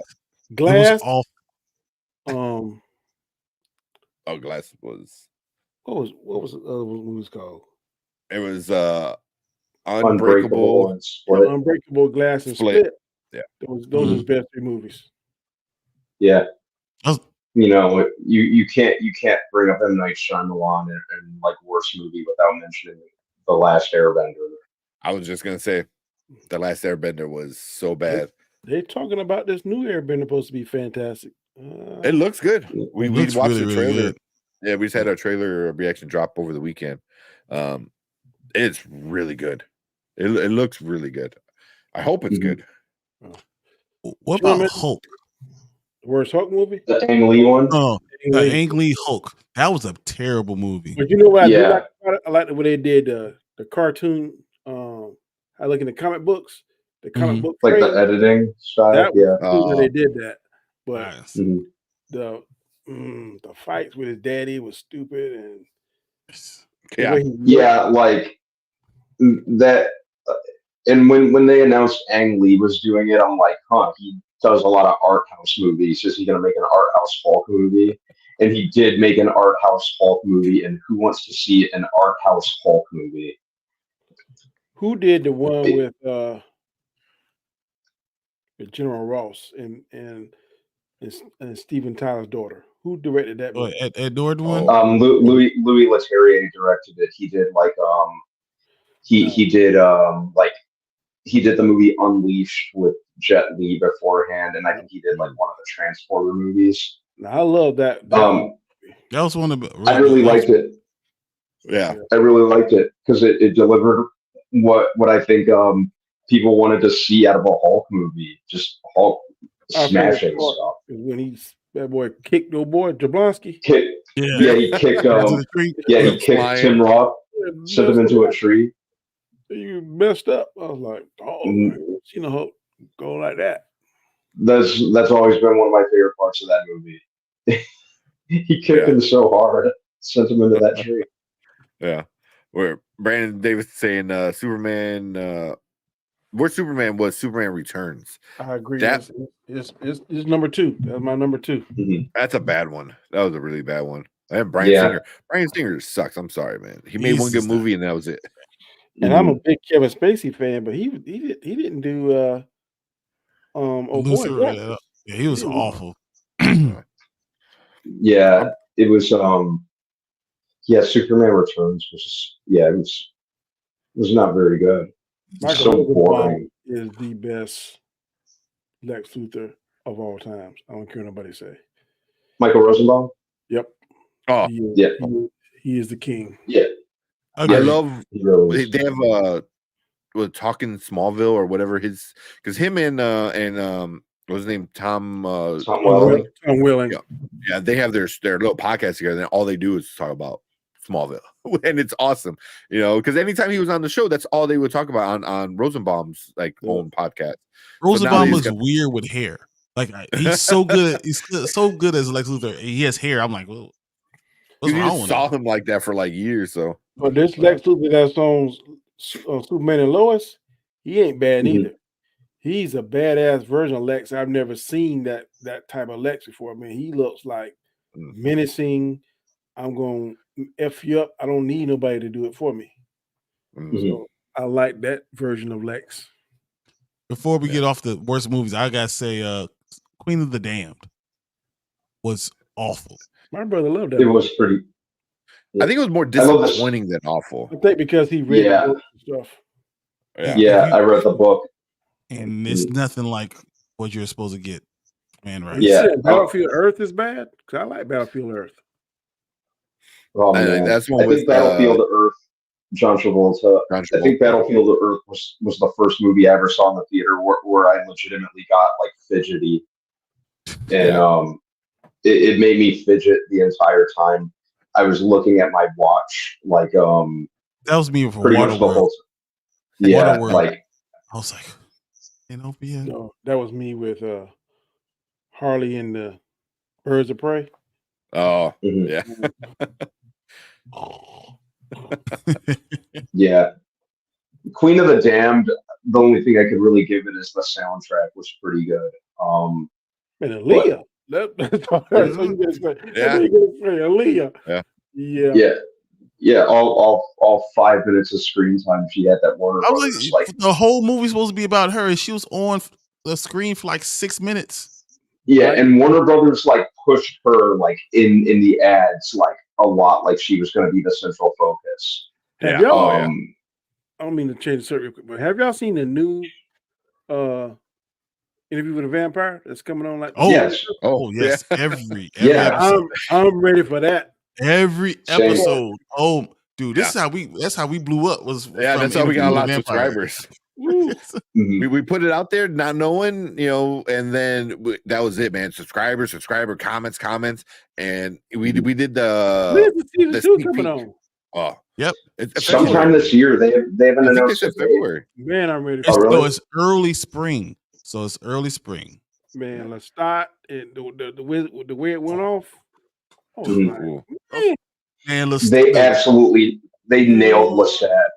Glass. It was awful. Glass was. What was the other movies called? It was Unbreakable and Split. Unbreakable, Glass, and Split. Yeah, those are the best 3 movies. Yeah, you can't bring up M. Night Shyamalan and like worst movie without mentioning The Last Airbender. I was just gonna say, The Last Airbender was so bad. They're talking about this new Airbender supposed to be fantastic. It looks good. We watched really, the trailer. Really yeah, we just had our trailer reaction drop over the weekend. It's really good. It looks really good. I hope it's good. What about Hulk? The worst Hulk movie? The Ang Lee one? Oh, the Ang Lee Hulk. That was a terrible movie. But you know what I do like about it? I like the way they did the cartoon. I look in the comic books. The comic book like the editing style. They did that. But the fights with his daddy was stupid and like that. And when they announced Ang Lee was doing it, I'm like, he does a lot of art house movies. Is he going to make an art house Hulk movie? And he did make an art house Hulk movie. And who wants to see an art house Hulk movie? Who did the one with General Ross and Steven Tyler's daughter? Who directed that movie? Ed Nord one? Louis Leterrier directed it. He did like he did the movie Unleashed with Jet Li beforehand, and I think he did like one of the Transporter movies. I love that. That was one of I really liked it. Yeah, I really liked it because it delivered what I think people wanted to see out of a Hulk movie, just Hulk smashing stuff. When that boy kicked old boy Jablonski. He kicked he kicked Tim Roth, sent him into a tree. You messed up. I was like, you know, Hulk go like that. That's always been one of my favorite parts of that movie. He kicked him so hard, sent him into that tree. Yeah, where Brandon Davis saying Superman. Where Superman was Superman Returns. I agree. It's number 2. That's my number 2. That's a bad one. That was a really bad one. And Bryan Singer. Bryan Singer sucks. I'm sorry, man. He made one good movie and that was it. And I'm a big Kevin Spacey fan, but he didn't do yeah, he was awful. Yeah, it was Superman Returns was it was not very good. Michael so boring. Is the best Lex Luthor of all times. I don't care what nobody say. Michael Rosenbaum? Yep. Oh, He is the king. Yeah. I Okay. love He really is. they have talking Smallville or whatever because him and what was his name, Tom Tom Welling. Tom Welling. Yeah, they have their little podcast together, and all they do is talk about Smallville, and it's awesome, because anytime he was on the show, that's all they would talk about on Rosenbaum's own podcast. Rosenbaum was weird with hair. Like he's so good. He's so good as Lex Luthor. He has hair. I'm like, well, what's wrong with saw him like that for like years. So, but this Lex Luthor that's on Superman and Lois, he ain't bad either. He's a badass version of Lex. I've never seen that type of Lex before. I mean, he looks like menacing. I'm going to F you up. I don't need nobody to do it for me. So I like that version of Lex. Before we get off the worst movies, I gotta say, Queen of the Damned was awful. My brother loved that. It was pretty. I think it was more disappointing than awful. I think because he read the book and stuff. Yeah, I read the book. And it's nothing like what you're supposed to get, man. Right? Yeah, Battlefield Earth is bad because I like Battlefield Earth. Oh man, that's one I think Battlefield Earth. John Travolta. I think Battlefield Earth was the first movie I ever saw in the theater where I legitimately got like fidgety, and it made me fidget the entire time. I was looking at my watch like that was me for pretty much the whole time. Yeah, like I was like, No, that was me with Harley and the Birds of Prey. Oh, yeah. Yeah. Queen of the Damned, the only thing I could really give it is the soundtrack was pretty good. And Aaliyah. That's what you gonna say. Aaliyah. Yeah. All 5 minutes of screen time she had that Warner Brothers. The whole movie's supposed to be about her, and she was on the screen for like 6 minutes. Yeah, right? And Warner Brothers pushed her in the ads a lot, like she was going to be the central focus. Have y'all? I don't mean to change the subject real quick, but have y'all seen the new Interview with a Vampire that's coming on? Yes. Every episode. I'm ready for that. Every episode. Oh, dude, that's how we blew up. That's how we got a lot of subscribers. We put it out there not knowing, and then that was it, man. Subscriber, comments, and we did the season 2 coming on. Oh, yep. Sometime this year. They haven't announced it. February. Man, I'm ready. So it's early spring. Man, let's start. And the way it went off. Oh, man, they nailed Lestat.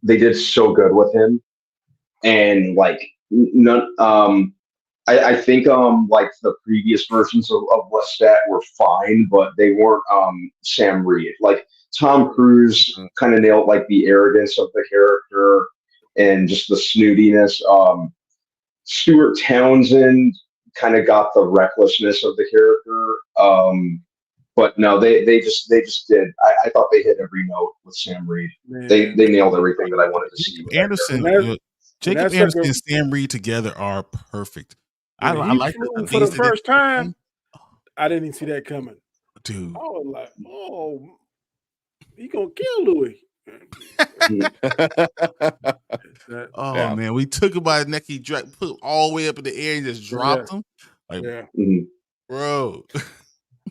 They did so good with him. And none, I think the previous versions of Lestat were fine, but they weren't Sam Reed. Tom Cruise kind of nailed the arrogance of the character and just the snootiness. Stuart Townsend kind of got the recklessness of the character. But no, they just did. I thought they hit every note with Sam Reed. They nailed everything that I wanted to see. Jacob Anderson and Sam Reed together are perfect. I like it. For the first time, I didn't even see that coming. Dude. I was like, oh, he gonna kill Louis. Man, we took him by the neck. He put him all the way up in the air and just dropped him. Bro.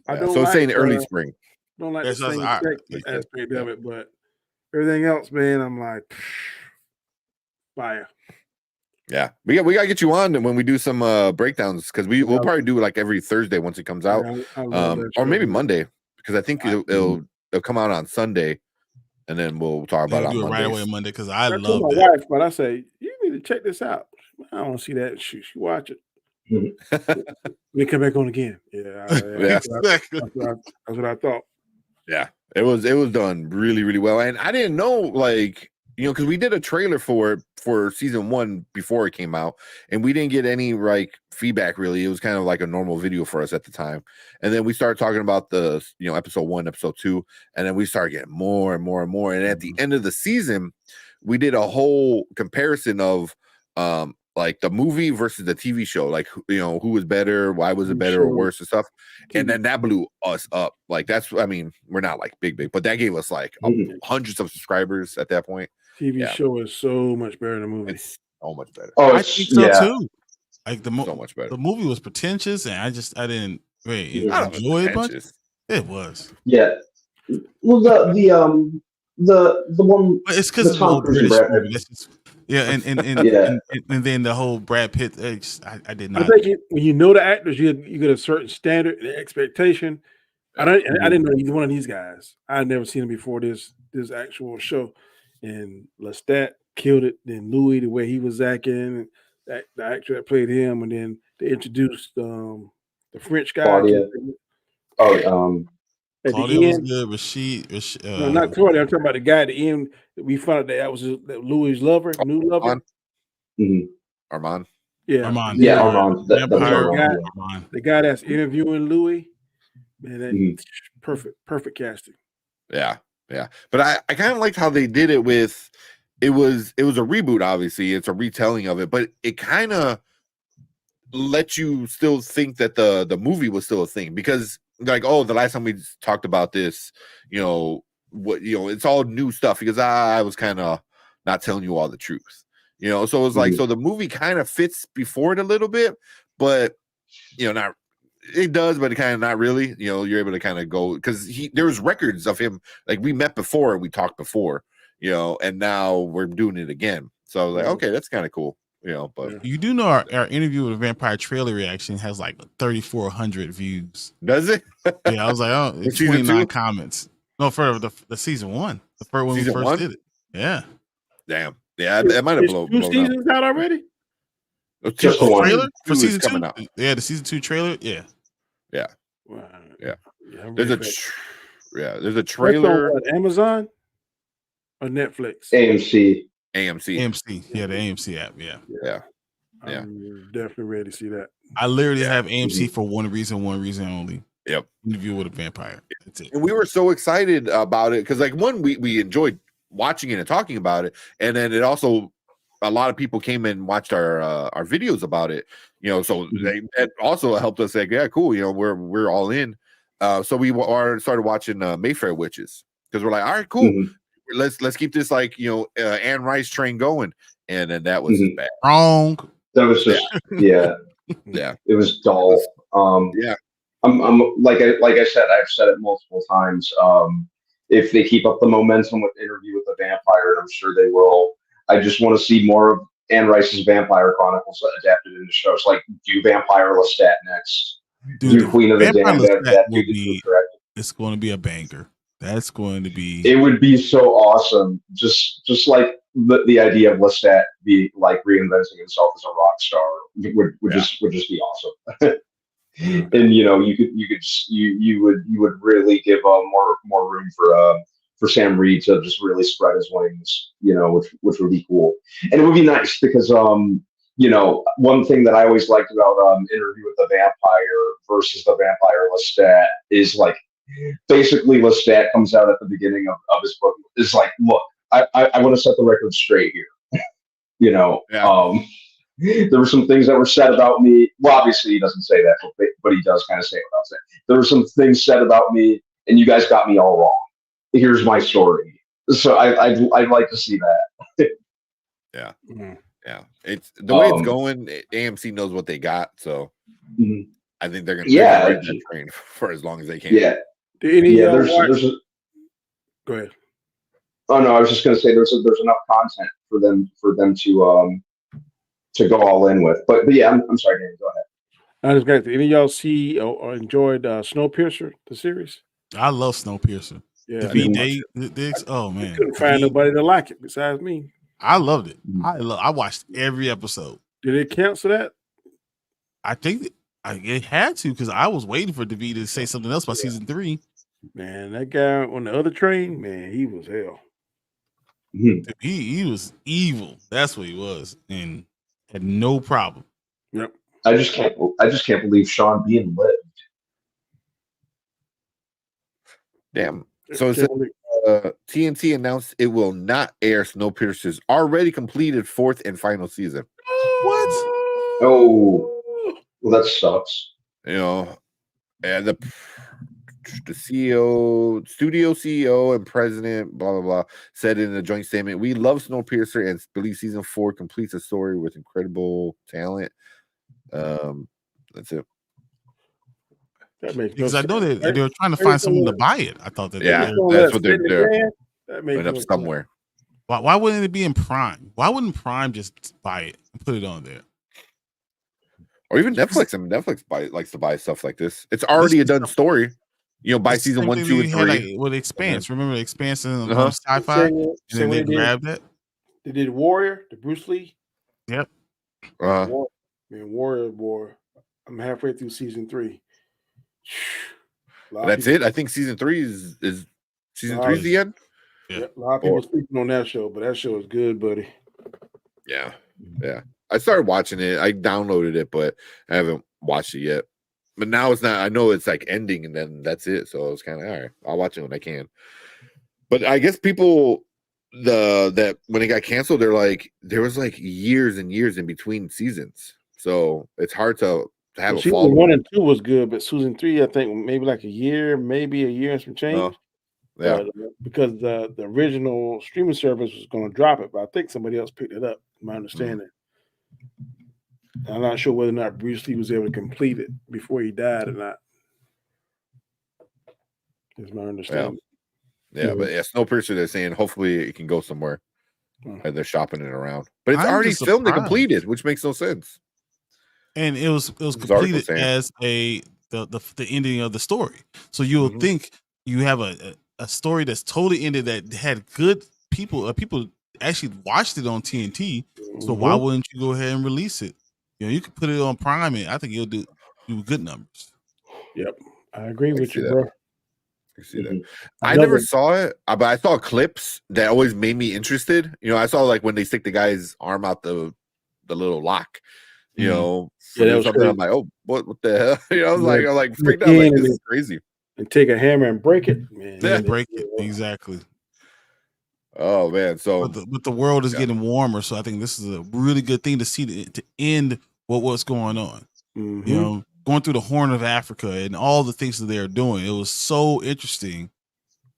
So it's saying early spring. Don't like the same aspect of it, but everything else, man, I'm like, fire. Yeah, we got to get you on when we do some breakdowns, because we'll probably do it every Thursday once it comes out, or maybe Monday, because I think it'll come out on Sunday, and then we'll talk about it on right away on Monday, because I love my that. wife, but I say you need to check this out. I don't see that. She watch it. We come back on again. That's what I thought. Yeah, it was done really, really well, and I didn't know because we did a trailer for season 1 before it came out, and we didn't get any feedback really. It was kind of a normal video for us at the time, and then we started talking about the episode 1, episode 2, and then we started getting more and more and more. And at the end of the season, we did a whole comparison of like the movie versus the TV show, like who was better, why was it better or worse and stuff, and then that blew us up. Like we're not like big, but that gave us like hundreds of subscribers at that point. TV show is so much better than the movie. It's so much better. Oh, I think so too. Like so much better. The movie was pretentious, and I didn't really enjoy it much. It was. Yeah. Well, the one. It's because it's a British movie. And then the whole Brad Pitt. I did not. I think when you know the actors, you get a certain standard and expectation. I didn't know either one of these guys. I had never seen them before this actual show, and Lestat killed it. Then Louis, the way he was acting, the actor that played him, and then they introduced the French guy. Claudia. At Claudia the was end, good. Rashid, no, not Claudia. I'm talking about the guy at the end. We found out that was Louis' lover, new lover. Armand. Yeah. Armand. Yeah, Armand. The guy that's interviewing Louis. Man, perfect casting. Yeah. But I kind of liked how they did it with it was a reboot, obviously. It's a retelling of it, but it kind of let you still think that the movie was still a thing, because like, the last time we talked about this, it's all new stuff, because I was kind of not telling you all the truth, so it was like, so the movie kind of fits before it a little bit, but not, it does, but it kind of not really, you're able to kind of go, because there was records of him, like we met before and we talked before, and now we're doing it again. So I was like, okay, that's kind of cool. But you do know our interview with the vampire trailer reaction has like 3,400 views. Does it? Yeah, I was like, it's 29 comments. No, for the season 1, the first when we first did it. Yeah. Damn. Yeah, it might have blown. 2 seasons out already. Just the trailer for season 2 coming out. Yeah, the season 2 trailer. Yeah. Wow. Yeah. There's a trailer. On Amazon or Netflix? AMC. Yeah, the AMC app. Yeah. I'm definitely ready to see that. I literally have AMC for one reason only. Yep. Interview with a Vampire. That's it. And we were so excited about it because, like, one, we enjoyed watching it and talking about it, and then it also, a lot of people came and watched our videos about it. So that also helped us say, yeah, cool. We're all in. So we started watching Mayfair Witches, because we're like, all right, cool. Let's keep this like Anne Rice train going, and then that was bad. Wrong. That was just yeah. It was dull. I'm like I said, I've said it multiple times. If they keep up the momentum with Interview with the Vampire, and I'm sure they will, I just want to see more of Anne Rice's Vampire Chronicles adapted into shows. Like, do Vampire Lestat next. Do Queen of the Damned. It's going to be a banger. That's going to be. It would be so awesome. Just like the idea of Lestat be like reinventing himself as a rock star would just be awesome. And you would really give more room for Sam Reed to just really spread his wings, which would be cool. And it would be nice because one thing that I always liked about Interview with the Vampire versus the Vampire Lestat is like, basically Lestat comes out at the beginning of his book is like, look, I want to set the record straight here. There were some things that were said about me. Well, obviously he doesn't say that, but he does kind of say what I'm saying. There were some things said about me, and you guys got me all wrong. Here's my story. So I'd like to see that. Yeah. It's the way it's going. AMC knows what they got, so I think they're going to ride that train for as long as they can. Yeah. Go ahead. Oh no, I was just going to say there's enough content for them to go all in with. But yeah, I'm sorry, Danny, go ahead. I was going to. Any of y'all see or enjoyed Snowpiercer, the series? I love Snowpiercer. Yeah, oh man, couldn't find nobody to like it besides me. I loved it. I watched every episode. Did it cancel that? I think it had to, because I was waiting for David to say something else about season 3. Man, that guy on the other train, man, he was hell. He was evil. That's what he was, and had no problem. Yep. I just can't believe Sean Bean lived. Damn. So TNT announced it will not air Snowpiercer's already completed 4th and final season. What? Oh, well, that sucks. You know, and the CEO, studio CEO, and president, blah blah blah, said in a joint statement, "We love Snowpiercer and believe season 4 completes a story with incredible talent." That's it. That makes Because no I know sense. they were trying to find someone to buy it. I thought that. Yeah, They're that's what they're doing. That makes end up no somewhere. Why wouldn't it be in Prime? Why wouldn't Prime just buy it and put it on there? Or even Netflix. I mean, Netflix likes to buy stuff like this. It's already a done story. You know, by season 1, 2, and 3. Like, with Expanse, remember the Expanse and Sci-Fi? And then they grabbed it. They did Warrior, the Bruce Lee. Yep. Warrior, boy. I'm halfway through season 3. That's it. I think season 3 is season 3 is the end. Yeah, a lot of people sleeping on that show, but that show is good, buddy. Yeah. I started watching it. I downloaded it, but I haven't watched it yet. But now it's not. I know it's like ending, and then that's it. So it's kind of all right. I'll watch it when I can. But I guess people that when it got canceled, they're like there was like years and years in between seasons, so it's hard to have a follow. Season 1 and 2 was good, but season 3, I think maybe like a year and some change. Yeah, because the original streaming service was going to drop it, but I think somebody else picked it up. My understanding. I'm not sure whether or not Bruce Lee was able to complete it before he died or not. Is my understanding. Yeah, but Snowpiercer, they're saying hopefully it can go somewhere. And they're shopping it around, but it's already filmed and completed, which makes no sense. And it was completed as the ending of the story. So you would think you have a story that's totally ended that had good people. People actually watched it on TNT. So why wouldn't you go ahead and release it? You know, you could put it on Prime, and I think it'll do good numbers. Yep, I agree with you, bro. I see that. I never saw it, but I saw clips that always made me interested. You know, I saw like when they stick the guy's arm out the little lock. You know, something. I'm like, oh, what the hell? You know, I was like freaked out. Like, this is crazy. And take a hammer and break it, man. Yeah, break it exactly. Oh man, so but the world is getting warmer, so I think this is a really good thing to see to end what's going on. You know, going through the Horn of Africa and all the things that they're doing. It was so interesting.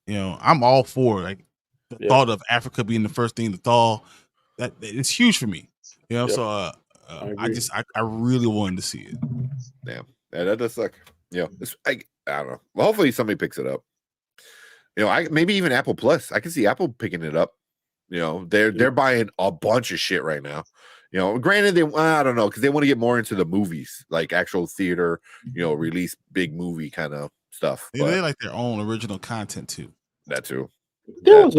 You know, I'm all for like the thought of Africa being the first thing to thaw. That it's huge for me. You know, so I really wanted to see it. Damn, that does suck. You know, I don't know. Well, hopefully somebody picks it up. You know, maybe even Apple Plus. I can see Apple picking it up. You know, they're buying a bunch of shit right now. You know, granted, I don't know, because they want to get more into the movies, like actual theater, you know, release big movie kind of stuff. They like their own original content too. That too. There was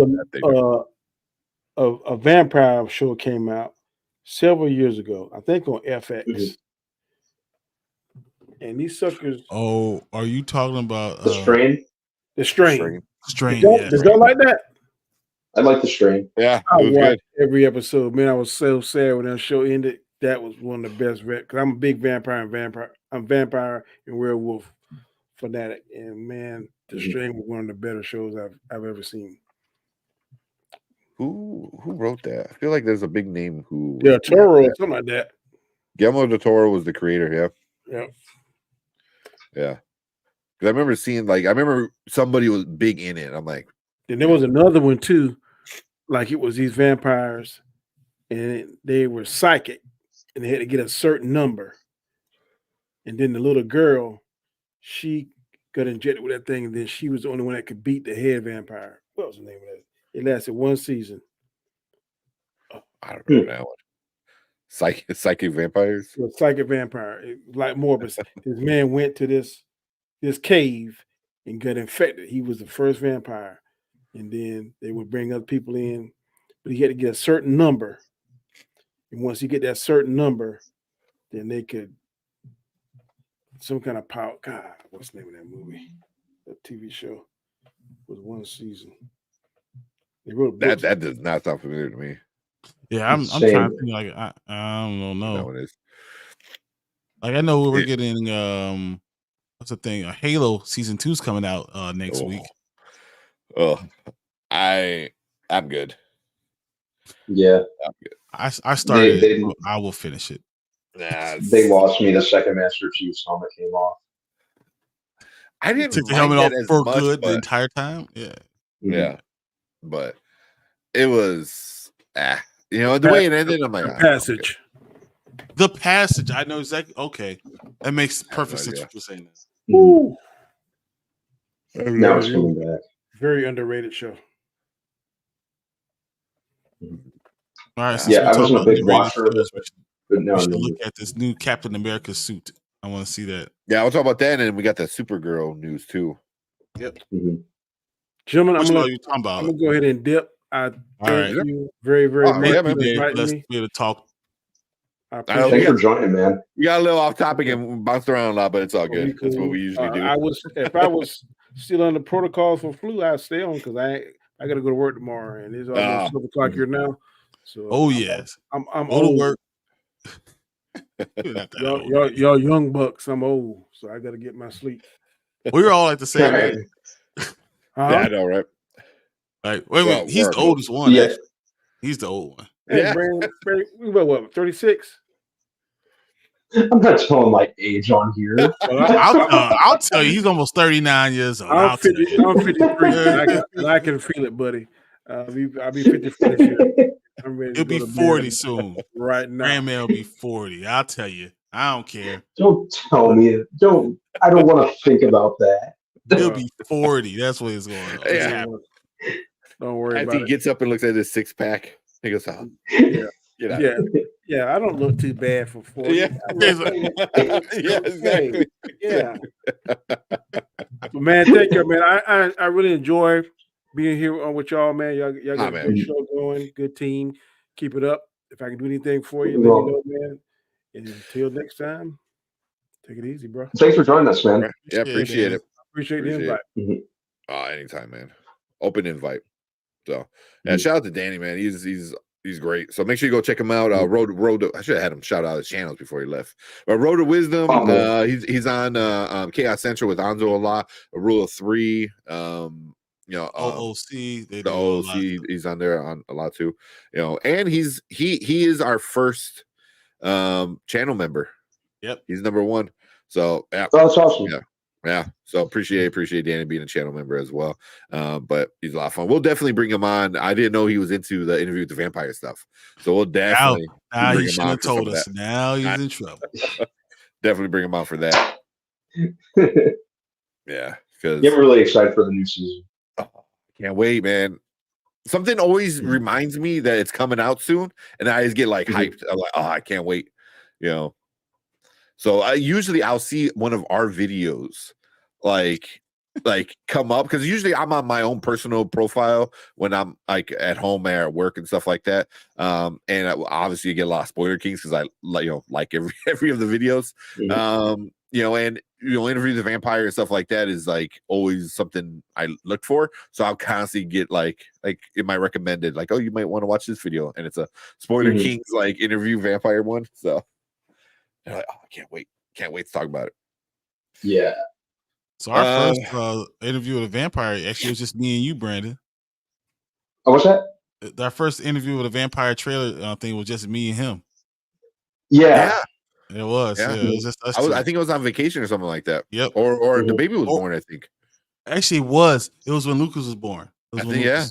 a vampire show came out several years ago, I think on FX. And these suckers. Oh, are you talking about The Strain? The Strain. Did y'all like that? I like The Strain. Yeah, I watched every episode. Man, I was so sad when that show ended. That was one of the best. Because I'm a big vampire and werewolf fanatic. And man, The Strain was one of the better shows I've ever seen. Who wrote that? I feel like there's a big name who. Yeah, Toro or something like that. Guillermo del Toro was the creator. Yeah. Because I remember somebody was big in it. I'm like. Then there was another one too. Like it was these vampires, and they were psychic, and they had to get a certain number. And then the little girl, she got injected with that thing, and then she was the only one that could beat the head vampire. What was the name of that? It lasted one season. I don't know that one. Psychic vampires. Psychic vampire, like Morbius. This man went to this cave and got infected. He was the first vampire. And then they would bring other people in, but he had to get a certain number. And once you get that certain number, then they could some kind of power. God, what's the name of that movie? That TV show was one season. They wrote that does not sound familiar to me. Yeah, I'm trying to think. Like I don't know. That one is. Like I know we're getting what's the thing? Halo season 2's coming out next week. Oh, I'm good. Yeah, I started. They I will finish it. Nah, they lost me the second Master Chief's helmet came off. I didn't Took the mind helmet that off as for much, good the but entire time. Yeah. yeah, but it was the way it ended. I'm like, The passage. The passage. I know exactly. Okay, that makes perfect sense. idea. What you're saying. Woo. Now it's coming back. Very underrated show. All right. Yeah, I wasn't a big underrated watcher of it, shows, but we no, should look at this new Captain America suit. I want to see that. Yeah, we'll talk about that, and we got the Supergirl news too. Yep. Gentlemen, I'm you talking about? gonna go ahead and dip. I thank right. you very, very much yeah, for man. inviting Let's me. be able to talk. I know, Thanks appreciate for joining, man. You got a little off topic and bounced around a lot, but it's all it. good. That's what we usually do. If I was still under protocol for flu, I'd stay on because I got to go to work tomorrow, and it's almost 12 o'clock here now. So yes, I'm go old. to work. Y'all young bucks. I'm old, so I got to get my sleep. We're all like the same age. Yeah, I know, right? Like, wait a minute. He's the oldest one. Yeah. Actually. He's the old one. Hey, Brandon, we about what, 36? I'm not telling my age on here. I'll tell you, he's almost 39 years old. I'm 53, and I can feel it, buddy. I'll be 54 this year. I'm ready. He'll be 40 soon. Right now. Grandma will be 40. I'll tell you. I don't care. Don't tell me. I don't want to think about that. He'll be 40. That's what is going on. Yeah. Don't worry As about he it. gets up and looks at his six pack, he goes, "Oh, Yeah. I don't look too bad for 40. Yeah, yeah, exactly. Yeah. But man, thank you, man. I really enjoy being here with y'all, man. Y'all got a good show going, good team. Keep it up. If I can do anything for you, let me know, man. And until next time, take it easy, bro. Thanks for joining us, man. Yeah, appreciate it. Appreciate the invite. Oh, anytime, man. Open invite. So, yeah, shout out to Danny, man. He's great. So make sure you go check him out. Road to, I should have had him shout out his channels before he left. But Road to Wisdom. He's on Chaos Central with Anzo a lot. A Rule of Three. OOC. The OOC. He's on there on a lot too. And he is our first channel member. Yep, he's number 1. So yeah, that's awesome. Yeah. So appreciate Danny being a channel member as well. But he's a lot of fun. We'll definitely bring him on. I didn't know he was into the Interview with the Vampire stuff. So we'll definitely now bring he him on should have told us. Now he's in trouble. Definitely bring him on for that. Yeah. Because I'm really excited for the new season. Can't wait, man. Something always reminds me that it's coming out soon, and I just get like hyped. I'm like, oh, I can't wait. So I'll see one of our videos like come up, because usually I'm on my own personal profile when I'm like at home or at work and stuff like that. And obviously you get a lot of spoiler kings because I like every of the videos. And Interview the Vampire and stuff like that is like always something I look for. So I'll constantly get like in my recommended, like, oh, you might want to watch this video, and it's a spoiler kings like Interview Vampire one. So they're like, oh, I can't wait to talk about it. Yeah. So our first interview with a vampire actually was just me and you, Brandon. Oh, what's that? Our first interview with a vampire trailer thing was just me and him. Yeah. It was. Yeah. It was just us I think I was on vacation or something like that. Yep. Or the baby was born, I think. Actually, it was when Lucas was born. Yeah.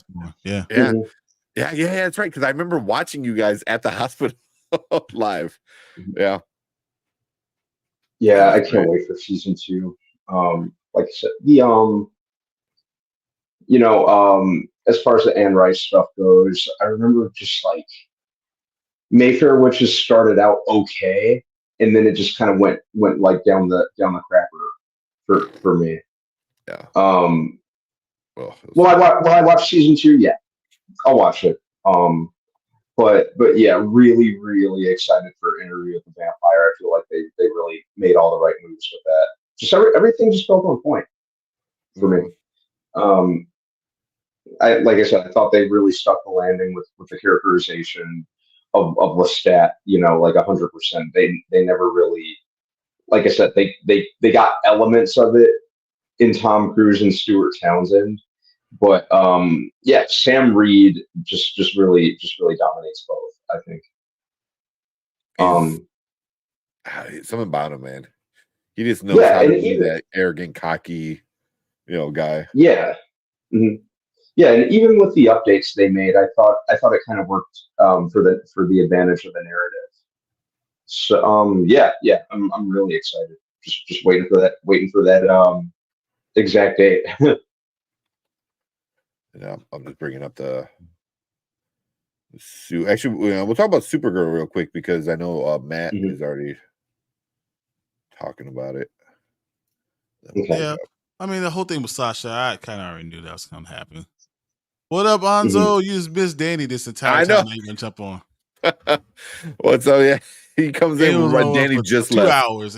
That's right. Because I remember watching you guys at the hospital live. Yeah. Yeah, I can't wait for season 2. Like I said, as far as the Anne Rice stuff goes, I remember just like Mayfair Witches started out okay, and then it just kind of went like down the crapper for me. Yeah. I watch season 2? Yeah, I'll watch it. But yeah, really, really excited for Interview with the Vampire. I feel like they really made all the right moves with that. Just everything just felt on point for me. Like I said, I thought they really stuck the landing with the characterization of Lestat. Like 100%. They never really, like I said, they got elements of it in Tom Cruise and Stuart Townsend, But yeah, Sam Reed just really dominates both, I think. Something about him, man. He just knows how to be that arrogant, cocky, guy. Yeah. Mm-hmm. Yeah, and even with the updates they made, I thought it kind of worked for the advantage of the narrative. So yeah, I'm really excited. Just waiting for that exact date. Yeah, I'm just bringing up the actually, we'll talk about Supergirl real quick because I know Matt is already talking about it. Okay. Yeah, I mean the whole thing with Sasha, I kind of already knew that was gonna happen. What up, Anzo? You just missed Danny this entire time. Now you gonna jump on. What's up? Yeah, he comes in right. Danny just left. 2 hours.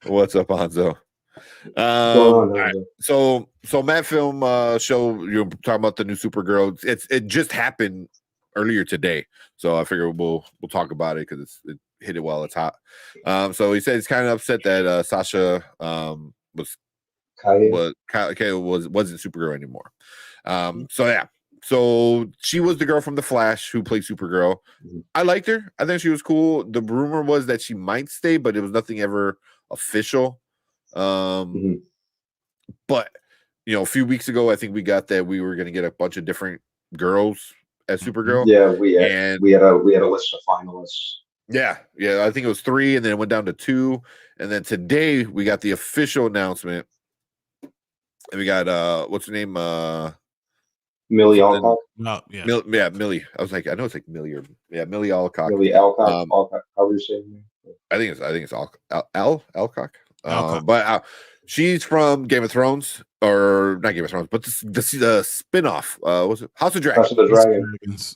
What's up, Anzo? Right. So Matt Film show, you're talking about the new Supergirl. It just happened earlier today, so I figure we'll talk about it because it hit it while it's hot. So he said he's kind of upset that Sasha wasn't Supergirl anymore. So yeah, so she was the girl from The Flash who played Supergirl. I liked her. I think she was cool. The rumor was that she might stay, but it was nothing ever official. But a few weeks ago, I think we got that we were going to get a bunch of different girls as Supergirl. Yeah, we had a list of finalists. Yeah, I think it was 3, and then it went down to 2, and then today we got the official announcement, and we got what's her name? Millie Alcock. Millie. I was like, I know it's like Millie or Millie Alcock. Millie Alcock. Alcock. How are you saying that? I think it's Alcock. But she's from Game of Thrones, or not Game of Thrones, but the spin-off. Was it House of Dragons? House of the Dragons.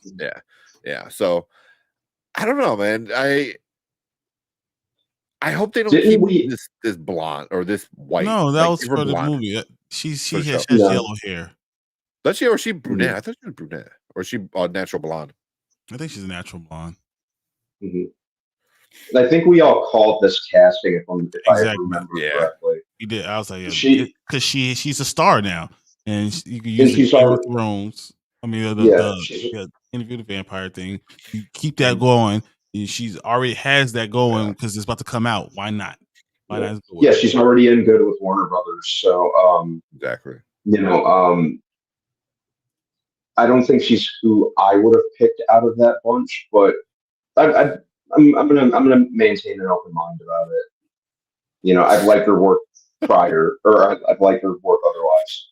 Yeah. So I don't know, man. I hope they don't keep this blonde or this white. No, that was for the movie. She has yellow hair. Does she, or is she brunette? I thought she was brunette, or is she natural blonde? I think she's a natural blonde. I think we all called this casting, if I remember correctly. We did. I was like, because she's a star now, and you can use Game of Thrones. I mean, the Interview with the Vampire thing. You keep that going. And she's already has that going because it's about to come out. Why not? Yeah, she's already in good with Warner Brothers. So exactly. I don't think she's who I would have picked out of that bunch, but I'm gonna maintain an open mind about it. I've liked her work prior, or I've liked her work otherwise.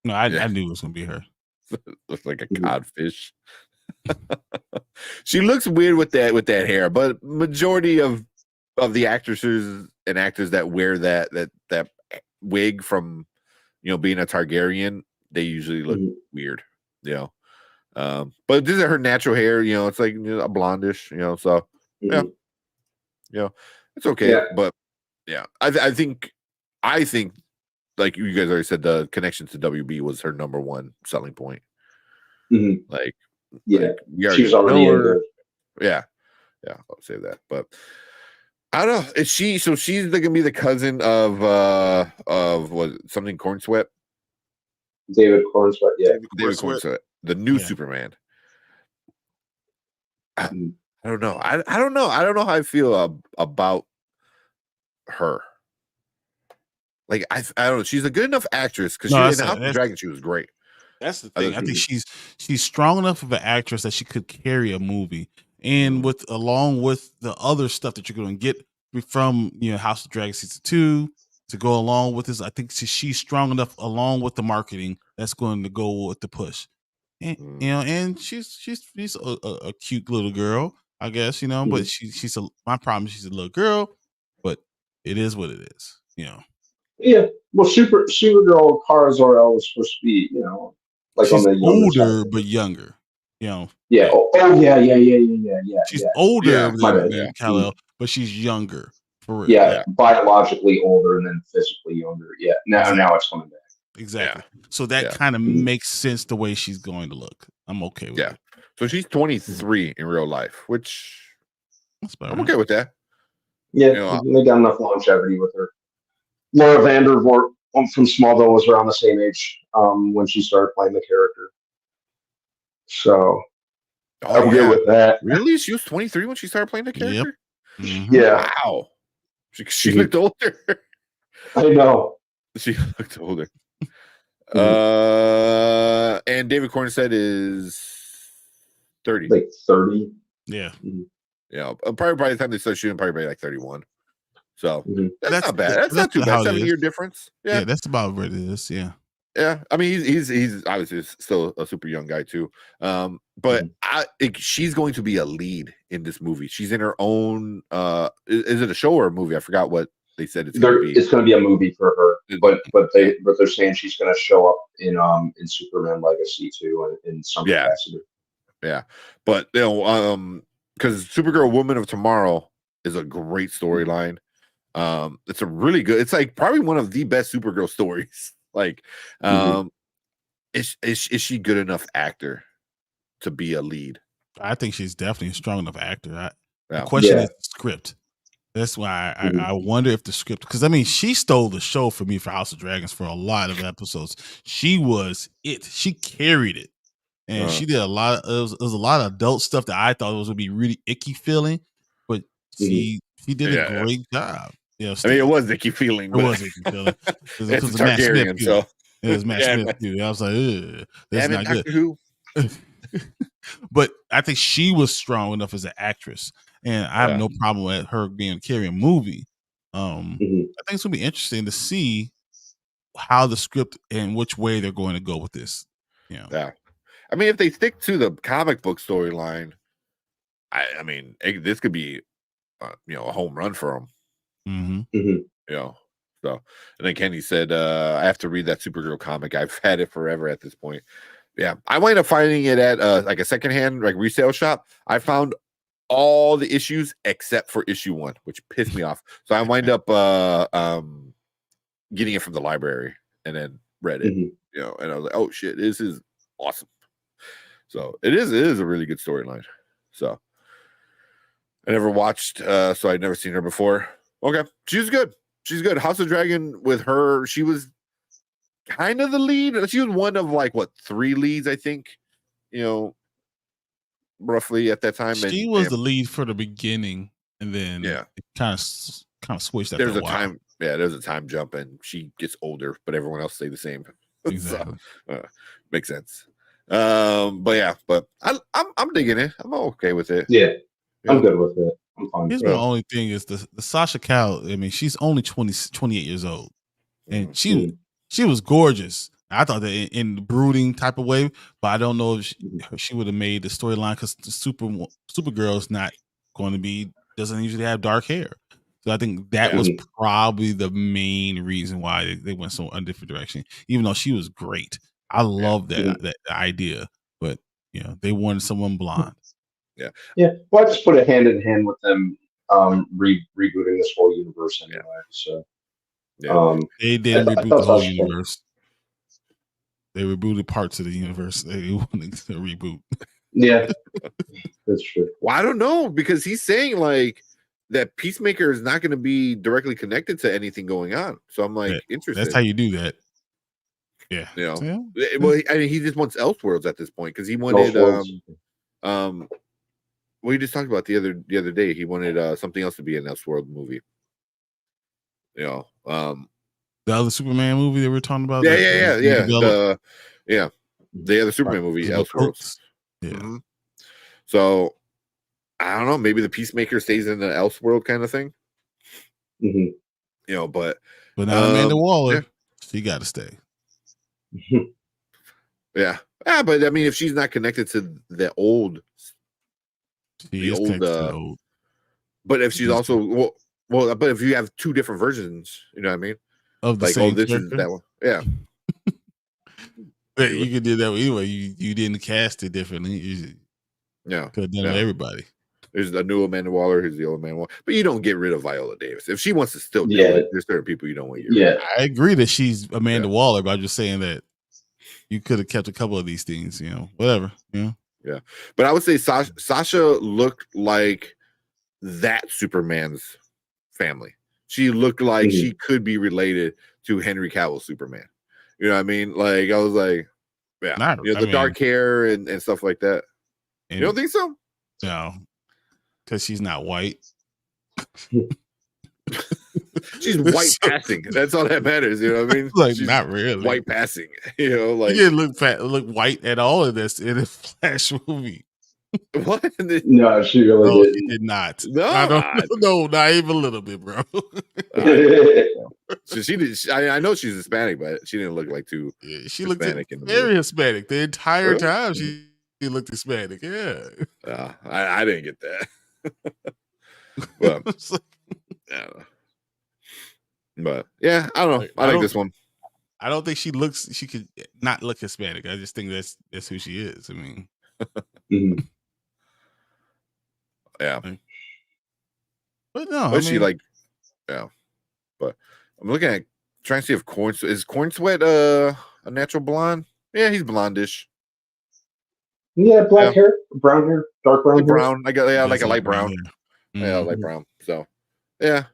No, I knew it was gonna be her. Looks like a codfish. She looks weird with that hair, but majority of the actresses and actors that wear that wig from being a Targaryen, they usually look weird. But this is her natural hair. It's like a blondish. So it's okay. Yeah. But I think like you guys already said, the connection to WB was her number one selling point. Like she was already in there. Yeah, I'll say that. But I don't know. Is she? So she's gonna be the cousin of what? Something Cornsweet. David Cornsweet. Yeah, David Cornsweet, the new Superman. I don't know. I don't know. I don't know how I feel about her. Like I don't know. She's a good enough actress because in House of Dragon she was great. That's the thing. I think she's strong enough of an actress that she could carry a movie, and along with the other stuff that you're going to get from House of Dragon season 2 to go along with this. I think she's strong enough along with the marketing that's going to go with the push, and and she's a cute little girl, I guess but she's my problem. She's a little girl, but it is what it is, Yeah, well, Supergirl Kara Zor-El was supposed to be, like she's on the older but younger, Yeah. Yeah. She's older than Kal-El, but she's younger for real. Yeah, biologically older and then physically younger. Yeah. Now it's coming back. Exactly. Yeah. So that kind of makes sense the way she's going to look. I'm okay with it. So she's 23 in real life, which I'm okay with that. Yeah, they got enough longevity with her. Laura Vandervoort from Smallville was around the same age when she started playing the character. So I'm good with that. Really? She was 23 when she started playing the character? Yep. Mm-hmm. Yeah. Wow. She looked older. I know. She looked older. Mhm. And David Cornsett is 30. Like 30. Yeah. Yeah. Probably by the time they start shooting, probably like 31. So that's not bad. That's not too how bad. it is. 7-year difference. Yeah, that's about what it is. Yeah. Yeah, I mean he's obviously still a super young guy too, but she's going to be a lead in this movie. She's in her own. Is it a show or a movie? I forgot what they said it's going to be. It's going to be a movie for her, but they're saying she's going to show up in Superman Legacy too, in some capacity. Yeah, but because Supergirl Woman of Tomorrow is a great storyline. It's a really good. It's like probably one of the best Supergirl stories. Like, is she good enough actor to be a lead? I think she's definitely a strong enough actor. The question is the script. That's why I wonder if the script, because I mean, she stole the show for me for House of Dragons for a lot of episodes. She was it. She carried it, and she did a lot. It was a lot of adult stuff that I thought was gonna be really icky feeling, but she did a great job. Yeah, I mean, it was icky feeling. It was icky feeling. It's a Targaryen, so it was Matt Smith too. I was like, that's not good. Who? But I think she was strong enough as an actress, and I have no problem with her being carrying a movie. I think it's gonna be interesting to see how the script and which way they're going to go with this. Yeah, I mean, if they stick to the comic book storyline, I mean, this could be, a home run for them. So, and then Kenny said, I have to read that Supergirl comic. I've had it forever at this point. Yeah, I wind up finding it at like a secondhand like resale shop. I found all the issues except for issue 1, which pissed me off. So I wind up getting it from the library and then read it. And I was like, oh shit, this is awesome. So it is a really good storyline. So I never watched, so I'd never seen her before. Okay, she's good. She's good. House of Dragon with her, she was kind of the lead. She was one of 3 leads, I think. Roughly at that time. She was the lead for the beginning, and then it kind of switched. There's a time, there's a time jump, and she gets older, but everyone else stay the same. Exactly, so, makes sense. But I'm digging it. I'm okay with it. Yeah, I'm good with it. I'm fine. Here's my only thing is the Sasha Calle. I mean, she's only 28 years old, and she was gorgeous. I thought that in the brooding type of way, but I don't know if she would have made the storyline because the Supergirl is not going to doesn't usually have dark hair. So I think that was probably the main reason why they went so a different direction. Even though she was great, I love that idea, but they wanted someone blonde. Yeah. Well, I just put it hand in hand with them rebooting this whole universe anyway. So they didn't reboot the whole universe. They rebooted parts of the universe. They wanted to reboot. Yeah, that's true. Well, I don't know, because he's saying that Peacemaker is not going to be directly connected to anything going on. So I'm interested. That's how you do that. Yeah. Well, I mean, he just wants Elseworlds at this point because he wanted we just talked about the other day. He wanted something else to be an Elseworld movie. The other Superman movie that we're talking about. The other Superman movie, Elseworlds. Yeah. So I don't know. Maybe the Peacemaker stays in the Elseworld kind of thing. But now Amanda Waller, she got to stay. Yeah, but I mean, if she's not connected to the old, but if she's also but if you have 2 different versions, you know what I mean, of the same this character? is that one, But you could do that anyway. You didn't cast it differently. You could have done it with everybody. There's the new Amanda Waller, who's the old Amanda Waller, but you don't get rid of Viola Davis if she wants to still do it. There's certain people you don't want to get rid of. I agree that she's Amanda Waller, but I'm just saying that you could have kept a couple of these things, whatever. Yeah, but I would say Sasha looked like that Superman's family. she looked like she could be related to Henry Cavill Superman. You know what I mean? Like I was like, yeah, the dark hair and stuff like that. You don't think so? No, because she's not white. She's white passing. That's all that matters. You know what I mean? Like she's not really white passing. You know, like she didn't look white at all in this Flash movie. What? No, she really didn't. She did not. No, no, not even a little bit, bro. So she did. I know she's Hispanic, but she didn't look like too. Yeah, she looked Hispanic in the very movie. Hispanic the entire time. She looked Hispanic. Yeah, I didn't get that. But yeah, but yeah, I don't know. I like this one. I don't think she could not look Hispanic. I just think that's who she is. I mean, yeah. But no, but she like, yeah. But I'm looking at trying to see if is Corn Sweat a natural blonde? Yeah, he's blondish. Yeah, black hair, brown hair, dark brown. Brown. I got like a light brown. Yeah, light brown. So yeah,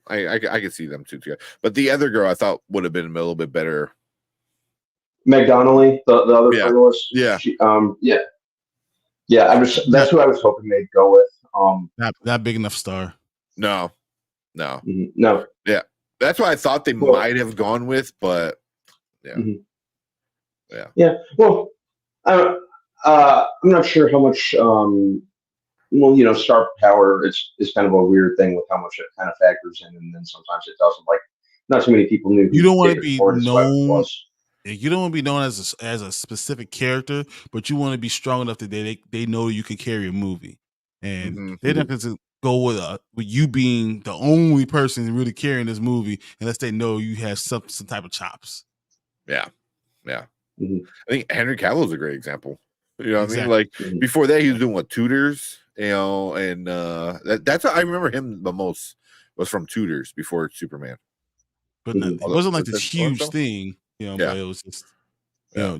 I could see them two together. But the other girl I thought would have been a little bit better. Meg Donnelly, the other finalist. Yeah. She, that's who I was hoping they'd go with. Not big enough star. No. No. Yeah. That's what I thought they might have gone with, but yeah. Yeah. Well, I'm not sure how much star power is kind of a weird thing with how much it kind of factors in, and then sometimes it doesn't. Like, not too many people knew. You don't want to be known. You don't want to be known as a specific character, but you want to be strong enough that they know you can carry a movie, and they're not going to go with you being the only person really carrying this movie unless they know you have some type of chops. Yeah. I think Henry Cavill is a great example. You know what I mean? Exactly. Like before that, he was doing what, Tudors, and that's what I remember him the most was from Tudors before Superman. But it wasn't like this huge thing, but it was just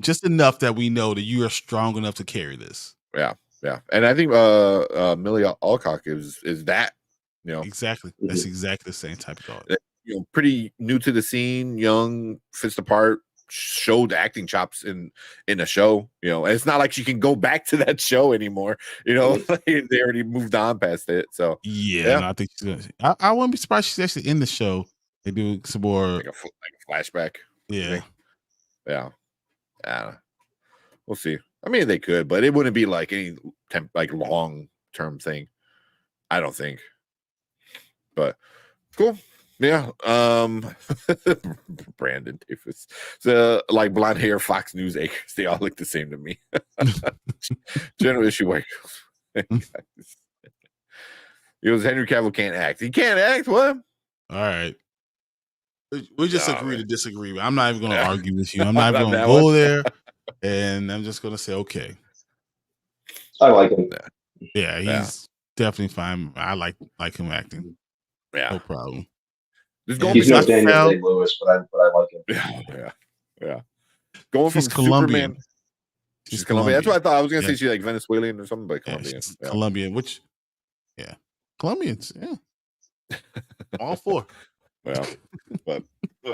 just enough that we know that you are strong enough to carry this. Yeah. And I think Millie Alcock is that, Exactly. That's exactly the same type of dog. Pretty new to the scene, young, fits the part, showed acting chops in a show, and it's not like she can go back to that show anymore. They already moved on past it. So no, I think she's gonna. I wouldn't be surprised she's actually in the show. They do some more like a flashback. Yeah. We'll see. I mean, they could, but it wouldn't be like any long term thing. I don't think. But cool. Yeah. Brandon Davis. So like blonde hair Fox News acres, they all look the same to me. General issue white girls. It was Henry Cavill can't act. He can't act. What? All right. We just agree to disagree. I'm not even going to argue with you. I'm not even going to go there, and I'm just going to say okay. I like him. Yeah, he's definitely fine. I like him acting. Yeah, no problem. He's not Daniel Day-Lewis, but I like him. Yeah. Going she's from Colombian. Superman. She's Colombian. That's what I thought. I was going to say she's like Venezuelan or something, but Colombian. Colombian, Colombians. Yeah, all four. Well, but all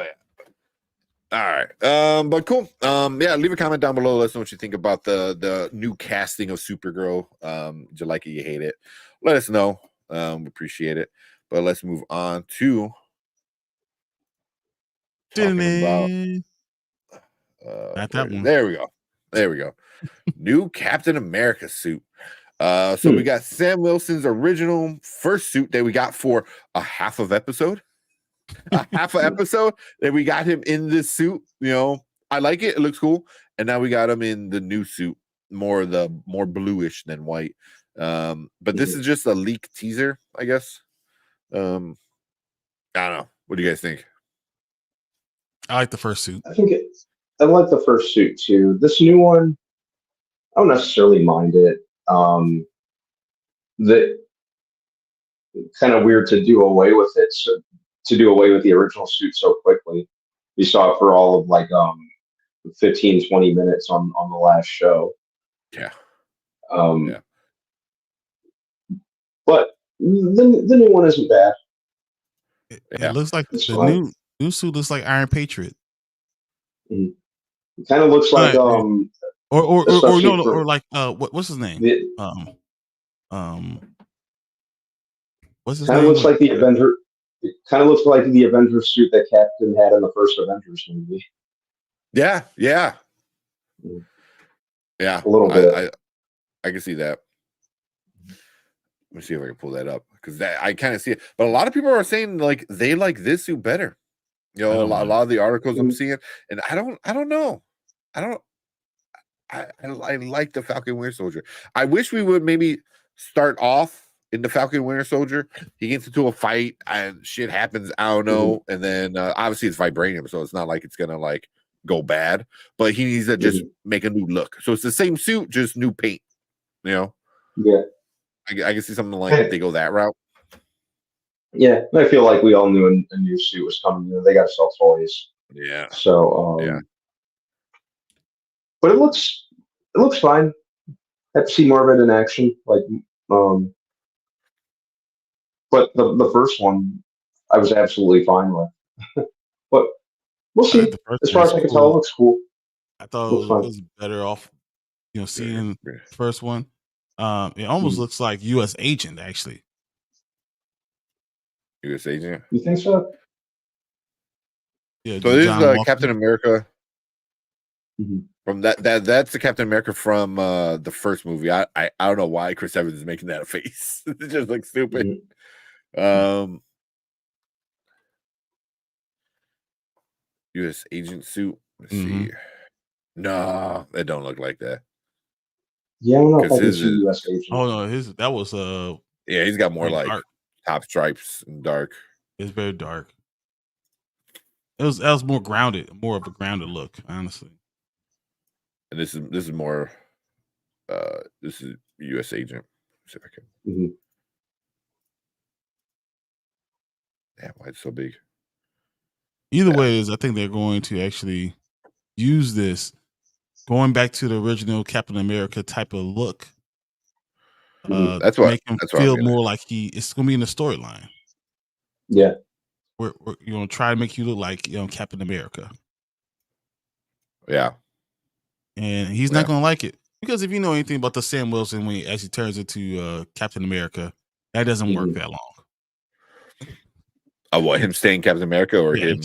right. But cool. Leave a comment down below. Let us know what you think about the new casting of Supergirl. Did you like it? You hate it? Let us know. We appreciate it. But let's move on to talking about not that one. There we go. New Captain America suit. So we got Sam Wilson's original first suit that we got for a half of episode. That we got him in this suit. I like it. It looks cool. And now we got him in the new suit, more bluish than white. But this is just a leak teaser, I guess. I don't know. What do you guys think? I like the first suit. I like the first suit too. This new one, I don't necessarily mind it. The kind of weird to do away with it. So to do away with the original suit so quickly. We saw it for all of 15, 20 minutes on the last show. Yeah. But the new one isn't bad. It looks like It's the fine. new suit looks like Iron Patriot. It kind of looks like or especially no, for or like what's his name? the What's his kind of looks name? like the Avenger. It kind of looks like the Avenger suit that Captain had in the first Avengers movie. Yeah. Mm. Yeah. A little bit. I can see that. Let me see if I can pull that up because I kind of see it. But a lot of people are saying like they like this suit better. You know, a lot of the articles I'm seeing, and I don't know. I like the Falcon Winter Soldier. I wish we would maybe start off in the Falcon Winter Soldier. He gets into a fight and shit happens. I don't know. And then obviously it's vibranium, so it's not like it's gonna like go bad. But he needs to just make a new look. So it's the same suit, just new paint. You know. Yeah. I can see something like they go that route. Yeah, I feel like we all knew a new suit was coming. You know, they got to sell toys. Yeah. So, yeah. But it looks fine. I have to see more of it in action. Like, but the first one, I was absolutely fine with. But we'll see. As far as I can tell, it looks cool. I thought it was better off, you know, seeing the first one. It almost looks like U.S. Agent, actually. U.S. Agent? You think so? Yeah. So this is Captain America. From that's the Captain America from the first movie. I don't know why Chris Evans is making that a face. It just looks stupid. U.S. Agent suit. Let's see. No, it don't look like that. Yeah, I don't know if I can see U.S. Agent. Oh no, that was yeah, he's got more like dark. Top stripes and dark. It's very dark. That was more grounded, more of a grounded look, honestly. And this is more this is U.S. Agent. Let's see if I can. Yeah, why it's so big? Either way, I think they're going to actually use this, going back to the original Captain America type of look. That's what make him feel more like it's going to be in the storyline. Yeah, we're you know try to make you look like Captain America. Yeah, and he's not going to like it because if you know anything about the Sam Wilson when he actually turns into Captain America, that doesn't work that long. What, him staying Captain America or him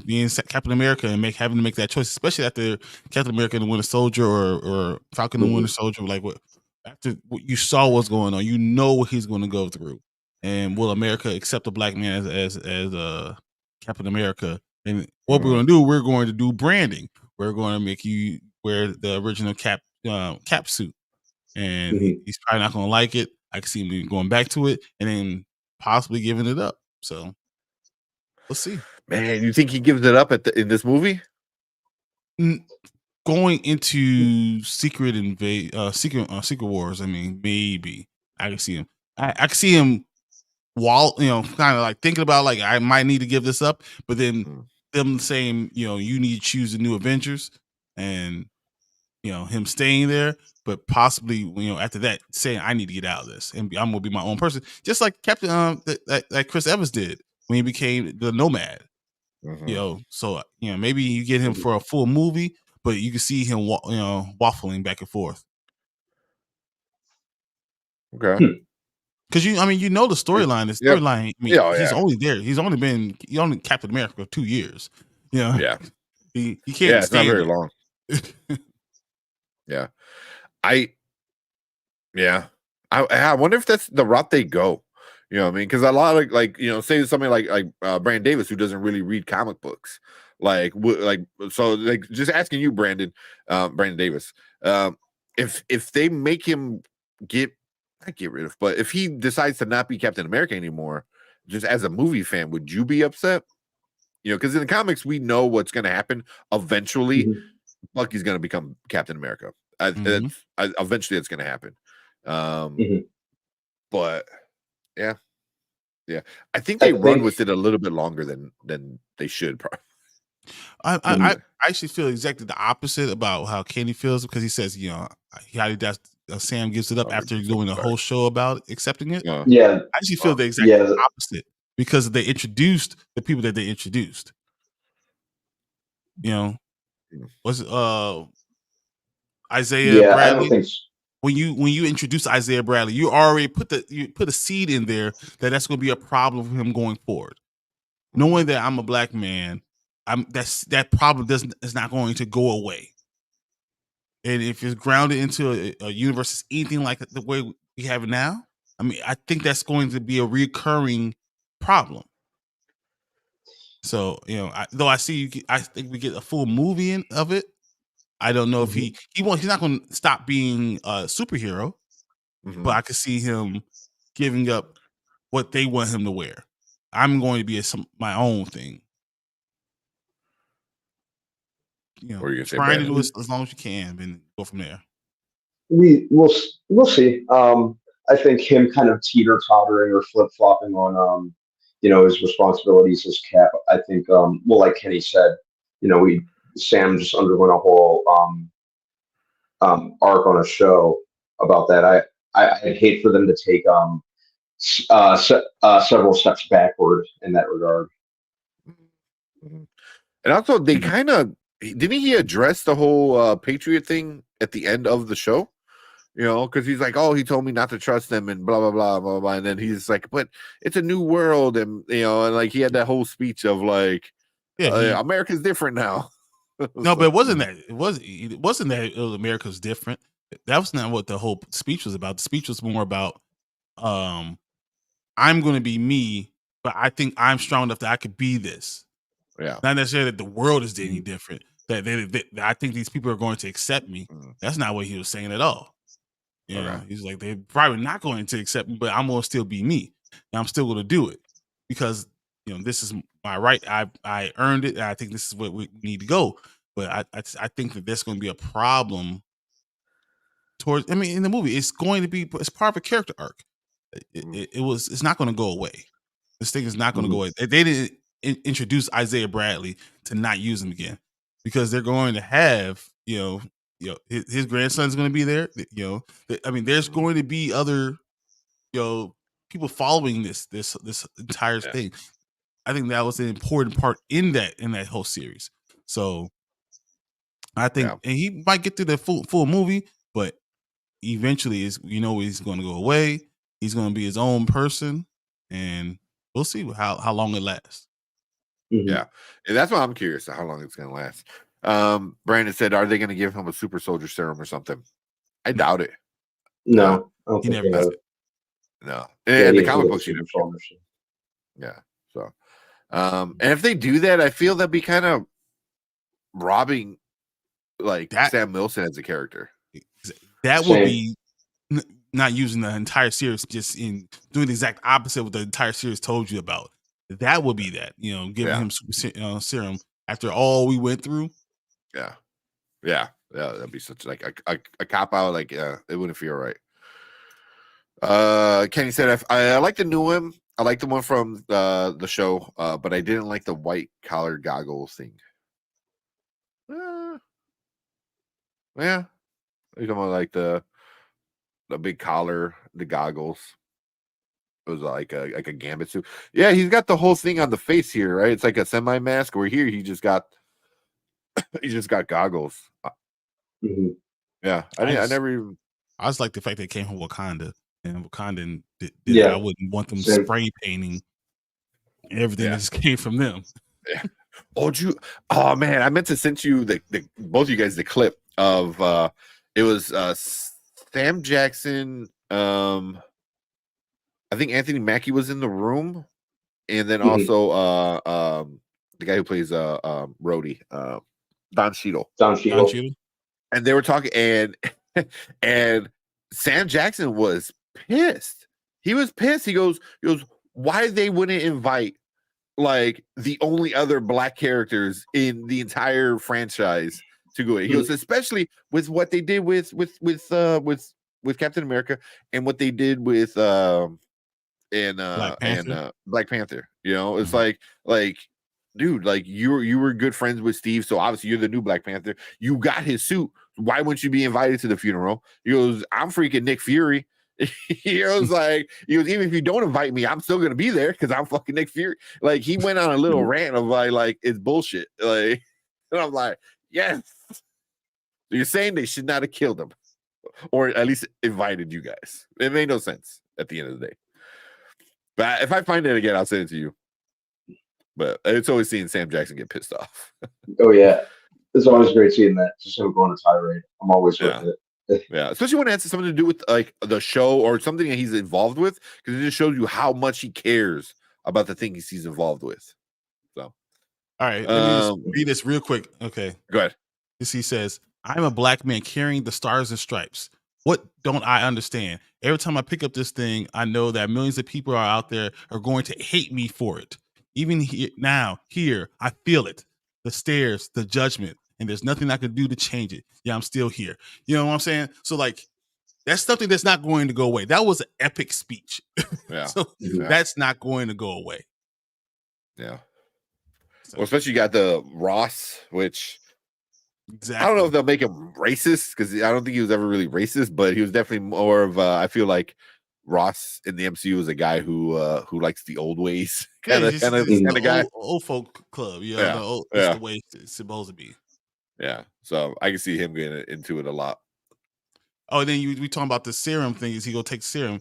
being Captain America and having to make that choice, especially after Captain America and the Winter Soldier or Falcon and the Winter Soldier, like after what you saw what's going on, you know what he's going to go through, and will America accept a black man as Captain America? And what we're going to do, we're going to do branding. We're going to make you wear the original cap suit, and he's probably not going to like it. I can see him going back to it and then possibly giving it up. So we'll see. Man, you think he gives it up in this movie? Going into Secret Wars, I mean, maybe I can see him. I can see him kind of like thinking about like I might need to give this up, but then them saying, you need to choose the new Avengers, and him staying there, but possibly after that saying I need to get out of this and I'm gonna be my own person, just like Captain that Chris Evans did when he became the Nomad. So maybe you get him for a full movie, but you can see him waffling back and forth. Okay. Because the storyline. The storyline. He's only there. He's only Captain America for 2 years. Yeah. He can't. Yeah, it's not very long. Yeah. I wonder if that's the route they go. You know what I mean? Because a lot of say somebody like Brandon Davis, who doesn't really read comic books, just asking you, Brandon Davis, if they make him not get rid of, but if he decides to not be Captain America anymore, just as a movie fan, would you be upset? Because in the comics, we know what's going to happen. Eventually, Bucky's going to become Captain America. Eventually, it's going to happen. But yeah. I think they run with it a little bit longer than they should. Probably. I actually feel exactly the opposite about how Kenny feels, because he says, Sam gives it up after doing a whole show about accepting it. Yeah, I actually feel the exact opposite, because they introduced the people that they introduced. You know, was Isaiah Yeah, I Bradley? don't think so. When you introduce Isaiah Bradley, you already put a seed in there that's going to be a problem for him going forward. Knowing that I'm a black man, that problem is not going to go away. And if it's grounded into a universe that's anything like the way we have it now, I mean, I think that's going to be a recurring problem. So, you know, I think we get a full movie of it. I don't know if he's not going to stop being a superhero, but I could see him giving up what they want him to wear. I'm going to be my own thing. You know, trying to do it as long as you can and go from there. We'll see. I think him kind of teeter-tottering or flip-flopping on his responsibilities as Cap. I think like Kenny said, Sam just underwent a whole arc on a show about that. I'd hate for them to take several steps backward in that regard. And also, they kind of didn't he address the whole Patriot thing at the end of the show? You know, because he's like, oh, he told me not to trust them and blah blah blah blah blah, and then he's like, but it's a new world, and and like he had that whole speech of like, America's different now. No, but it wasn't that. It wasn't that America's different. That was not what the whole speech was about. The speech was more about, I'm going to be me, but I think I'm strong enough that I could be this. Yeah. Not necessarily that the world is any different. That I think these people are going to accept me. That's not what he was saying at all. You know, he's like, they're probably not going to accept me, but I'm going to still be me. And I'm still going to do it because, this is my right. I earned it. And I think this is where we need to go. But I think that there's going to be a problem in the movie, it's part of a character arc. It's not going to go away. This thing is not going to go away. They didn't introduce Isaiah Bradley to not use him again because they're going to have, his grandson's going to be there. There's going to be other, people following this entire thing. I think that was an important part in that whole series. So I think, and he might get through the full movie, but eventually he's going to go away. He's going to be his own person, and we'll see how long it lasts. Yeah, and that's why I'm curious how long it's going to last. Brandon said, "Are they going to give him a super soldier serum or something?" I doubt it. No, he never does it. No, and the comic books, yeah. So, and if they do that, I feel that'd be kind of robbing, like Sam Wilson as a character. That would be not using the entire series, just in doing the exact opposite of what the entire series told you about. That would be that, giving him serum after all we went through. Yeah, that'd be such like a cop out. Like, it wouldn't feel right. Kenny said, I like the new one. I like the one from the show, but I didn't like the white collar goggles thing. Yeah, you talking about like the big collar, the goggles. It was like a gambit suit. Yeah, he's got the whole thing on the face here, right? It's like a semi mask. Where here he just got goggles. Yeah, I never even. I just like the fact that it came from Wakanda, and Wakandan did I wouldn't want them spray painting everything that just came from them. Yeah. Oh man, I meant to send you the both of you guys the clip of it was Sam Jackson. I think Anthony Mackie was in the room, and then also the guy who plays Rhodey, Don Cheadle. And they were talking, and Sam Jackson was pissed. He was pissed. He goes, why they wouldn't invite like the only other black characters in the entire franchise to go in. He goes, especially with what they did with Captain America and what they did with Black Panther. It's like dude, like you were good friends with Steve, so obviously you're the new Black Panther. You got his suit. Why wouldn't you be invited to the funeral? He goes, I'm freaking Nick Fury. He was like, even if you don't invite me, I'm still gonna be there because I'm fucking Nick Fury. Like he went on a little rant of like it's bullshit. Like, and I'm like, yes. You're saying they should not have killed him, or at least invited you guys. It made no sense at the end of the day. But if I find it again, I'll send it to you. But it's always seeing Sam Jackson get pissed off. Oh yeah, it's always great seeing that. Just him going on a tirade. I'm always with it. Yeah, especially when it has something to do with like the show or something that he's involved with, because it just shows you how much he cares about the things he's involved with. So, all right, let me just read this real quick. Okay, go ahead. He says, "I'm a black man carrying the stars and stripes. What don't I understand? Every time I pick up this thing, I know that millions of people are out there are going to hate me for it. Even here, I feel it. The stares, the judgment, and there's nothing I can do to change it. Yeah, I'm still here. You know what I'm saying? So like, that's something that's not going to go away. That was an epic speech. Yeah. So that's not going to go away. Yeah. So, well, especially you got the Ross, which exactly. I don't know if they'll make him racist because I don't think he was ever really racist, but he was definitely more of I feel like Ross in the MCU is a guy who likes the old ways, kind of guy, old folk club. Yeah, the way it's supposed to be. Yeah, so I can see him getting into it a lot. Oh, and then we talking about the serum thing. Is he gonna take serum?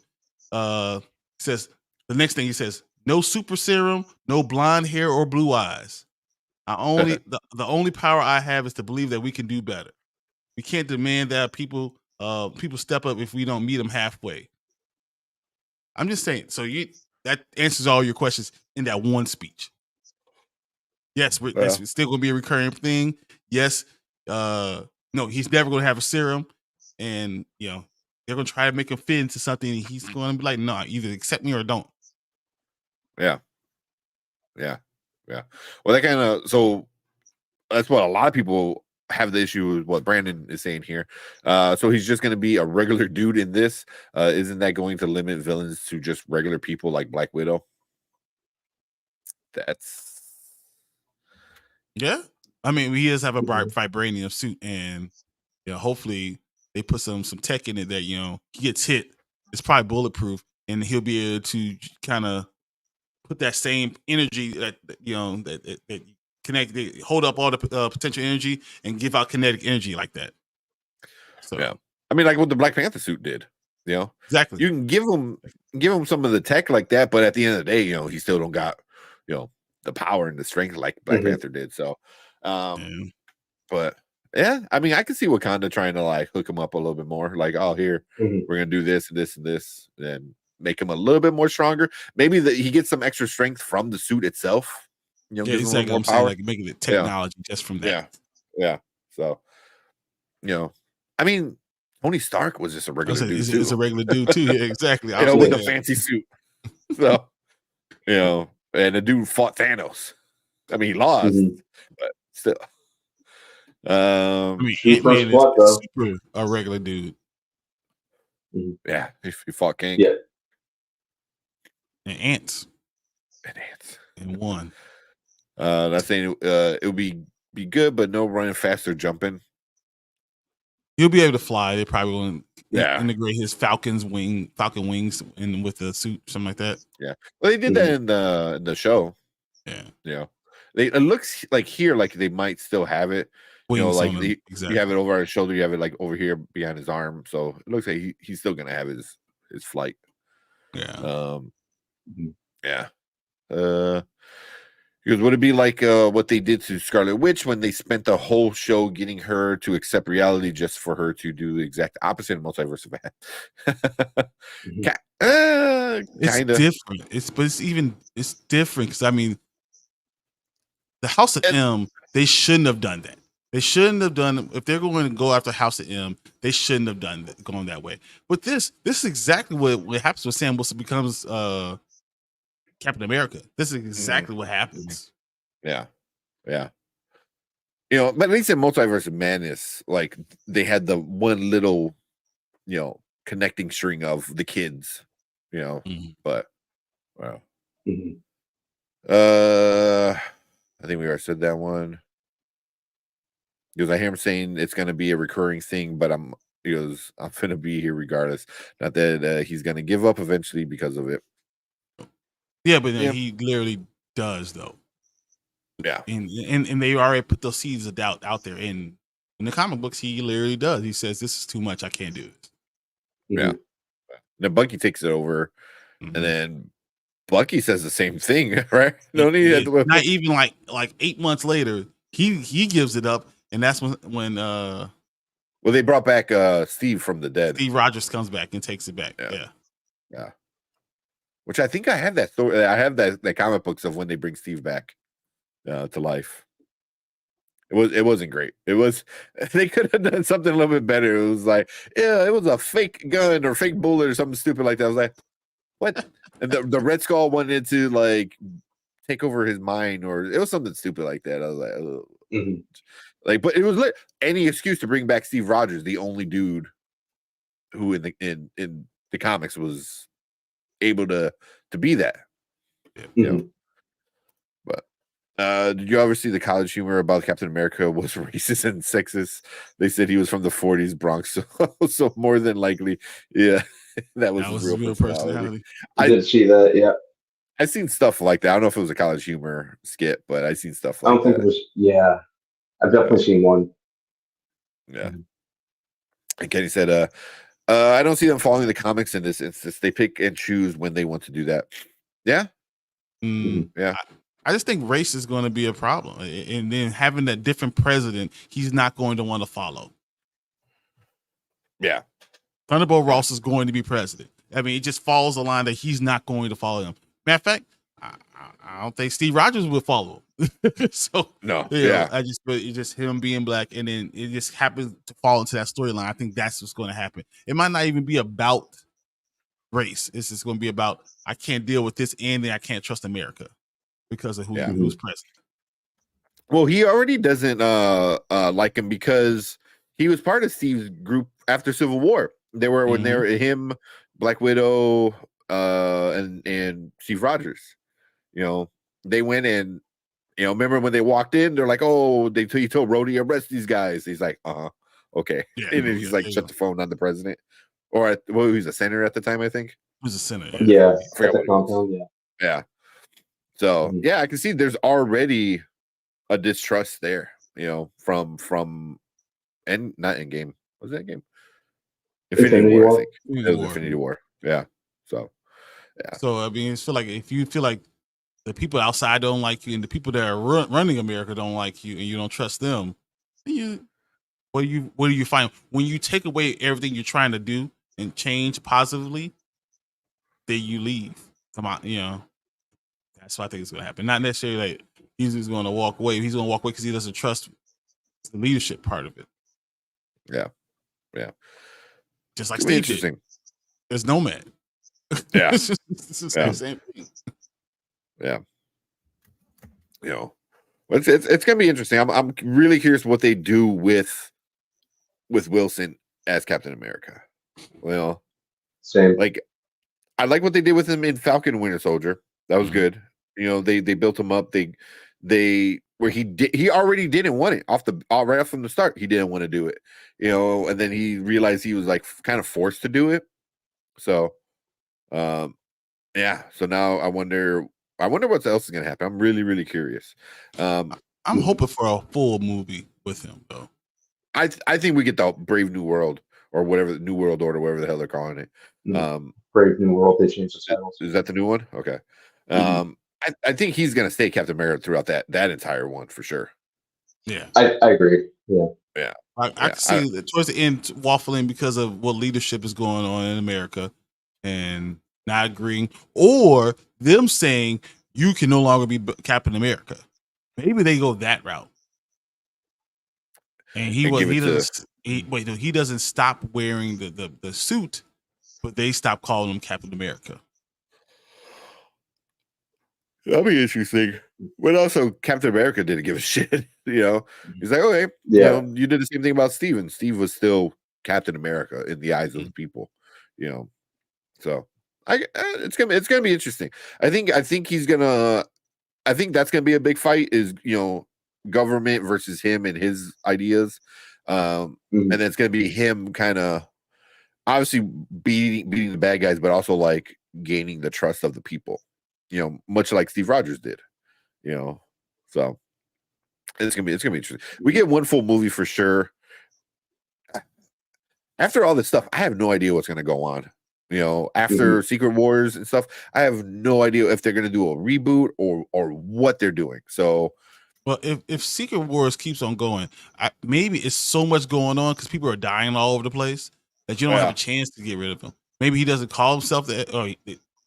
He says the next thing he says, no super serum, no blonde hair or blue eyes. The only power I have is to believe that we can do better. We can't demand that people step up if we don't meet them halfway. I'm just saying. So that answers all your questions in that one speech. Yes, that's still going to be a recurring thing. Yes, no, he's never going to have a serum, and they're going to try to make him fit into something. And he's going to be like, no, either accept me or don't. Yeah. Well, that kind of that's what a lot of people have the issue with what Brandon is saying here. So he's just going to be a regular dude in this. Isn't that going to limit villains to just regular people like Black Widow? Yeah. I mean, he does have a vibranium suit, and hopefully they put some tech in it that he gets hit. It's probably bulletproof, and he'll be able to kind of put that same energy that connect, hold up all the potential energy and give out kinetic energy like that. So yeah, I mean, like what the Black Panther suit did. Exactly. You can give him some of the tech like that, but at the end of the day, he still don't got the power and the strength like Black Panther did. So, but yeah, I mean, I can see Wakanda trying to like hook him up a little bit more. Like, oh, here we're gonna do this and this and this, and make him a little bit more stronger. Maybe he gets some extra strength from the suit itself. Exactly. I'm saying, like making it technology just from that. Yeah. So, I mean, Tony Stark was just a regular dude. He's a regular dude too. Yeah, exactly. With a fancy suit. So, and the dude fought Thanos. I mean, he lost, but still. I mean, Ant-Man is super a regular dude. Yeah, he fought King. Yeah. And ants. And one. That's saying it would be good, but no running fast or jumping. He'll be able to fly. They probably will integrate his falcon wings in with the suit, something like that. Yeah. Well, they did that in the show. Yeah. It looks like here, like they might still have it. Wings like you have it over his shoulder, you have it like over here behind his arm. So it looks like he's still gonna have his flight. Yeah. Yeah. Because would it be like what they did to Scarlet Witch when they spent the whole show getting her to accept reality just for her to do the exact opposite of Multiverse of It's different. It's different because I mean, the House of M, they shouldn't have done that. They shouldn't have done, if they're going to go after House of M, they shouldn't have done that, going that way. But this is exactly what happens when Sam Wilson becomes Captain America. This is exactly what happens. Yeah. But at least in Multiverse of Madness, like they had the one little, connecting string of the kids, but wow. I think we already said that one. Because I hear him saying it's going to be a recurring thing, but I'm He goes, I'm gonna be here regardless. Not that he's gonna give up eventually because of it. Yeah, but he literally does though. Yeah, and they already put those seeds of doubt out there. In the comic books, he literally does. He says, "This is too much. I can't do this." Yeah. Then Bucky takes it over, and then Bucky says the same thing, right? Not even like 8 months later, he gives it up, and that's when well, they brought back Steve from the dead. Steve Rogers comes back and takes it back. Yeah. Which I think I have that story. I have that comic books of when they bring Steve back to life. It wasn't great. They could have done something a little bit better. It was like, yeah, it was a fake gun or fake bullet or something stupid like that. I was like, what? And the Red Skull wanted to like take over his mind, or it was something stupid like that. I was like, oh. Like, but it was any excuse to bring back Steve Rogers, the only dude who in the comics was able to be that. But did you ever see the college humor about Captain America was racist and sexist? They said he was from the 40s Bronx, so more than likely, yeah, that was his real personality. I did see that, yeah. I've seen stuff like that. I don't know if it was a college humor skit, but I've seen stuff like that. I don't think it was, yeah. I've definitely seen one. Yeah. And Kenny said, I don't see them following the comics in this instance. They pick and choose when they want to do that. Yeah. Yeah. I just think race is going to be a problem. And then having a different president, he's not going to want to follow. Yeah. Thunderbolt Ross is going to be president. I mean, it just follows the line that he's not going to follow him. Matter of fact, I don't think Steve Rogers would follow. So no, it's just him being black, and then it just happens to fall into that storyline. I think that's what's going to happen. It might not even be about race. It's just going to be about, I can't deal with this, and then I can't trust America because of who's president. Well, he already doesn't like him because he was part of Steve's group after Civil War. They were when they were him, Black Widow, and Steve Rogers. You know, they went and, you know, remember when they walked in, they're like, oh, he told Rhodey, arrest these guys. He's like, okay. And then he's like, shut the phone on the president. Or he was a senator at the time, I think. He was a senator. Yeah. Yeah. So I can see there's already a distrust there, you know, from not Endgame. Was that Endgame? Infinity War, I think. It was Infinity War. Yeah. So yeah. So I mean, it's like if you feel like the people outside don't like you and the people that are running America don't like you and you don't trust them, what do you find when you take away everything you're trying to do and change positively? Then you leave. Come on, you know. That's what I think is going to happen. Not necessarily like he's just going to walk away. He's going to walk away because he doesn't trust the leadership part of it. Yeah. Just like Steve did. There's Nomad. Yeah. It's the same thing. Yeah. You know, it's going to be interesting. I'm really curious what they do with Wilson as Captain America. Well, same. Like, I like what they did with him in Falcon and Winter Soldier. That was good. You know, they built him up. He already didn't want it right off from the start. He didn't want to do it, you know, and then he realized he was like kind of forced to do it. So, so now I wonder what else is going to happen. I'm really, really curious. I'm hoping for a full movie with him though. I think we get the Brave New World or whatever, the New World Order, whatever the hell they're calling it. Brave New World. They changed the titles. Is that the new one? Okay. I think he's going to stay Captain America throughout that entire one for sure. Yeah, I agree. Yeah. I can see that towards the end waffling because of what leadership is going on in America and not agreeing, or them saying you can no longer be Captain America. Maybe they go that route. And he doesn't stop wearing the suit, but they stop calling him Captain America. That'll be interesting. But also, Captain America didn't give a shit. You know, he's like, okay, you know, you did the same thing about Steve, and Steve was still Captain America in the eyes of the people. You know, so it's gonna be interesting. I think that's gonna be a big fight. Is, you know, government versus him and his ideas. And then it's gonna be him kind of obviously beating the bad guys, but also like gaining the trust of the people. Much like Steve Rogers did. So it's gonna be interesting. We get one full movie for sure. After all this stuff, I have no idea what's gonna go on. After Secret Wars and stuff, I have no idea if they're gonna do a reboot or what they're doing. So, well, if Secret Wars keeps on going, maybe it's so much going on because people are dying all over the place that you don't have a chance to get rid of him. Maybe he doesn't call himself that, or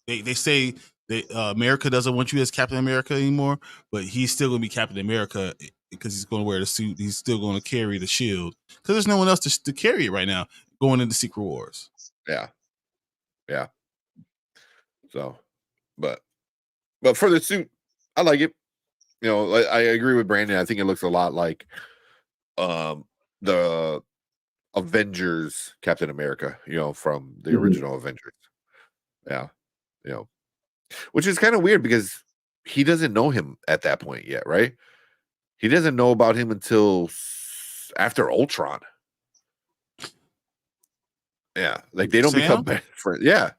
they say that America doesn't want you as Captain America anymore, but he's still gonna be Captain America because he's going to wear the suit. He's still going to carry the shield because there's no one else to carry it right now going into Secret Wars. Yeah. So, but for the suit, I like it. I agree with Brandon. I think it looks a lot like the Avengers Captain America, from the original Avengers. Yeah. Which is kind of weird because he doesn't know him at that point yet, right? He doesn't know about him until after Ultron. Yeah, like they don't become best friends. Yeah,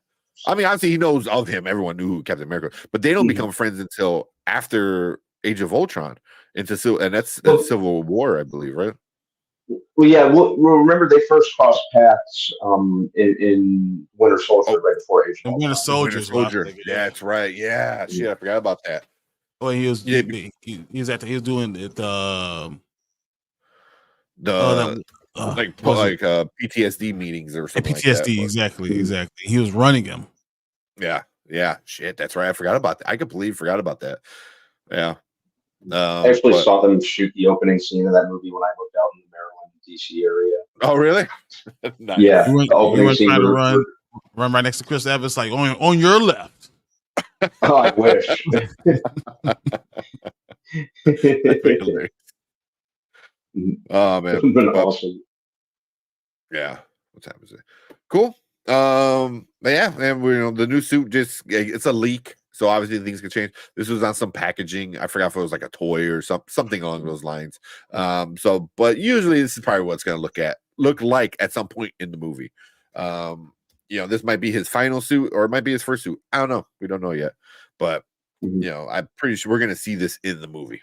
I mean, obviously he knows of him. Everyone knew who Captain America, but they don't become friends until after Age of Ultron. And that's Civil War, I believe, right? Well, yeah. Well, remember they first crossed paths in Winter Soldier right before Age of Ultron. Winter Soldier. Yeah, that's right. Yeah, shit, I forgot about that. Oh, he was doing it. PTSD meetings or something. PTSD, like that, exactly. He was running him. Yeah. Shit, that's right. I forgot about that. I completely forgot about that. Yeah. I actually saw them shoot the opening scene of that movie when I lived out in the Maryland, DC area. Oh, really? Nice. Yeah. The opening scene. Run right next to Chris Evans, like on your left. Oh, I wish. Oh man, awesome. Yeah, what time is it? Cool. And the new suit it's a leak, so obviously things can change. This was on some packaging. I forgot if it was like a toy or something along those lines. But usually this is probably what it's gonna look like at some point in the movie. This might be his final suit or it might be his first suit. I don't know. We don't know yet. But I'm pretty sure we're gonna see this in the movie.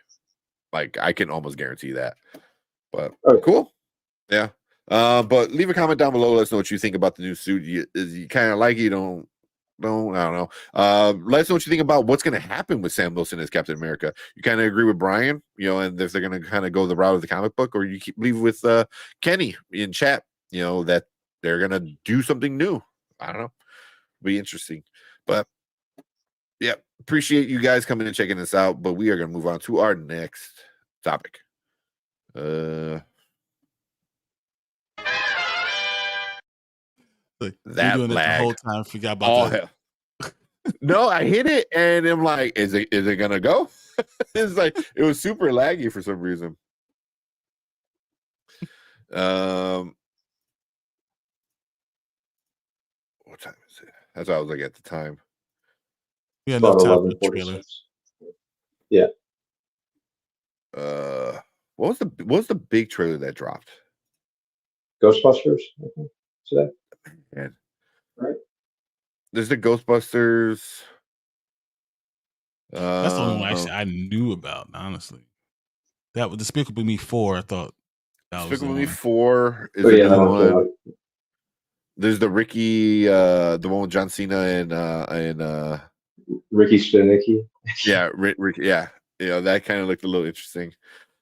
Like I can almost guarantee that. But cool. Yeah. But leave a comment down below. Let us know what you think about the new suit. You kind of like it, don't I don't know. Let us know what you think about what's going to happen with Sam Wilson as Captain America. You kind of agree with Brian, and if they're going to kind of go the route of the comic book, or you leave with Kenny in chat, that they're going to do something new. I don't know. Be interesting. But yeah, appreciate you guys coming and checking this out. But we are going to move on to our next topic. That doing lag. It the whole time. Forgot about all that. No, I hit it and I'm like, is it gonna go? It's like it was super laggy for some reason. What time is it? That's what I was like at the time. Yeah, enough time for the trailer. Yeah. What was the big trailer that dropped? Ghostbusters, I think, today. Man. Right. There's the Ghostbusters. That's the only one I knew about, honestly. That was Despicable Me 4. I thought that Despicable was Me 4 is one. There's the Ricky, the one with John Cena and Ricky Stenicki. Yeah, Ricky. Yeah, that kind of looked a little interesting.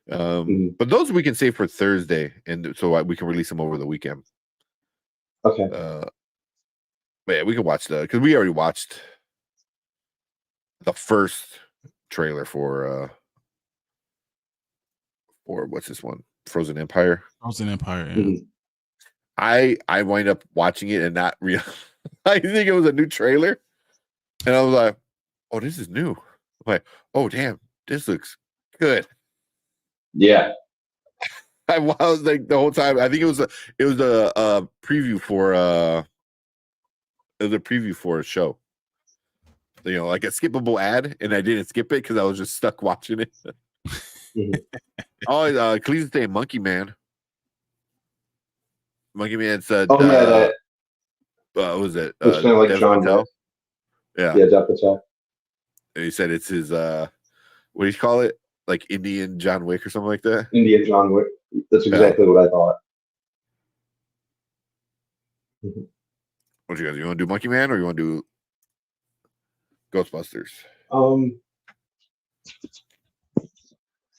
But those we can save for Thursday, and so we can release them over the weekend. Okay. But yeah, we can watch because we already watched the first trailer for what's this one? Frozen Empire. Frozen Empire. Yeah. I wind up watching it and not real. I think it was a new trailer, and I was like, "Oh, this is new." I'm like, "Oh, damn, this looks good." Yeah. I was like the whole time. I think it was a preview for a show. Like a skippable ad, and I didn't skip it because I was just stuck watching it. Oh, Cleveland State Monkey Man. Monkey Man said, Oh yeah, that what was it? it's kind of like Dev John Patel? Wick. Yeah. Yeah, Dev Patel. And he said it's his what do you call it? Like Indian John Wick or something like that. Indian John Wick. That's exactly what I thought. What you guys? You want to do Monkey Man or you want to do Ghostbusters?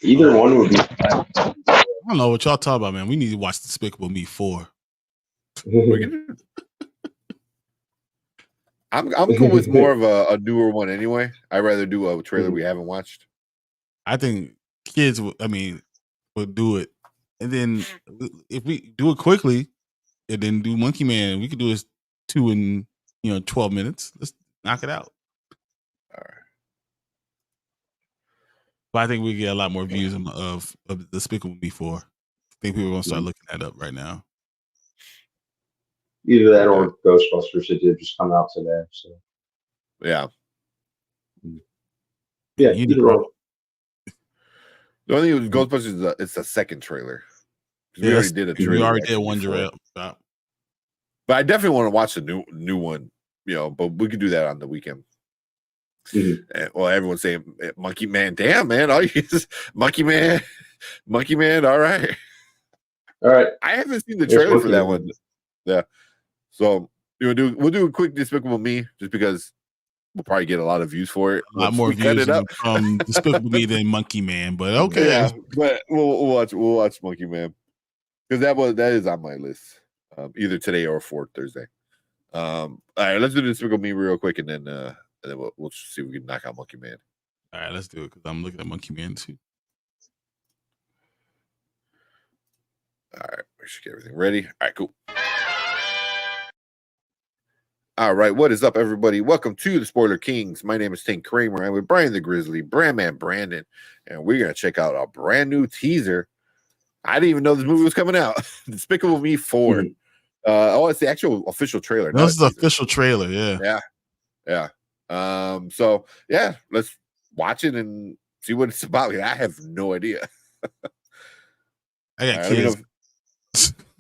Either one would be. I don't know what y'all talking about, man. We need to watch Despicable Me 4. I'm cool with more of a newer one anyway. I'd rather do a trailer we haven't watched. I think kids would do it. And then if we do it quickly and then do Monkey Man, we could do this 2 in 12 minutes. Let's knock it out. All right. But I think we get a lot more views of Despicable Me 4. I think people are gonna start looking that up right now. Either that or Ghostbusters. It did just come out today. So yeah. Either one. The only thing with Ghostbusters is it's a second trailer. We already did a trailer. We already did one trailer. But I definitely want to watch the new one, but we could do that on the weekend. And, well, everyone's saying Monkey Man. Damn, man. All you Monkey Man. Monkey Man. All right. I haven't seen the trailer for that one. Yeah. So we'll do a quick Despicable Me just because we'll probably get a lot of views for it. A lot more views from Despicable Me than Monkey Man, but okay. Yeah, but we'll watch Monkey Man because that is on my list. Either today or for Thursday. All right, let's do Despicable Me real quick, and then we'll see if we can knock out Monkey Man. All right, let's do it because I'm looking at Monkey Man too. All right, we should get everything ready. All right, cool. All right, what is up, everybody? Welcome to the Spoiler Kings. My name is Tank Kramer. I'm with Brian the Grizzly, Brandman Brandon, and we're gonna check out a brand new teaser. I didn't even know this movie was coming out. Despicable Me 4. It's the actual official trailer. This is the official trailer, yeah. So yeah, let's watch it and see what it's about. I have no idea. I got kids.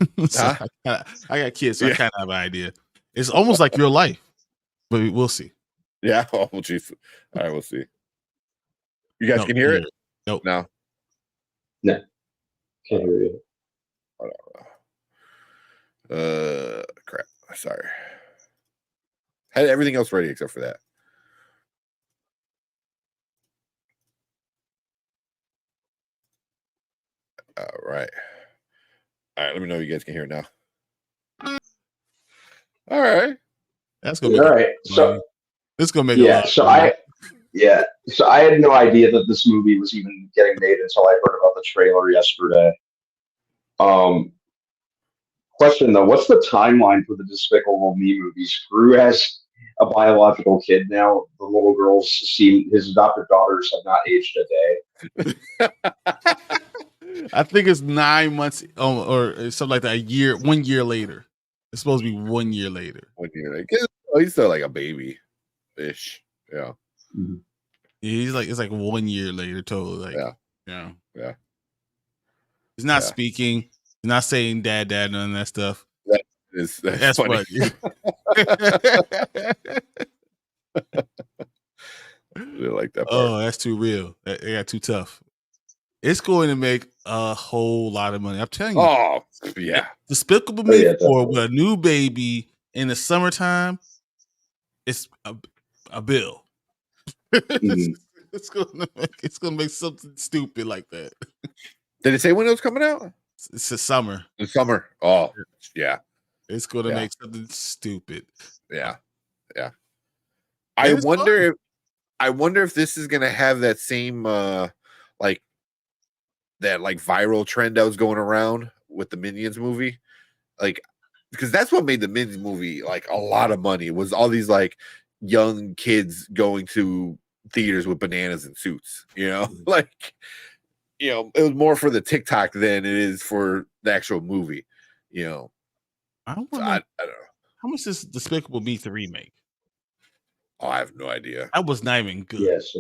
I got kids, so I kind of have an idea. It's almost like your life, but we'll see. Yeah. Oh, jeez. All right, we'll see. You guys can hear it? Nope. No. No. Can't hear you. Crap. Sorry. Had everything else ready except for that. All right. Let me know if you guys can hear it now. All right. That's gonna make all right. So it's gonna make So I had no idea that this movie was even getting made until I heard about the trailer yesterday. Question though, what's the timeline for the Despicable Me movies? Gru has a biological kid now. The little girls his adopted daughters have not aged a day. I think it's 9 months or something like that. 1 year later. It's supposed to be 1 year later. 1 year. He's still like a baby ish. Yeah. Yeah, he's like, it's like 1 year later totally. Like, yeah. He's not speaking. He's not saying dad, none of that stuff. That's funny. They like that part. Oh, that's too real. That got too tough. It's going to make a whole lot of money. I'm telling you. Oh, yeah. Despicable Me 4 with a new baby in the summertime. It's a bill. It's gonna make something stupid like that. Did it say when it was coming out? It's the summer. The summer. Oh, yeah. It's gonna make something stupid. Yeah. I wonder if this is gonna have that same viral trend that was going around with the Minions movie, because that's what made the Minions movie like a lot of money. Was all these like young kids going to theaters with bananas and suits, it was more for the TikTok than it is for the actual movie, I don't know. How much does Despicable Me 3 make? Oh, I have no idea. That was not even good. Yes.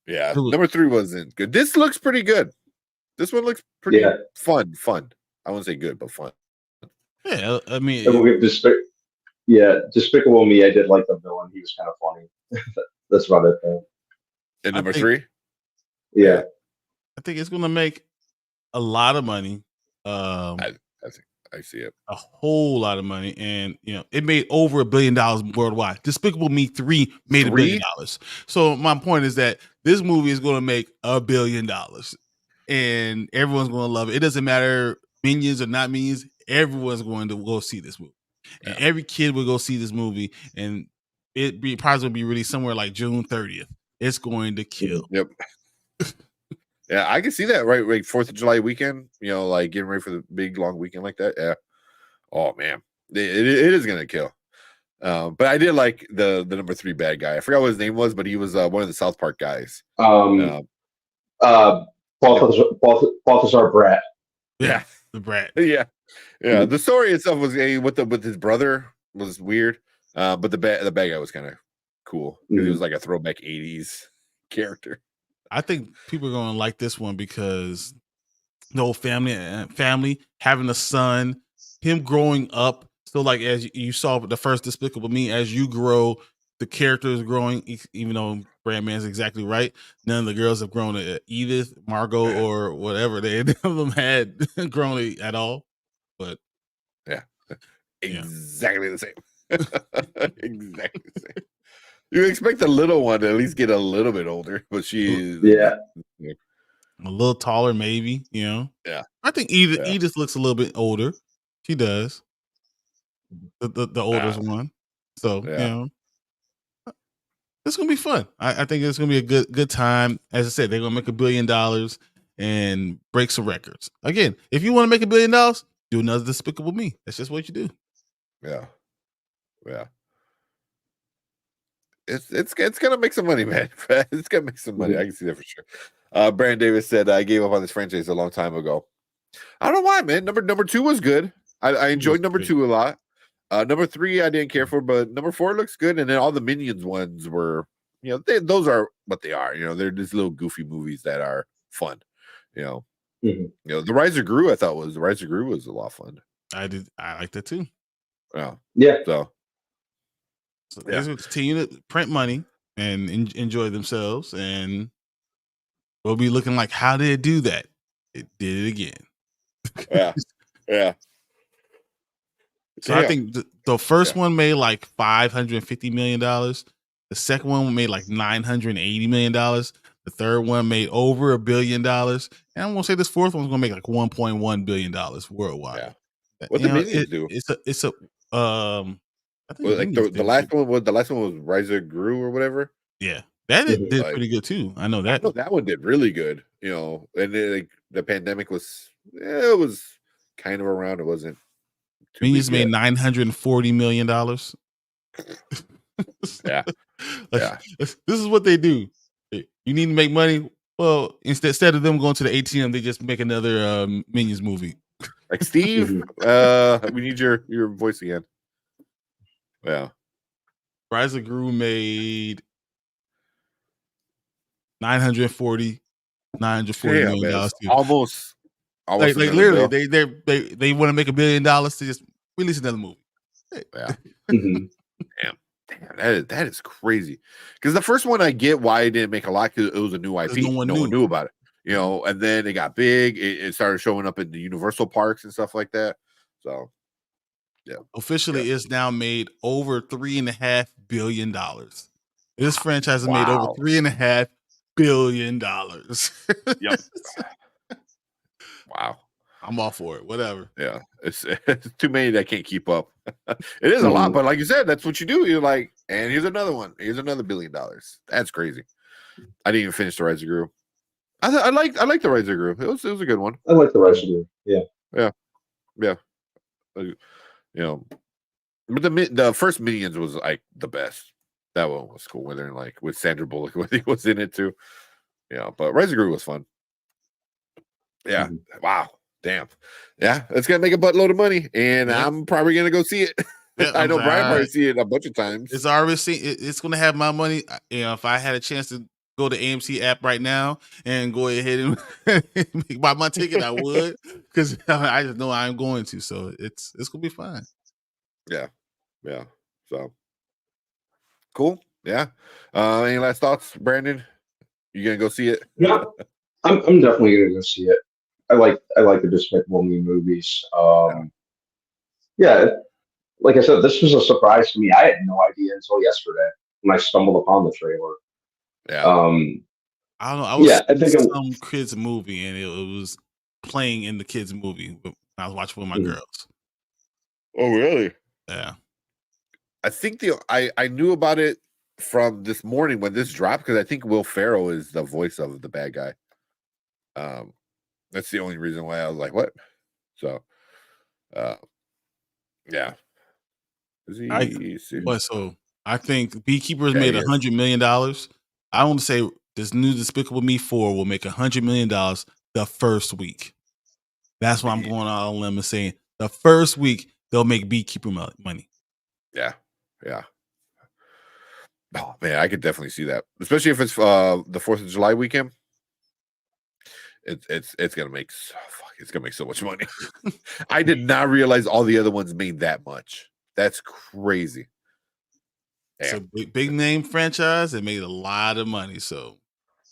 Yeah, number 3 wasn't good. This looks pretty good. This one looks pretty fun. I wouldn't say good, but fun. Yeah, I mean, And we'll give Despicable Me. I did like the villain. He was kind of funny. That's about it, though. And I number think- 3? Yeah. I think it's gonna make a lot of money. I see it. A whole lot of money, and it made over $1 billion worldwide. Despicable Me 3 made $1 billion. So my point is that this movie is going to make $1 billion, and everyone's going to love it. It doesn't matter Minions or not Minions. Everyone's going to go see this movie, and every kid will go see this movie, and probably will be released somewhere like June 30th. It's going to kill. Yep. Yeah, I can see that, right? Like 4th of July weekend, like getting ready for the big long weekend like that. Yeah. Oh man, it is gonna kill. But I did like the number 3 bad guy. I forgot what his name was, but he was one of the South Park guys. Balthazar Brat. Yeah, the Brat. Yeah. The story itself was with his brother was weird, but the bad guy was kind of cool because he was like a throwback 80s character. I think people are going to like this one because the whole family having a son, him growing up. So like as you saw the first Despicable Me, as you grow, the character is growing. Even though Brandman's exactly right, none of the girls have grown to Edith, Margot, or whatever. None of them had grown at all. But exactly the same. Exactly the same. You expect the little one to at least get a little bit older, but she is a little taller, maybe. Yeah. I think Edith looks a little bit older. She does. The oldest one. So it's gonna be fun. I think it's gonna be a good time. As I said, they're gonna make $1 billion and break some records. Again, if you want to make $1 billion, do another Despicable Me. That's just what you do. Yeah. It's gonna make some money, man. It's gonna make some money. I can see that for sure. Brandon Davis said I gave up on this franchise a long time ago. I don't know why, man. Number 2 was good. I enjoyed number 2 a lot. Number 3 I didn't care for, but number 4 looks good. And then all the Minions ones were, those are what they are. They're just little goofy movies that are fun. The Rise of Gru the Rise of Gru was a lot of fun. I like that too. Yeah. So they're going to continue to print money and enjoy themselves, and we'll be looking like, how did it do that? It did it again. Yeah. So I think the first one made like $550 million. The second one made like $980 million. The third one made over $1 billion. And I'm gonna say this fourth one's gonna make like $1.1 billion worldwide. Yeah. What the Minions do? It's a I think like the last one was Rise of Gru or whatever. Yeah, that did pretty good too. I know that. That one did really good. And then, the pandemic was it was kind of around. It wasn't. Minions made $940 million. Yeah. This is what they do. You need to make money. Well, instead of them going to the ATM, they just make another Minions movie. Like Steve, we need your voice again. Yeah. Rise of Gru made $940 million dollars. Almost like literally, they want to make $1 billion to just release another movie. Yeah. Damn, that is crazy. Because the first one I get why it didn't make a lot, because it was a new IP. No one knew about it. And then it got big. It started showing up in the Universal parks and stuff like that. So officially it's now made over $3.5 billion. This franchise has made over $3.5 billion. Yep. Wow. I'm all for it. Whatever. Yeah. It's too many that can't keep up. It is a lot, but like you said, that's what you do. You're like, and here's another one. Here's another $1 billion. That's crazy. I didn't even finish the Rise of Gru. I like the Rise of Gru. It was a good one. I like the Rise of Gru. Yeah. But the first Minions was like the best. That one was cool. Whether like with Sandra Bullock, when he was in it too. But Rise of Gru was fun. Yeah. Wow. Damn. Yeah, it's gonna make a buttload of money, and I'm probably gonna go see it. Yeah, I know Brian probably see it a bunch of times. It's already seen. It's gonna have my money. If I had a chance to go to AMC app right now and go ahead and buy my ticket, I would, because I just know I'm going to. So it's gonna be fine. Yeah. So cool. Yeah. Any last thoughts, Brandon? You gonna go see it? Yeah, I'm definitely gonna go see it. I like the Despicable Me movies. Yeah, like I said, this was a surprise to me. I had no idea until yesterday when I stumbled upon the trailer. Yeah. I don't know. I was Yeah, I think some kids movie, and it was playing in the kids movie when I was watching with my girls. Oh, really? Yeah. I think I knew about it from this morning when this dropped, because I think Will Ferrell is the voice of the bad guy. That's the only reason why I was like, what? So, yeah. So I think Beekeepers made $100 million. I want to say this new Despicable Me 4 will make $100 million the first week. That's why I'm going out on a limb and saying the first week they'll make Beekeeper money. Yeah. Oh man, I could definitely see that, especially if it's the 4th of July weekend. It's gonna make so much money. I did not realize all the other ones made that much. That's crazy. It's a big name franchise. It made a lot of money. So,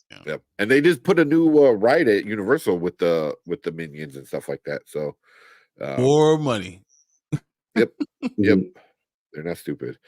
yeah. Yep. And they just put a new ride at Universal with the Minions and stuff like that. So, more money. Yep. They're not stupid.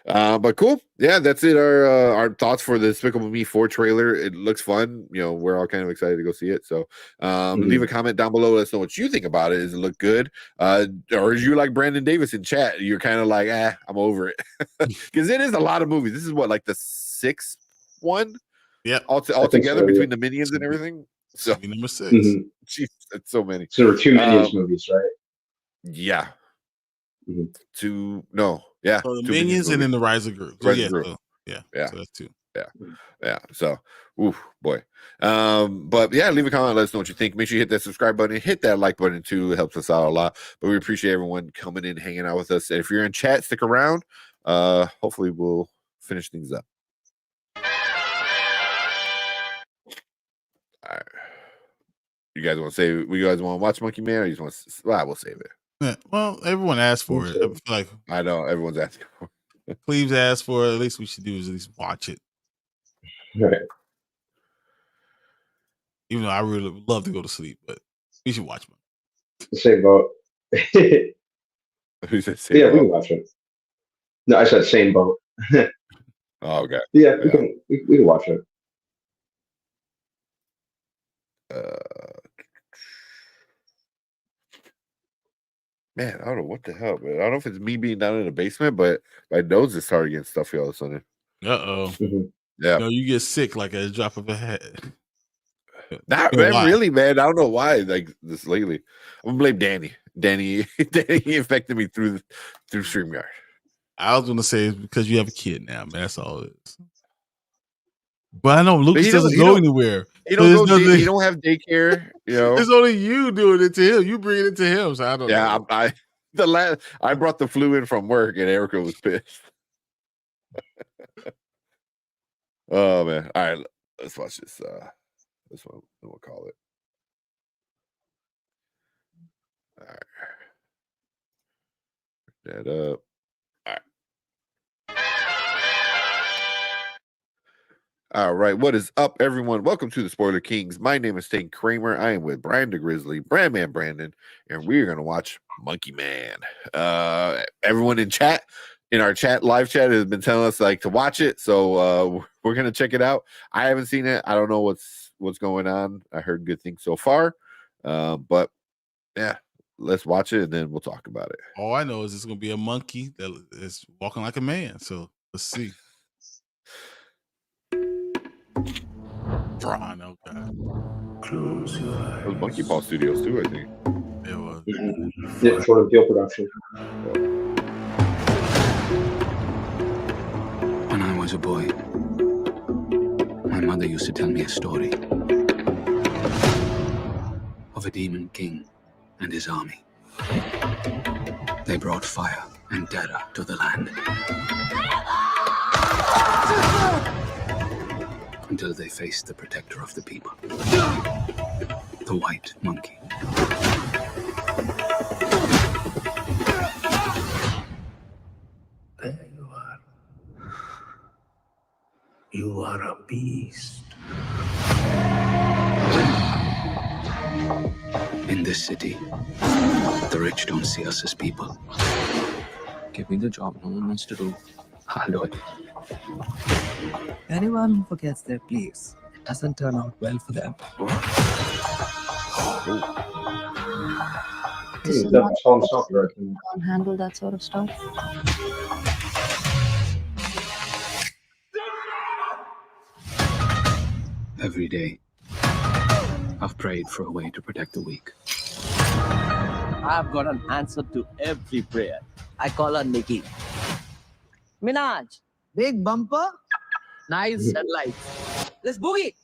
But cool. Yeah, that's it. Our thoughts for the Despicable Me 4 trailer. It looks fun. We're all kind of excited to go see it. So leave a comment down below. Let us know what you think about it. Does it look good? Or is you like Brandon Davis in chat? You're kind of like, I'm over it. Because it is a lot of movies. This is what, like the 6th one? Yeah. All together between the Minions and everything. So number 6. Jeez, that's so many. So there were 2 Minions movies, right? Yeah. So the Minions and then the Rise of Gru. So that's 2. Yeah. So, boy. But yeah, leave a comment. Let us know what you think. Make sure you hit that subscribe button. Hit that like button too. It helps us out a lot. But we appreciate everyone coming in, hanging out with us. And if you're in chat, stick around. Hopefully we'll finish things up. All right. You guys want to watch Monkey Man, or you just want to? We'll save it. Yeah, well, everyone asked for it. I know everyone's asking for it. Please ask for it. At least we should do is at least watch it. Right. Even though I really would love to go to sleep, but we should watch it. Same boat. Who said same boat? We can watch it. No, I said same boat. Oh, okay. Yeah, we can watch it. Man, I don't know what the hell, man. I don't know if it's me being down in the basement, but my nose is starting getting stuffy all of a sudden. Yeah. You get sick like a drop of a hat. Not man, really, man. I don't know why. Like this lately, I'm gonna blame Danny. Danny infected me through StreamYard. I was gonna say it's because you have a kid now, man. That's all it is. But I know Lucas doesn't go anywhere. He don't have daycare. It's only you doing it to him. You bringing it to him. So I don't know. I brought the flu in from work, and Erica was pissed. Oh man! All right, let's watch this. This one, then we'll call it. All right, that up. All right, what is up, everyone? Welcome to the Spoiler Kings. My name is Stan Kramer. I am with Brian DeGrizzly, Brandman Brandon, and we're going to watch Monkey Man. Everyone in our live chat has been telling us to watch it, so we're going to check it out. I haven't seen it. I don't know what's going on. I heard good things so far, but yeah, let's watch it and then we'll talk about it. All I know is it's going to be a monkey that is walking like a man, so let's see. Braun, okay. Close your eyes. It was Monkey Paw Studios too, I think. It was. Yeah, Jordan Peele production. When I was a boy, my mother used to tell me a story of a demon king and his army. They brought fire and terror to the land. until they face the protector of the people, the White Monkey. There you are. You are a beast. In this city, the rich don't see us as people. Give me the job no one wants to do. I'll do it. Anyone who forgets their place, it doesn't turn out well for them. That's on something. Can't handle that sort of stuff. Every day, I've prayed for a way to protect the weak. I've got an answer to every prayer. I call her Nikki. Minaj, big bumper, nice headlights. Let's boogie.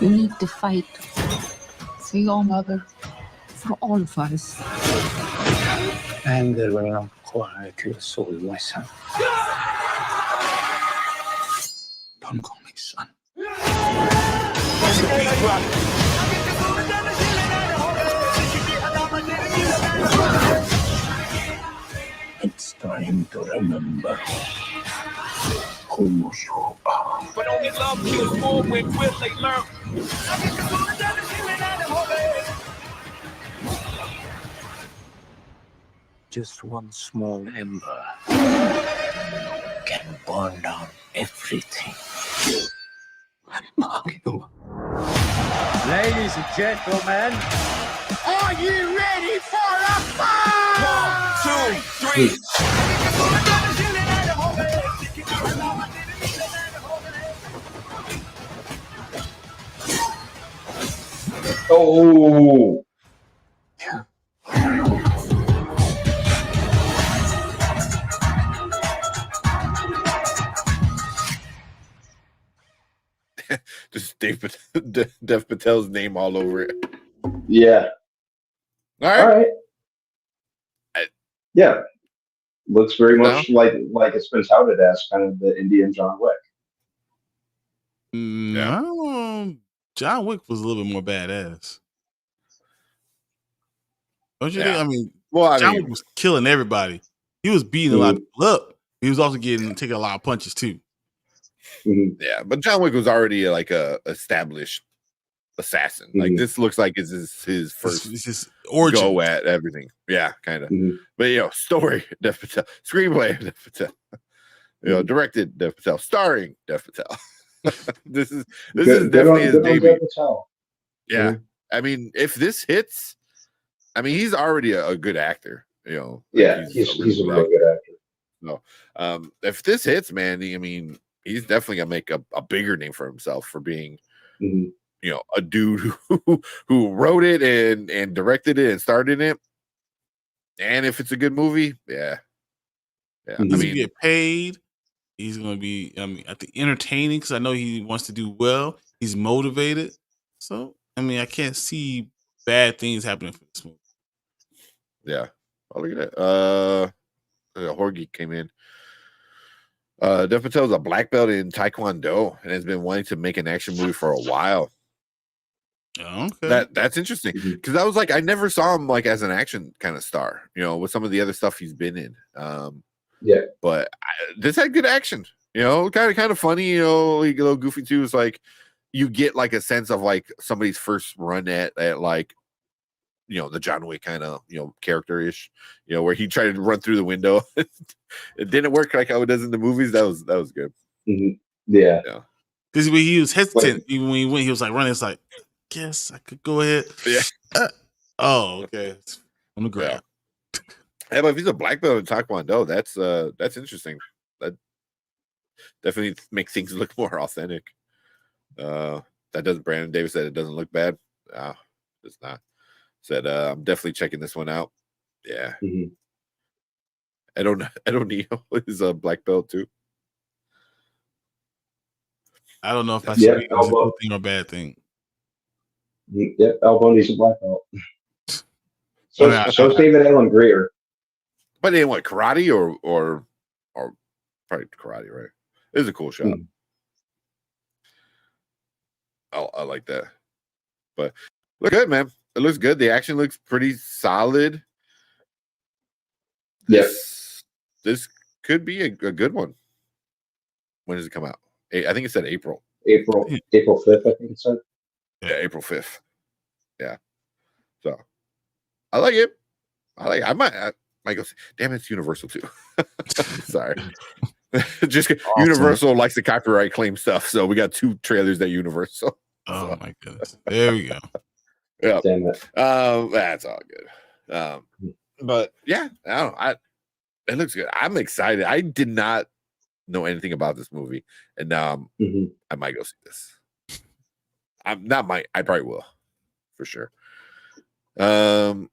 You need to fight for your mother, for all of us. Anger will not quiet your soul, my son. Don't call me son. It's time to remember who you are. But only love kills more when will they learn. Just one small ember can burn down everything. Mark you. Ladies and gentlemen, Are you ready for a fight? 1, 2, 3. Oh, Just Dev Patel's name all over it. yeah. All All right. right. Yeah. Looks very much like it's been touted as kind of the Indian John Wick. No, John Wick was a little bit more badass. Don't you think? Yeah. I mean, Well, I John mean, Wick was killing everybody. He was beating a lot of people up. He was also taking a lot of punches too. Mhm. yeah, but John Wick was already like a established assassin. Like Mhm. this looks like is his first It's his origin. go at everything. Yeah, kind of. Mhm. But story Dev Patel, screenplay Dev Patel, directed Dev Patel, starring Dev Patel. this is definitely his debut. Dev Patel. Yeah, I mean, if this hits, I mean, he's already a good actor. Yeah, he's a really good actor. If this hits, man, I mean, he's definitely gonna make a bigger name for himself for being, Mhm. a dude who wrote it and directed it and starred in it. And if it's a good movie, yeah. He's I gonna mean, get paid. He's gonna be, I think, entertaining because I know he wants to do well. He's motivated, so I mean, I can't see bad things happening for this movie. yeah. Oh, look at that. Horgy came in. Dev Patel's a black belt in Taekwondo and has been wanting to make an action movie for a while. Okay. That's interesting because I was like, I never saw him like as an action kind of star, with some of the other stuff he's been in. Yeah. But this had good action, kind of funny, like a little goofy too. It's like you get like a sense of like somebody's first run at like, the John Wick kind of, character-ish, where he tried to run through the window. It didn't work like how it does in the movies. That was good. Mhm. Yeah. Because when he was hesitant, even when he went, he was like running. It's like, guess I could go ahead. Yeah. Oh, okay. It's on the ground. Yeah, but if he's a black belt in Taekwondo, that's interesting. That definitely makes things look more authentic. That That doesn't. Brandon Davis said it doesn't look bad. It's not. Said I'm definitely checking this one out. Yeah. Mhm. Edo Neo is a black belt too. I don't know if I Yeah, should be a Elbow. good thing or bad thing. Yep, El Bundy's a black belt. So, I mean, so is David Allen Greer. But in what, karate or probably karate, right? It is a cool shot. I like that. But look good, man. It looks good. The action looks pretty solid. Yes. This could be a good one. When does it come out? I think it said April. April 5th, I think it said. Yeah, April 5th. Yeah. So I like it. I might go see. Damn, it's Universal too. Sorry. Just awesome. Universal likes to copyright claim stuff, so we got 2 trailers that Universal. Oh my goodness. There we go. Yeah. Damn it. That's all good. But yeah, I don't know. It looks good. I'm excited. I did not know anything about this movie, and now I might go see this. I probably will, for sure. I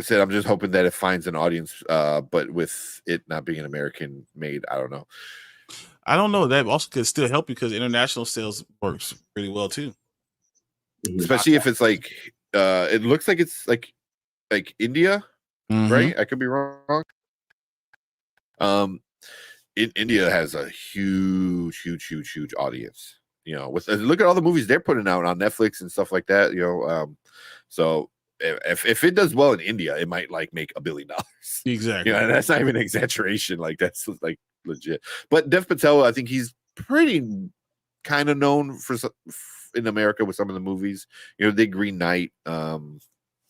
said I'm just hoping that it finds an audience, but with it not being an American made, I don't know. That also could still help because international sales works pretty well too. Especially if it's like it looks like it's like India, right? I could be wrong. India has a huge audience. You know, look at all the movies they're putting out on Netflix and stuff like that. You know, so if it does well in India, it might like make $1 billion. Exactly. You know, that's not even an exaggeration. Like that's like legit. But Dev Patel, I think he's pretty kind of known for in America with some of the movies. You know, the Green Knight. Why am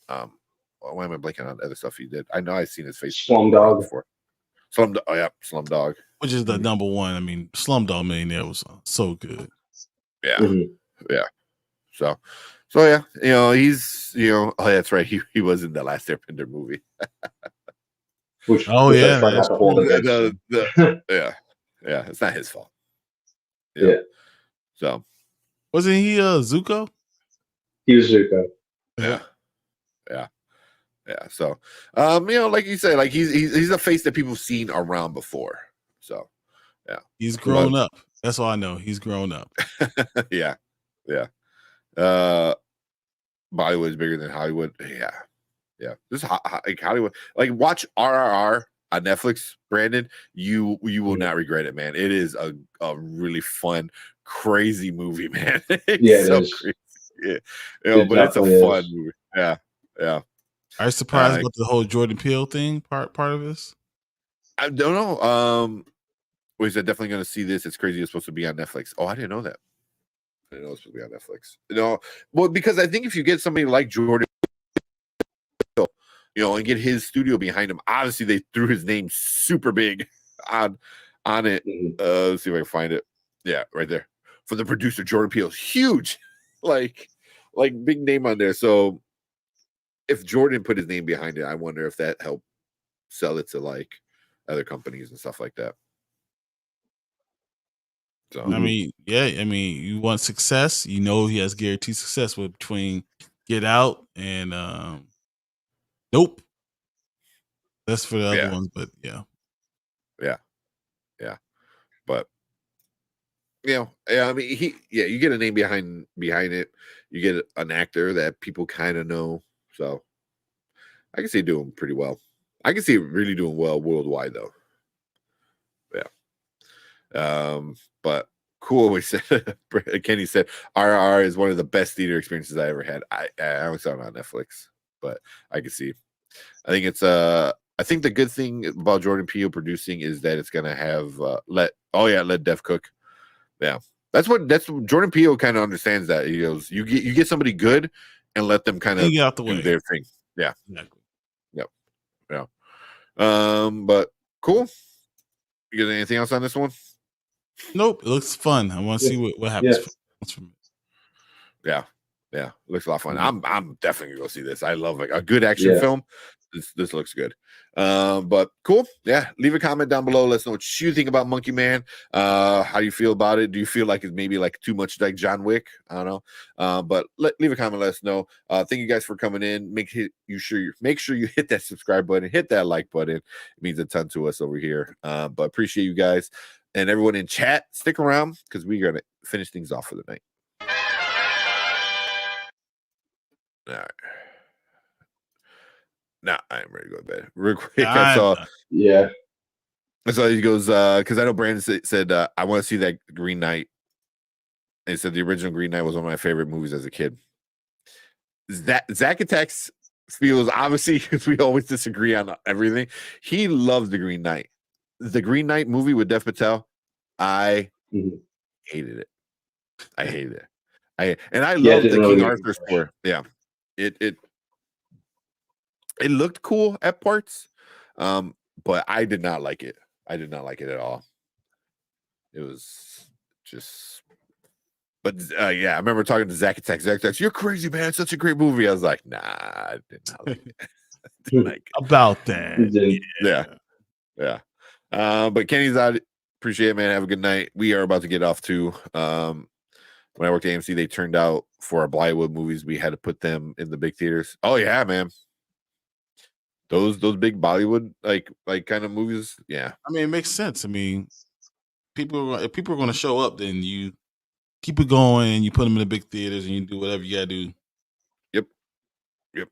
I blanking on other stuff he did? I know I've seen his face. Slumdog before. Slumdog. Which is the number one. I mean, Slumdog Millionaire was so good. Yeah. Yeah. So yeah, you know, he's, you know, oh, that's right. He was in the last Airbender movie. Yeah, it's not his fault. Yeah. So wasn't he Zuko? He was Zuko. Yeah. So you know, like you say, like he's a face that people have seen around before. So yeah. He's grown up. That's all I know. He's grown up. Yeah. Bollywood is bigger than Hollywood. Yeah. This like Hollywood. Like watch RRR on Netflix, Brandon. You will not regret it, man. It is a really fun, crazy movie, man. It's so crazy. Yeah, you know, but it's a fun movie. Yeah. Are you surprised about the whole Jordan Peele thing? Part of this? I don't know. Wait, is that definitely going to see this? It's crazy. It's supposed to be on Netflix. Oh, I didn't know that. I didn't know it's supposed to be on Netflix. No, well, because I think if you get somebody like Jordan, you know, and get his studio behind him, obviously they threw his name super big on it. Let's see if I can find it. Yeah, right there. For the producer, Jordan Peele, huge, like big name on there. So if Jordan put his name behind it, I wonder if that helped sell it to like other companies and stuff like that. So I mean, you want success. You know he has guaranteed success between Get Out and Nope. That's for the other ones, but yeah. But you know, I mean, you get a name behind it. You get an actor that people kind of know. So I can see it doing pretty well. I can see it really doing well worldwide, though. Yeah. But cool. We said Kenny said RRR is one of the best theater experiences I ever had. I only saw it on Netflix, but I can see. I think it's I think the good thing about Jordan Peele producing is that it's gonna have let Dev cook. Yeah, that's what Jordan Peele kind of understands that. He goes, you get somebody good and let them kind of do their thing. Yeah. Exactly. Yep. Yeah. But cool. You got anything else on this one? Nope. It looks fun. I want to see what happens. Yeah. It looks a lot of fun. I'm definitely gonna go see this. I love like a good action film. this looks good. But cool. Yeah, leave a comment down below. Let us know what you think about Monkey Man. How you feel about it? Do you feel like it's maybe like too much like John Wick? I don't know. But leave a comment. Let us know. Thank you guys for coming in. Make sure you hit that subscribe button, hit that like button. It means a ton to us over here. But appreciate you guys and everyone in chat. Stick around because we're gonna finish things off for the night. All right. Nah, I am ready to go to bed. Real quick, I saw he goes, because I know Brandon said I want to see that Green Knight. And he said the original Green Knight was one of my favorite movies as a kid. Zach Attacks feels, obviously, because we always disagree on everything. He loves the Green Knight. The Green Knight movie with Dev Patel, I hated it. I hated it. I love the King Arthur score. Yeah. It looked cool at parts, but I did not like it. I did not like it at all. It was just, but yeah, I remember talking to Zach Attacks. Zach Attacks, you're crazy, man. It's such a great movie. I was like, nah, I did not like it. I didn't like it. About that. Yeah. But Kenny's out. Appreciate it, man. Have a good night. We are about to get off too. When I worked at AMC, they turned out for our Bollywood movies, we had to put them in the big theaters. Oh yeah, man. Those big Bollywood like kind of movies. Yeah. I mean, it makes sense. I mean, if people are going to show up, then you keep it going and you put them in the big theaters and you do whatever you got to do. Yep. You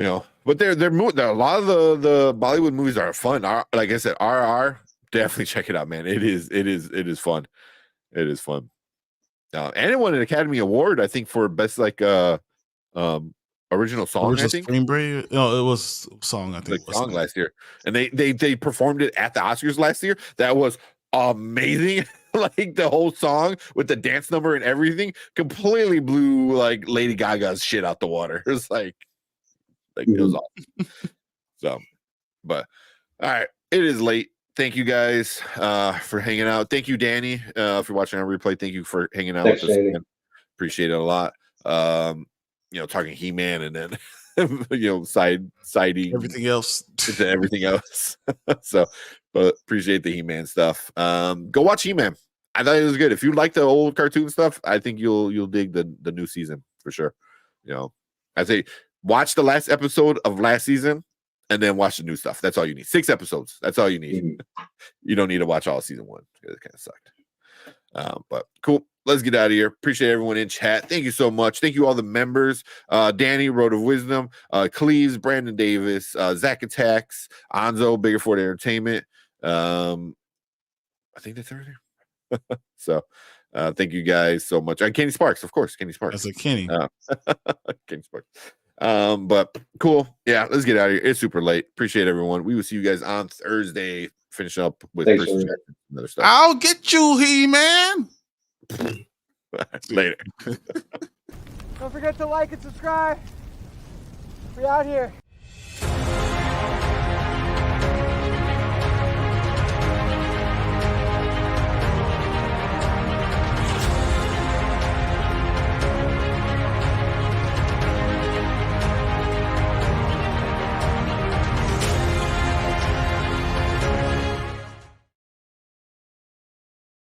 know, but they're a lot of the Bollywood movies are fun. Like I said, RR, definitely check it out, man. It is fun. It is fun. And it won an Academy Award, I think, for best original song. I think Screenplay. No, it was song. I think the song last year, and they performed it at the Oscars last year. That was amazing. Like the whole song with the dance number and everything completely blew like Lady Gaga's shit out the water. It was like it was awesome. So, but all right, it is late. Thank you guys for hanging out. Thank you, Danny, for watching our replay. Thank you for hanging out with us. Again. Appreciate it a lot. Talking He-Man and then siding everything else to everything else. So, but appreciate the He-Man stuff. Go watch He-Man. I thought it was good. If you like the old cartoon stuff, I think you'll dig the new season for sure. I say watch the last episode of last season. And then watch the new stuff. That's all you need. 6 episodes. That's all you need. You don't need to watch all season 1. It kind of sucked. But cool. Let's get out of here. Appreciate everyone in chat. Thank you so much. Thank you all the members. Danny, Road of Wisdom, Cleves, Brandon Davis, Zach Attacks, Anzo, Bigger Ford Entertainment. I think that's everything. So thank you guys so much. And Kenny Sparks, of course. Kenny Sparks. That's a Kenny. Kenny Sparks. But cool. Yeah, let's get out of here. It's super late. Appreciate everyone. We will see you guys on Thursday. Finish up with Christian Jackson and other stuff. I'll get you, He-Man. Later. Don't forget to like and subscribe. We out here.